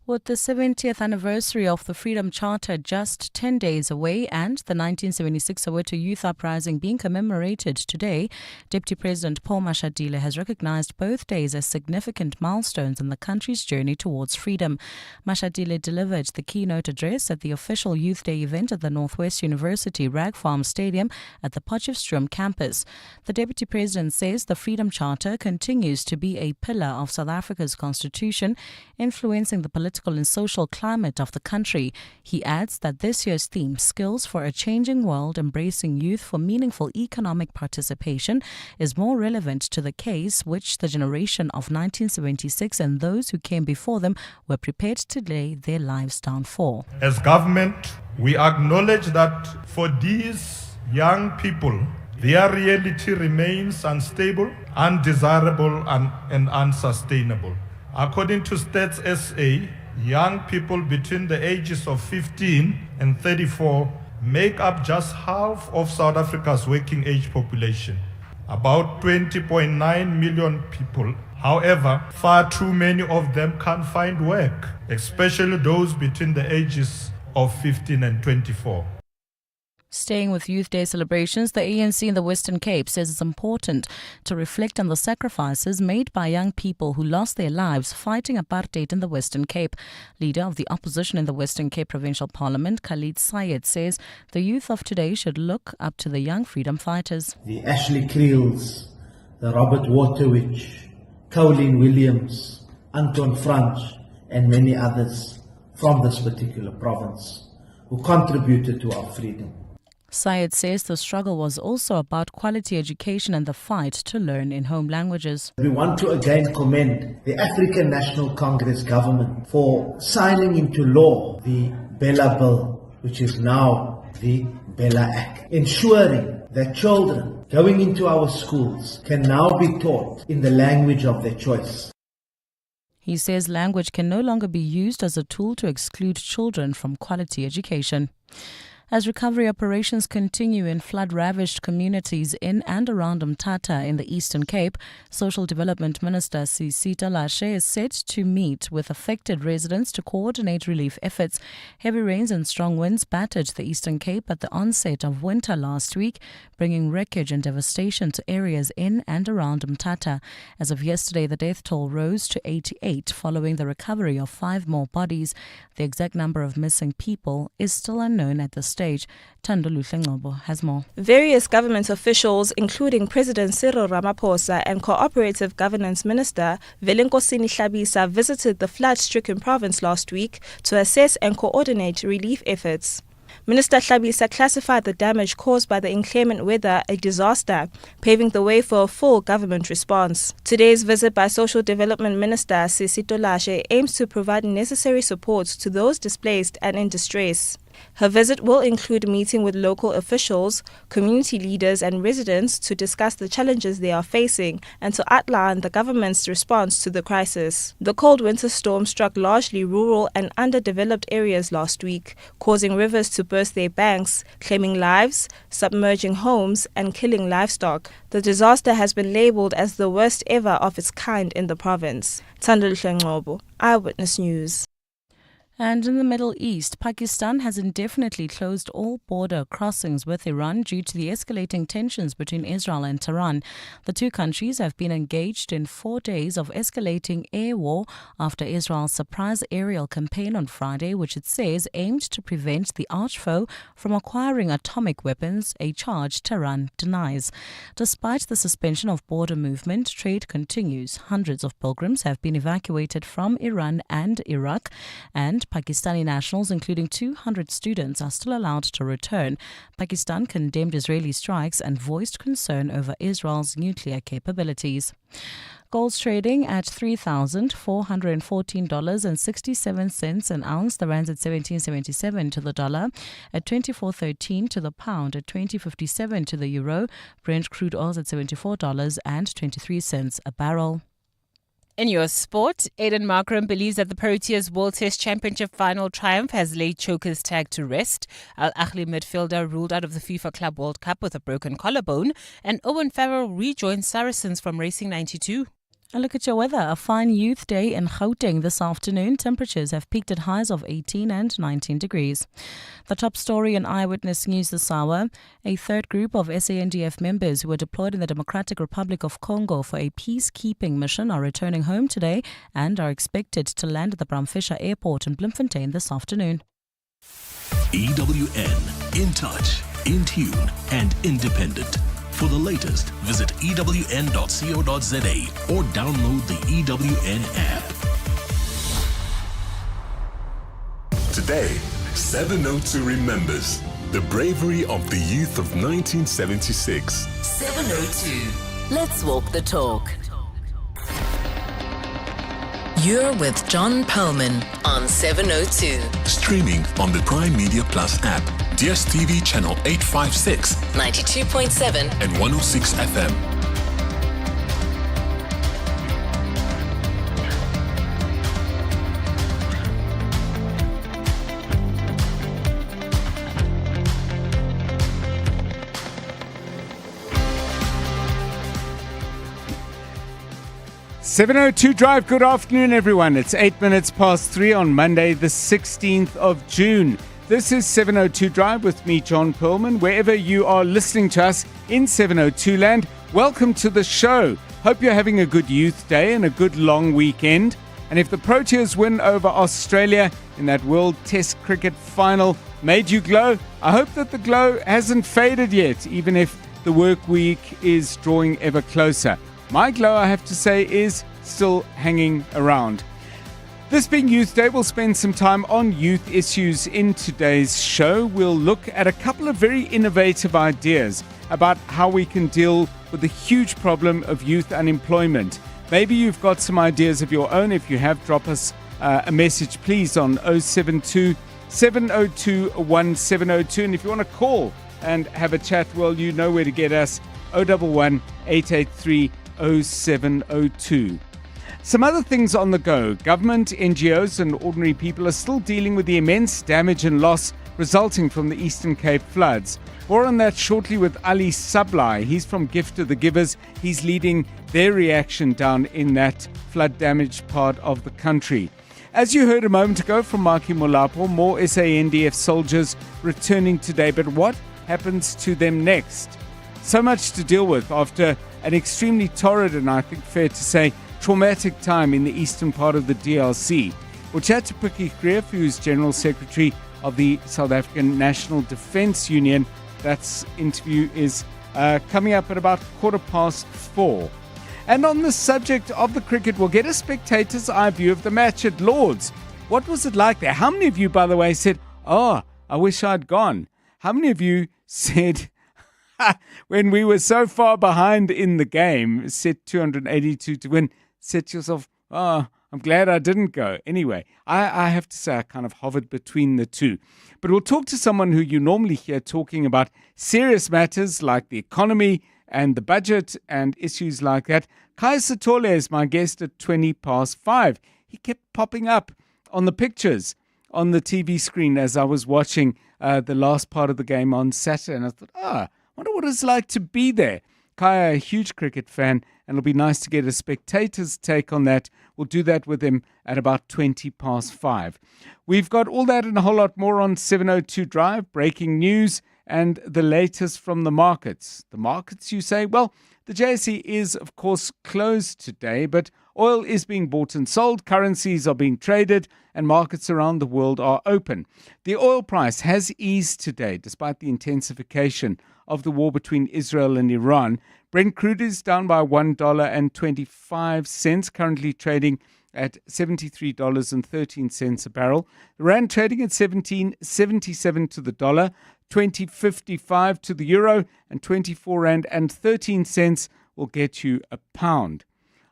With the 70th anniversary of the Freedom Charter just 10 days away and the 1976 Soweto Youth Uprising being commemorated today, Deputy President Paul Mashatile has recognized both days as significant milestones in the country's journey towards freedom. Mashatile delivered the keynote address at the official Youth Day event at the Northwest University Rag Farm Stadium at the Potchefstroom campus. The Deputy President says the Freedom Charter continues to be a pillar of South Africa's constitution, influencing the political and social climate of the country. He adds that this year's theme, Skills for a Changing World, Embracing Youth for Meaningful Economic Participation, is more relevant to the case which the generation of 1976 and those who came before them were prepared to lay their lives down for. As government, we acknowledge that for these young people, their reality remains unstable, undesirable, and unsustainable. According to Stats SA, young people between the ages of 15 and 34 make up just half of South Africa's working age population, about 20.9 million people. However, far too many of them can't find work, especially those between the ages of 15 and 24. Staying with Youth Day celebrations, the ANC in the Western Cape says it's important to reflect on the sacrifices made by young people who lost their lives fighting apartheid in the Western Cape. Leader of the opposition in the Western Cape Provincial Parliament, Khalid Sayed, says the youth of today should look up to the young freedom fighters. The Ashley Creels, the Robert Waterwich, Colleen Williams, Anton Franch, and many others from this particular province who contributed to our freedom. Sayed says the struggle was also about quality education and the fight to learn in home languages. We want to again commend the African National Congress government for signing into law the Bella Bill, which is now the Bella Act, ensuring that children going into our schools can now be taught in the language of their choice. He says language can no longer be used as a tool to exclude children from quality education. As recovery operations continue in flood-ravaged communities in and around Mthatha in the Eastern Cape, Social Development Minister Sisita Lashe is set to meet with affected residents to coordinate relief efforts. Heavy rains and strong winds battered the Eastern Cape at the onset of winter last week, bringing wreckage and devastation to areas in and around Mthatha. As of yesterday, the death toll rose to 88 following the recovery of 5 more bodies. The exact number of missing people is still unknown at this stage. Tandolu Ngcobo has more. Various government officials, including President Cyril Ramaphosa and Cooperative Governance Minister Velenkosini Hlabisa, visited the flood-stricken province last week to assess and coordinate relief efforts. Minister Hlabisa classified the damage caused by the inclement weather a disaster, paving the way for a full government response. Today's visit by Social Development Minister Sisita Lashe aims to provide necessary support to those displaced and in distress. Her visit will include meeting with local officials, community leaders and residents to discuss the challenges they are facing and to outline the government's response to the crisis. The cold winter storm struck largely rural and underdeveloped areas last week, causing rivers to burst their banks, claiming lives, submerging homes and killing livestock. The disaster has been labelled as the worst ever of its kind in the province. Tandolu Ngcobo, Eyewitness News. And in the Middle East, Pakistan has indefinitely closed all border crossings with Iran due to the escalating tensions between Israel and Tehran. The two countries have been engaged in 4 days of escalating air war after Israel's surprise aerial campaign on Friday, which it says aimed to prevent the archfoe from acquiring atomic weapons, a charge Tehran denies. Despite the suspension of border movement, trade continues. Hundreds of pilgrims have been evacuated from Iran and Iraq, and Pakistani nationals, including 200 students, are still allowed to return. Pakistan condemned Israeli strikes and voiced concern over Israel's nuclear capabilities. Gold's trading at $3,414.67 an ounce. The rand's at 17.77 to the dollar, at 24.13 to the pound, at 20.57 to the euro. Brent crude oil's at $74.23 a barrel. In your sport, Aiden Markram believes that the Proteas World Test Championship final triumph has laid Choker's tag to rest. Al Ahly midfielder ruled out of the FIFA Club World Cup with a broken collarbone, and Owen Farrell rejoins Saracens from Racing 92. A look at your weather. A fine youth day in Gauteng this afternoon. Temperatures have peaked at highs of 18 and 19 degrees. The top story in Eyewitness News this hour. A third group of SANDF members who were deployed in the Democratic Republic of Congo for a peacekeeping mission are returning home today and are expected to land at the Bramfisher Airport in Bloemfontein this afternoon. EWN, in touch, in tune and independent. For the latest, visit ewn.co.za or download the EWN app. Today, 702 remembers the bravery of the youth of 1976. 702. Let's walk the talk. You're with John Perlman on 702. Streaming on the Prime Media Plus app, DSTV channel 856, 92.7 and 106 FM. .702 Drive, good afternoon everyone. It's 8 minutes past 3 on Monday the 16th of June. This is 702 Drive with me, John Perlman. Wherever you are listening to us in 702 land, welcome to the show. Hope you're having a good youth day and a good long weekend. And if the Proteas win over Australia in that World Test Cricket final made you glow, I hope that the glow hasn't faded yet, even if the work week is drawing ever closer. My glow, I have to say, is still hanging around. This being Youth Day, we'll spend some time on youth issues in today's show. We'll look at a couple of very innovative ideas about how we can deal with the huge problem of youth unemployment. Maybe you've got some ideas of your own. If you have, drop us a message, please, on 072 702-1702. And if you want to call and have a chat, well, you know where to get us, 011-883-0702. Some other things on the go. Government, NGOs and ordinary people are still dealing with the immense damage and loss resulting from the Eastern Cape floods. More on that shortly with Ali Sablai. He's from Gift of the Givers. He's leading their reaction down in that flood-damaged part of the country. As you heard a moment ago from Maki Molapo, more SANDF soldiers returning today. But what happens to them next? So much to deal with after an extremely torrid and I think fair to say traumatic time in the eastern part of the DRC. We'll chat to Pikkie Greer, who's General Secretary of the South African National Defence Union. That interview is coming up at about 4:15. And on the subject of the cricket, we'll get a spectator's eye view of the match at Lord's. What was it like there? How many of you, by the way, said, "Oh, I wish I'd gone"? How many of you said, when we were so far behind in the game, set 282 to win, said to yourself, "Oh, I'm glad I didn't go"? Anyway, I have to say I kind of hovered between the two. But we'll talk to someone who you normally hear talking about serious matters like the economy and the budget and issues like that. Kai Sitole is my guest at 5:20. He kept popping up on the pictures on the TV screen as I was watching the last part of the game on Saturday. And I thought, I wonder what it's like to be there. Kai, a huge cricket fan, and it'll be nice to get a spectator's take on that. We'll do that with him at about 5:20. We've got all that and a whole lot more on 702 Drive, breaking news, and the latest from the markets. The markets, you say? Well, the JSE is, of course, closed today, but oil is being bought and sold, currencies are being traded, and markets around the world are open. The oil price has eased today, despite the intensification of the war between Israel and Iran. Brent crude is down by $1.25, currently trading at $73.13 a barrel. The rand trading at 17.77 to the dollar, 20.55 to the euro, and 24 rand and 13 cents will get you a pound.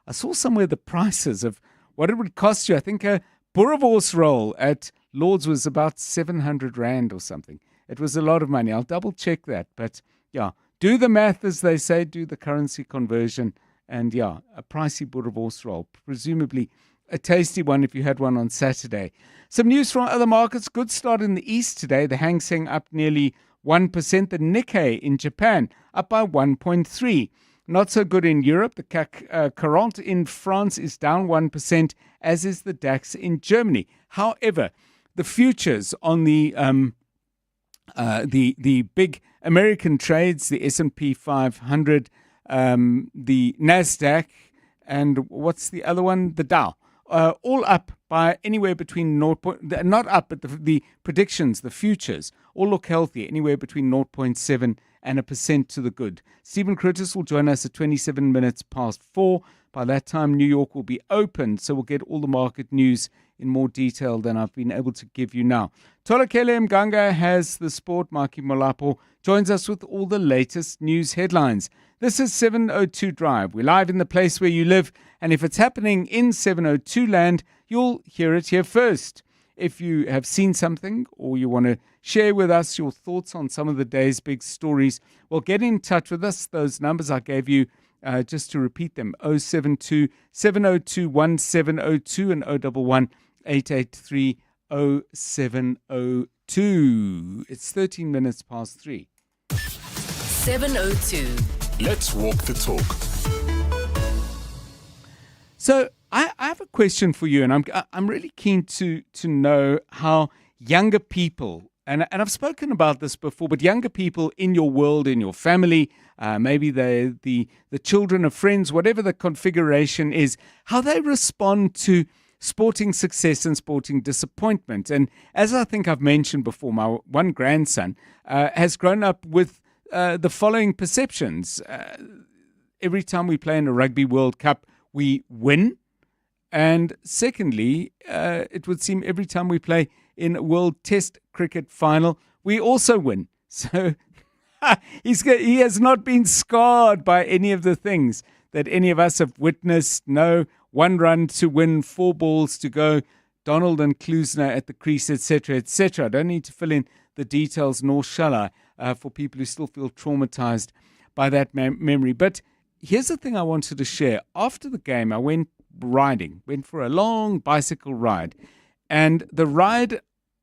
I saw somewhere the prices of what it would cost you. I think a boerewors roll at Lord's was about 700 rand or something. It was a lot of money. I'll double check that. But yeah, do the math, as they say, do the currency conversion. And yeah, a pricey boerewors roll, presumably a tasty one if you had one on Saturday. Some news from other markets. Good start in the east today. The Hang Seng up nearly 1%. The Nikkei in Japan up by 1.3%. Not so good in Europe. The CAC 40 in France is down 1%, as is the DAX in Germany. However, the futures on the big American trades, the S&P 500, the Nasdaq, and what's the other one? The Dow. All up by anywhere between not up, but the predictions, the futures, all look healthy, anywhere between 0.7 and 1% to the good. Stephen Curtis will join us at 4:27. By that time, New York will be open, so we'll get all the market news in more detail than I've been able to give you now. Tolakele Mganga has the sport. Maki Molapo joins us with all the latest news headlines. This is 702 Drive. We're live in the place where you live, and if it's happening in 702 land, you'll hear it here first. If you have seen something or you want to share with us your thoughts on some of the day's big stories, well, get in touch with us. Those numbers I gave you, just to repeat them, 072 702 1702 and 011 883 0702. It's 3:13. 702. Let's walk the talk. So I have a question for you, and I'm really keen to know how younger people, and I've spoken about this before, but younger people in your world, in your family, maybe they're the children of friends, whatever the configuration is, how they respond to sporting success and sporting disappointment. And as I think I've mentioned before, my one grandson has grown up with the following perceptions. Every time we play in a Rugby World Cup, we win. And secondly, it would seem every time we play in a World Test Cricket final, we also win. So he has not been scarred by any of the things that any of us have witnessed. No, 1 run to win, 4 balls to go. Donald and Klusner at the crease, etc., etc. I don't need to fill in the details, nor shall I, for people who still feel traumatized by that memory. But here's the thing I wanted to share. After the game, I went went for a long bicycle ride. And the route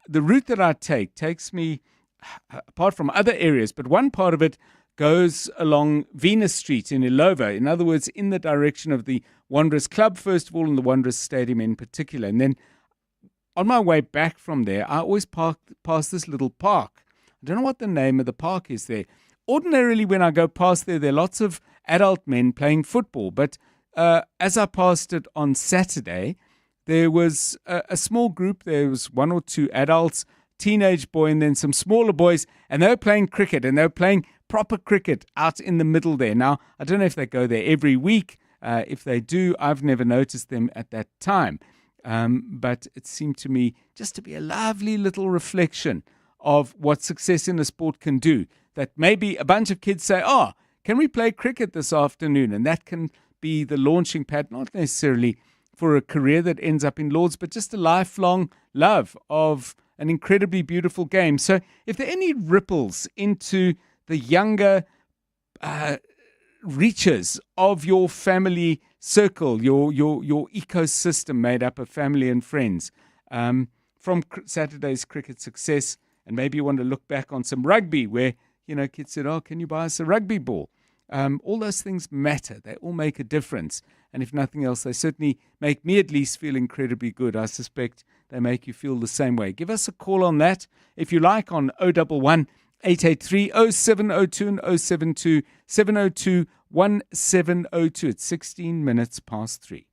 that I take takes me, apart from other areas, but one part of it goes along Venus Street in Ilova. In other words, in the direction of the Wanderers Club, first of all, and the Wanderers Stadium in particular. And then on my way back from there, I always park past this little park. I don't know what the name of the park is there. Ordinarily, when I go past there are lots of adult men playing football. But as I passed it on Saturday, there was a small group. There was one or two adults, teenage boy, and then some smaller boys, and they were playing cricket, and they were playing proper cricket out in the middle there. Now, I don't know if they go there every week. If they do, I've never noticed them at that time. But it seemed to me just to be a lovely little reflection of what success in a sport can do. That maybe a bunch of kids say, can we play cricket this afternoon? And that can be the launching pad, not necessarily for a career that ends up in Lords, but just a lifelong love of an incredibly beautiful game. So if there are any ripples into the younger reaches of your family circle, your ecosystem made up of family and friends, from Saturday's cricket success, and maybe you want to look back on some rugby where, kids said, can you buy us a rugby ball? All those things matter. They all make a difference. And if nothing else, they certainly make me at least feel incredibly good. I suspect they make you feel the same way. Give us a call on that, if you like, on 011 883 0702 and 072 702 1702. It's 16 minutes past 3.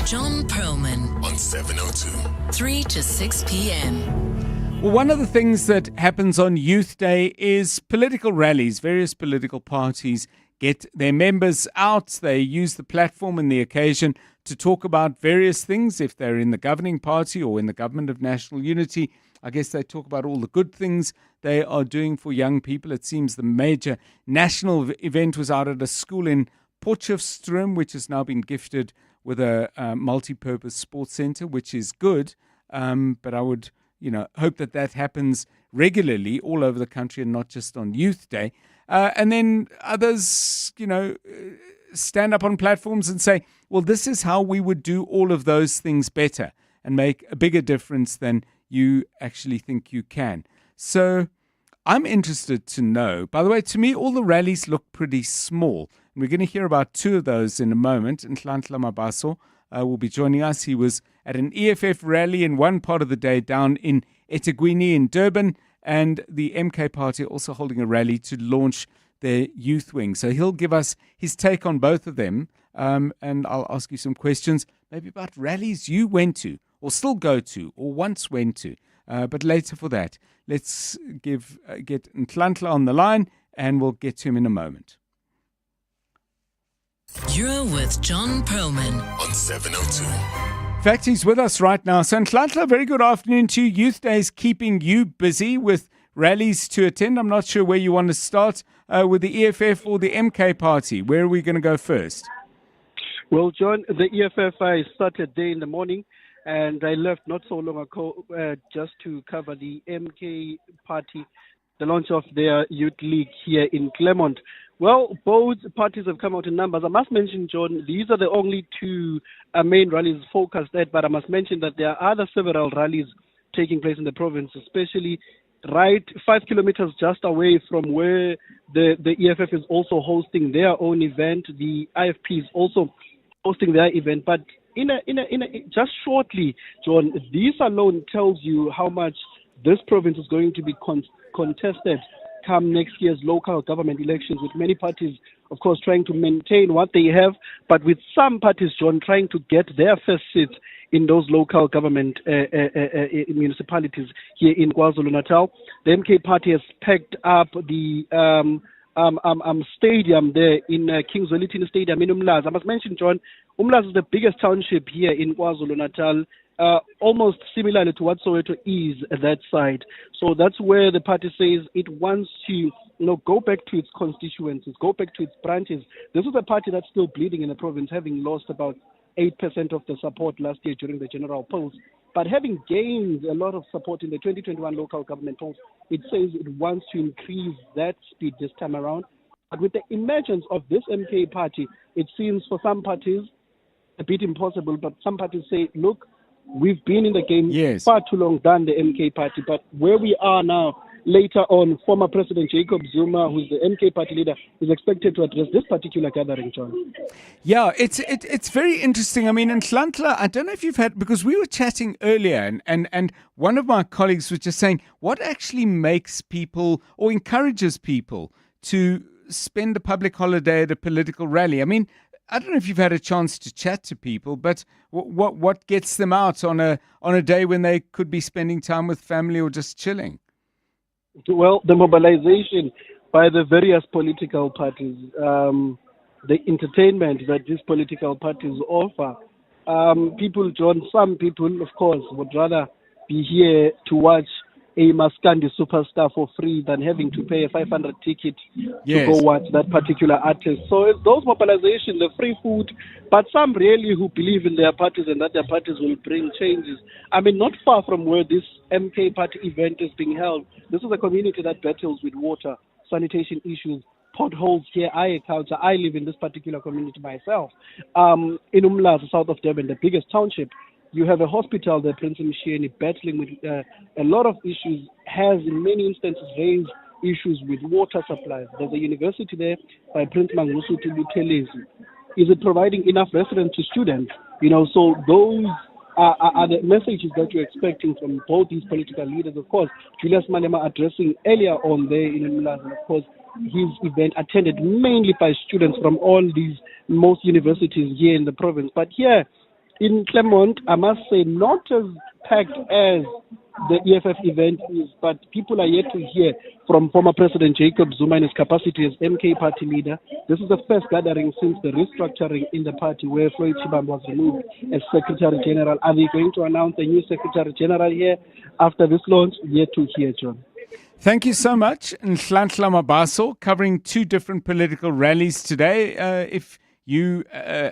John Perlman on 702. 3 to 6 p.m. Well, one of the things that happens on Youth Day is political rallies. Various political parties get their members out. They use the platform and the occasion to talk about various things. If they're in the governing party or in the government of national unity, I guess they talk about all the good things they are doing for young people. It seems the major national event was out at a school in Potchefstroom, which has now been gifted with a multi-purpose sports center, which is good. But I would hope that happens regularly all over the country and not just on Youth Day. And then others, stand up on platforms and say, well, this is how we would do all of those things better and make a bigger difference than you actually think you can. So I'm interested to know, by the way, to me, all the rallies look pretty small. And we're going to hear about two of those in a moment. Nhlanhla Mabaso will be joining us. He was at an EFF rally in one part of the day down in eThekwini in Durban, and the MK party also holding a rally to launch their youth wing. So he'll give us his take on both of them, and I'll ask you some questions, maybe about rallies you went to, or still go to, or once went to. But later for that, let's get Nhlanhla on the line, and we'll get to him in a moment. You're with John Perlman on 702. In fact, he's with us right now. So, Nhlanhla, very good afternoon to you. Youth Day is keeping you busy with rallies to attend. I'm not sure where you want to start, with the EFF or the MK party. Where are we going to go first? Well, John, the EFF, I started there in the morning, and I left not so long ago just to cover the MK party, the launch of their youth league here in Claremont. Well, both parties have come out in numbers. I must mention, John, these are the only two main rallies focused at, but I must mention that there are other several rallies taking place in the province, especially right 5 kilometers just away from where the EFF is also hosting their own event. The IFP is also hosting their event, but just shortly, John, this alone tells you how much this province is going to be contested come next year's local government elections, with many parties, of course, trying to maintain what they have, but with some parties, John, trying to get their first seats in those local government municipalities here in KwaZulu-Natal. The MK party has packed up the stadium there in King's Wellington Stadium in Umlazi. I must mention, John, Umlazi is the biggest township here in KwaZulu-Natal, almost similarly to what Soweto is that side. So that's where the party says it wants to go back to its constituencies, go back to its branches. This is a party that's still bleeding in the province, having lost about 8% of the support last year during the general polls. But having gained a lot of support in the 2021 local government polls, it says it wants to increase that speed this time around. But with the emergence of this MK party, it seems for some parties a bit impossible. But some parties say, look, we've been in the game far too long than the MK party. But where we are now, later on, former President Jacob Zuma, who's the MK party leader, is expected to address this particular gathering, John. Yeah, it's very interesting. I mean, in Tlantla, I don't know if you've had, because we were chatting earlier, and one of my colleagues was just saying, what actually makes people or encourages people to spend a public holiday at a political rally? I mean, I don't know if you've had a chance to chat to people, but what gets them out on a day when they could be spending time with family or just chilling? Well, the mobilization by the various political parties, the entertainment that these political parties offer. People, John, some people, of course, would rather be here to watch a Maskandi superstar for free than having to pay a 500 ticket to go watch that particular artist. So it's those mobilization, the free food, but some really who believe in their parties and that their parties will bring changes. I mean, not far from where this MK party event is being held, this is a community that battles with water, sanitation issues, potholes here, agriculture. I live in this particular community myself. In Umlazi, south of Durban, the biggest township, you have a hospital there, Prince Mshieni, battling with a lot of issues, has in many instances raised issues with water supplies. There's a university there by Prince Mangosuthu Buthelezi. Is it providing enough residence to students? You know, so those are the messages that you're expecting from both these political leaders. Of course, Julius Malema addressing earlier on there in Umlazi, and of course, his event attended mainly by students from all these most universities here in the province. But here in Claremont, I must say, not as packed as the EFF event is, but people are yet to hear from former President Jacob Zuma in his capacity as MK party leader. This is the first gathering since the restructuring in the party where Floyd Chibam was removed as Secretary General. Are they going to announce a new Secretary General here after this launch? Yet to hear, John. Thank you so much. Nhlanhla Mabaso covering two different political rallies today. If you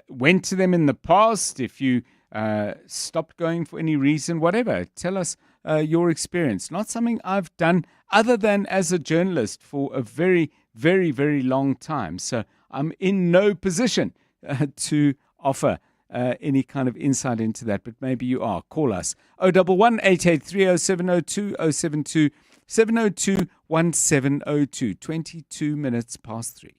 went to them in the past, if you stopped going for any reason, whatever, tell us your experience. Not something I've done other than as a journalist for a very, very, very long time. So I'm in no position to offer any kind of insight into that, but maybe you are. Call us 011 883 0702 072 702 1702. 22 minutes past 3.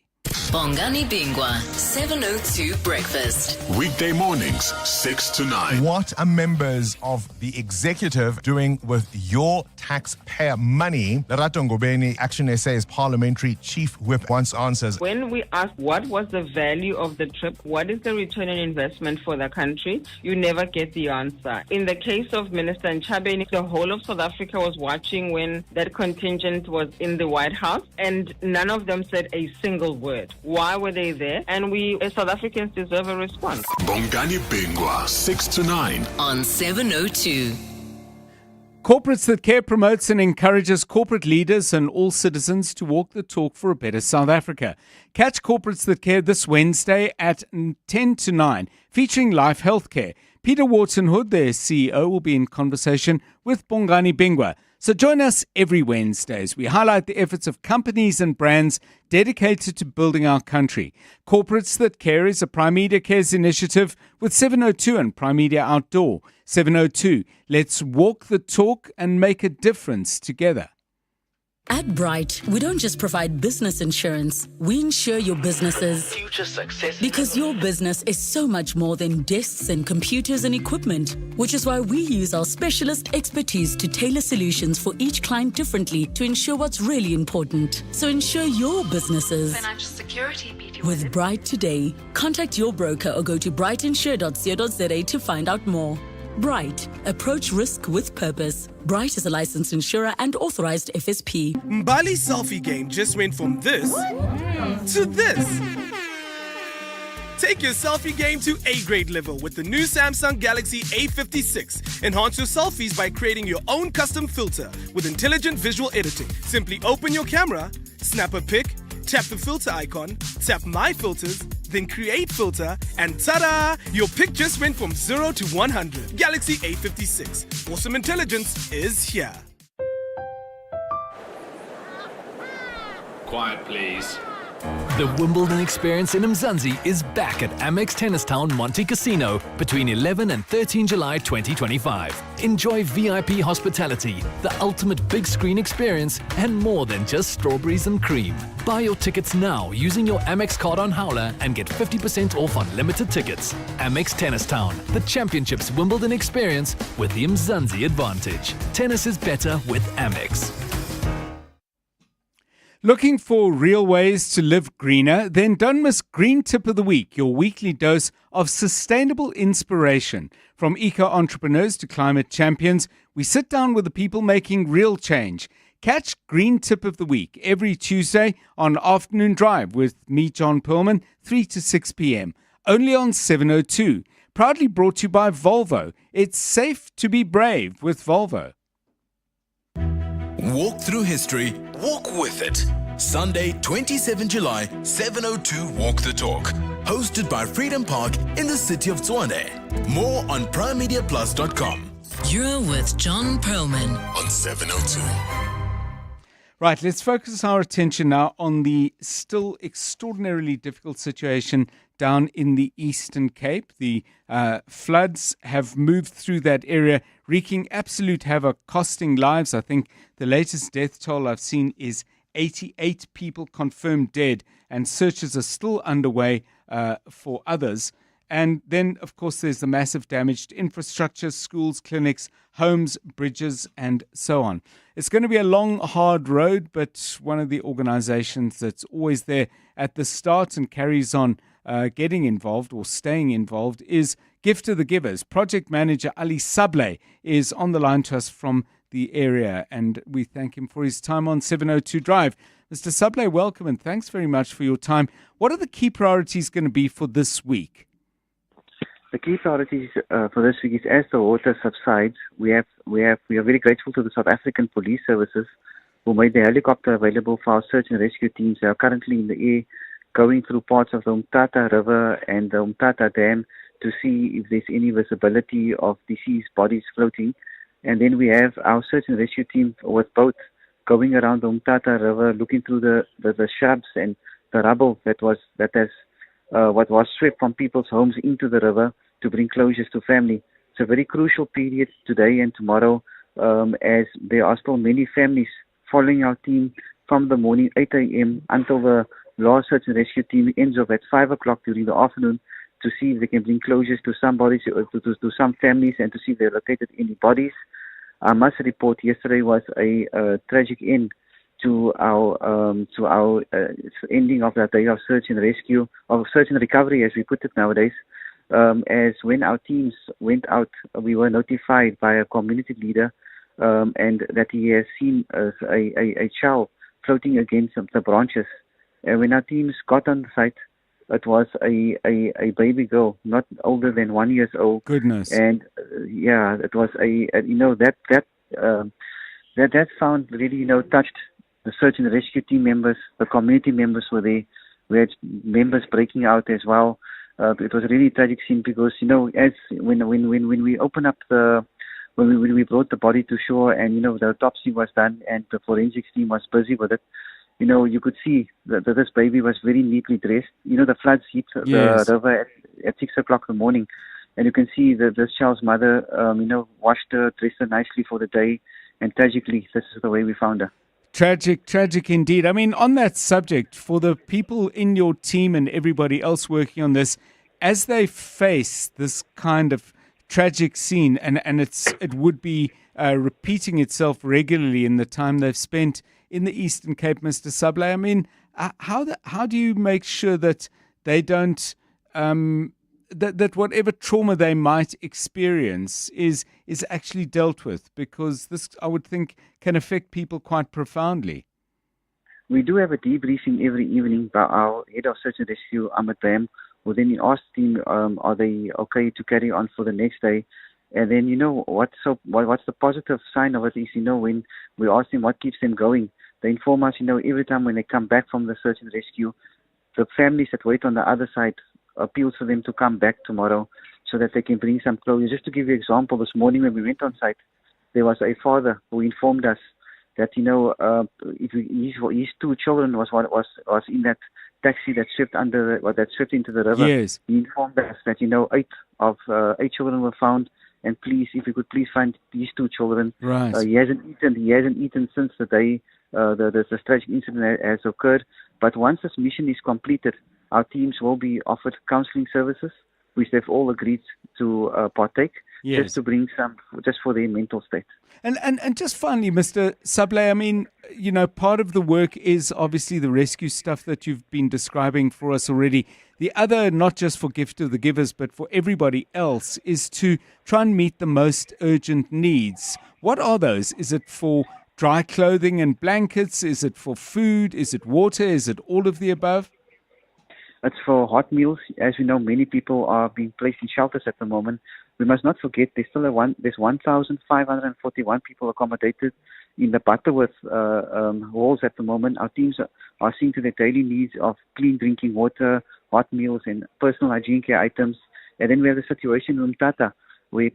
Bongani Bingwa, 702 Breakfast. Weekday mornings, 6 to 9. What are members of the executive doing with your taxpayer money? Lerato Ngobeni, Action SA's parliamentary chief whip, wants answers. When we ask what was the value of the trip, what is the return on investment for the country, you never get the answer. In the case of Minister Ntshabeni, the whole of South Africa was watching when that contingent was in the White House, and none of them said a single word. Why were they there? And we, as South Africans, deserve a response. Bongani Bingwa, 6 to 9. On 702. Corporates That Care promotes and encourages corporate leaders and all citizens to walk the talk for a better South Africa. Catch Corporates That Care this Wednesday at 10 to 9, featuring Life Healthcare. Peter Wharton-Hood, their CEO, will be in conversation with Bongani Bingwa. So join us every Wednesday as we highlight the efforts of companies and brands dedicated to building our country. Corporates That Care is a Prime Media Cares initiative with 702 and Prime Media Outdoor. 702, let's walk the talk and make a difference together. At Bright, we don't just provide business insurance, we insure your business's future success. Because your business is so much more than desks and computers and equipment, which is why we use our specialist expertise to tailor solutions for each client differently to ensure what's really important. So insure your businesses. Financial security, with Bright today. Contact your broker or go to brightinsure.co.za to find out more. Bright. Approach risk with purpose. Bright is a licensed insurer and authorized FSP. Mbali's selfie game just went from this to this. Take your selfie game to A-grade level with the new Samsung Galaxy A56. Enhance your selfies by creating your own custom filter with intelligent visual editing. Simply open your camera, snap a pic, tap the filter icon, tap My Filters, then create filter, and ta-da! Your pic just went from 0 to 100. Galaxy A56. Awesome intelligence is here. Quiet, please. The Wimbledon experience in Mzansi is back at Amex Tennis Town Monte Casino between 11 and 13 July 2025. Enjoy VIP hospitality, the ultimate big screen experience, and more than just strawberries and cream. Buy your tickets now using your Amex card on Howler and get 50% off on limited tickets. Amex Tennis Town, the championship's Wimbledon experience with the Mzansi advantage. Tennis is better with Amex. Looking for real ways to live greener? Then don't miss Green Tip of the Week, your weekly dose of sustainable inspiration. From eco-entrepreneurs to climate champions, we sit down with the people making real change. Catch Green Tip of the Week every Tuesday on Afternoon Drive with me, John Perlman, 3 to 6 p.m. Only on 702. Proudly brought to you by Volvo. It's safe to be brave with Volvo. Walk through history, walk with it. Sunday, 27 July, 702 Walk the Talk. Hosted by Freedom Park in the city of Tshwane. More on primemediaplus.com. You're with John Perlman on 702. Right, let's focus our attention now on the still extraordinarily difficult situation down in the Eastern Cape. The floods have moved through that area, wreaking absolute havoc, costing lives. I think the latest death toll I've seen is 88 people confirmed dead, and searches are still underway for others. And then, of course, there's the massive damage to infrastructure, schools, clinics, homes, bridges, and so on. It's going to be a long, hard road, but one of the organizations that's always there at the start and carries on getting involved or staying involved is Gift to the Givers. Project manager Ali Sable is on the line to us from the area, and we thank him for his time on 702 Drive. Mr. Sable, welcome, and thanks very much for your time. What are the key priorities going to be for this week? The key priorities for this week is, as the water subsides, we are very grateful to the South African Police Services who made the helicopter available for our search and rescue teams. They are currently in the air going through parts of the Umtata River and the Umtata Dam to see if there's any visibility of deceased bodies floating. And then we have our search and rescue team with boats going around the Umtata River, looking through the shrubs and the rubble that was swept from people's homes into the river to bring closures to family. It's a very crucial period today and tomorrow, as there are still many families following our team from the morning 8 a.m. until the last search and rescue team ends up at 5 o'clock during the afternoon to see if they can bring closures to some bodies, to some families, and to see if they located any bodies. I must report yesterday was a tragic end to our ending of that day of search and rescue, of search and recovery, as we put it nowadays. As when our teams went out, we were notified by a community leader, and that he has seen a child floating against the branches. And when our teams got on the site, it was a baby girl, not older than 1 year old. Goodness. And it was that sound really touched the search and rescue team members. The community members were there. We had members breaking out as well. It was a really tragic scene because as when we opened up when we brought the body to shore and the autopsy was done and the forensics team was busy with it, you could see that this baby was very neatly dressed. The floods hit the river at 6 o'clock in the morning, and you can see that this child's mother washed her, dressed her nicely for the day, and tragically this is the way we found her. Tragic indeed. I mean, on that subject, for the people in your team and everybody else working on this, as they face this kind of tragic scene, and it would be repeating itself regularly in the time they've spent in the Eastern Cape, Mr. Sable, I mean, how do you make sure that they don't that whatever trauma they might experience is actually dealt with? Because this, I would think, can affect people quite profoundly. We do have a debriefing every evening by our head of search and rescue, Ahmed Bam, who then asks the team, are they okay to carry on for the next day? And then, what's the positive sign of it is, when we ask them what keeps them going, they inform us, every time when they come back from the search and rescue, the families that wait on the other side appeals for them to come back tomorrow so that they can bring some closure. Just to give you an example, this morning when we went on site, there was a father who informed us that his two children was in that taxi that swept into the river. Yes. He informed us that 8 children were found, and if you could please find these 2 children. Right. He hasn't eaten since the day the tragic incident has occurred. But once this mission is completed, our teams will be offered counselling services, which they've all agreed to partake, Yes. just to bring just for their mental state. And just finally, Mr. Sablé, I mean, part of the work is obviously the rescue stuff that you've been describing for us already. The other, not just for Gift of the Givers, but for everybody else, is to try and meet the most urgent needs. What are those? Is it for dry clothing and blankets? Is it for food? Is it water? Is it all of the above? It's for hot meals. As we know, many people are being placed in shelters at the moment. We must not forget there's 1,541 people accommodated in the Butterworth halls at the moment. Our teams are seeing to their daily needs of clean drinking water, hot meals, and personal hygiene care items. And then we have the situation in Umtata, where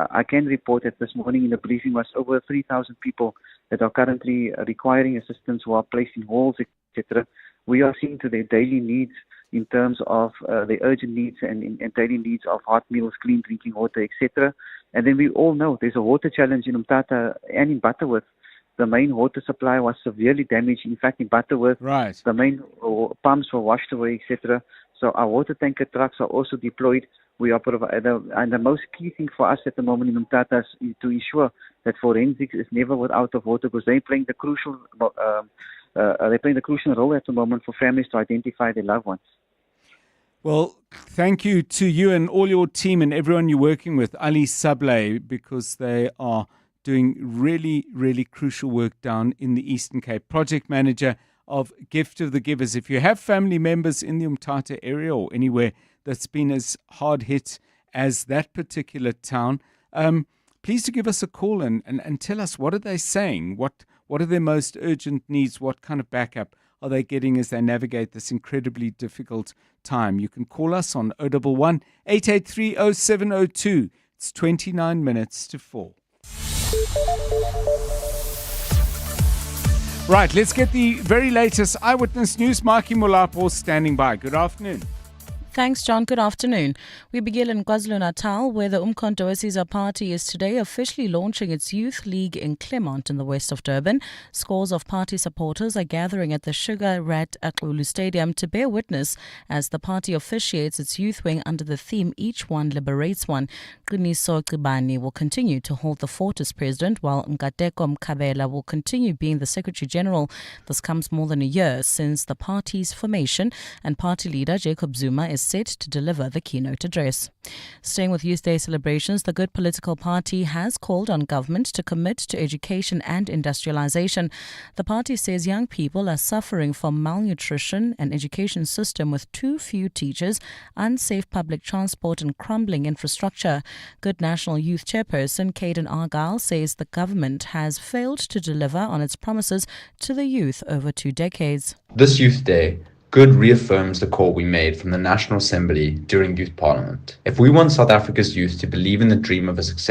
I can report that this morning in the briefing was over 3,000 people that are currently requiring assistance who are placed in halls, etc. We are seeing to their daily needs in terms of the urgent needs and daily needs of hot meals, clean drinking water, etc. And then we all know there's a water challenge in Umtata and in Butterworth. The main water supply was severely damaged. In fact, in Butterworth, the main pumps were washed away, etc. So our water tanker trucks are also deployed. We are and the most key thing for us at the moment in Umtata is to ensure that forensics is never without of water, because they're playing the crucial role at the moment for families to identify their loved ones. Well, thank you to you and all your team and everyone you're working with, Ali Sablé, because they are doing really, really crucial work down in the Eastern Cape. Project manager of Gift of the Givers. If you have family members in the Umtata area or anywhere that's been as hard hit as that particular town, please do give us a call and tell us, what are they saying? What are their most urgent needs? What kind of backup are they getting as they navigate this incredibly difficult time? You can call us on 011 883 0702. It's 29 minutes to 4. Right, let's get the very latest Eyewitness News. Maki Molapo standing by. Good afternoon. Thanks, John. Good afternoon. We begin in KwaZulu-Natal, where the Umkhonto weSizwe Party is today officially launching its youth league in Claremont in the west of Durban. Scores of party supporters are gathering at the Sugar Rat Atlulu Stadium to bear witness as the party officiates its youth wing under the theme Each One Liberates One. Qiniso Qibani will continue to hold the fort as president, while Nkateko Mkhabela will continue being the secretary general. This comes more than a year since the party's formation, and party leader Jacob Zuma is set to deliver the keynote address. Staying with Youth Day celebrations, the Good Political Party has called on government to commit to education and industrialization. The party says young people are suffering from malnutrition, an education system with too few teachers, unsafe public transport and crumbling infrastructure. Good National Youth Chairperson Caden Argyle says the government has failed to deliver on its promises to the youth over 2 decades. This Youth Day, Good reaffirms the call we made from the National Assembly during Youth Parliament. If we want South Africa's youth to believe in the dream of a successful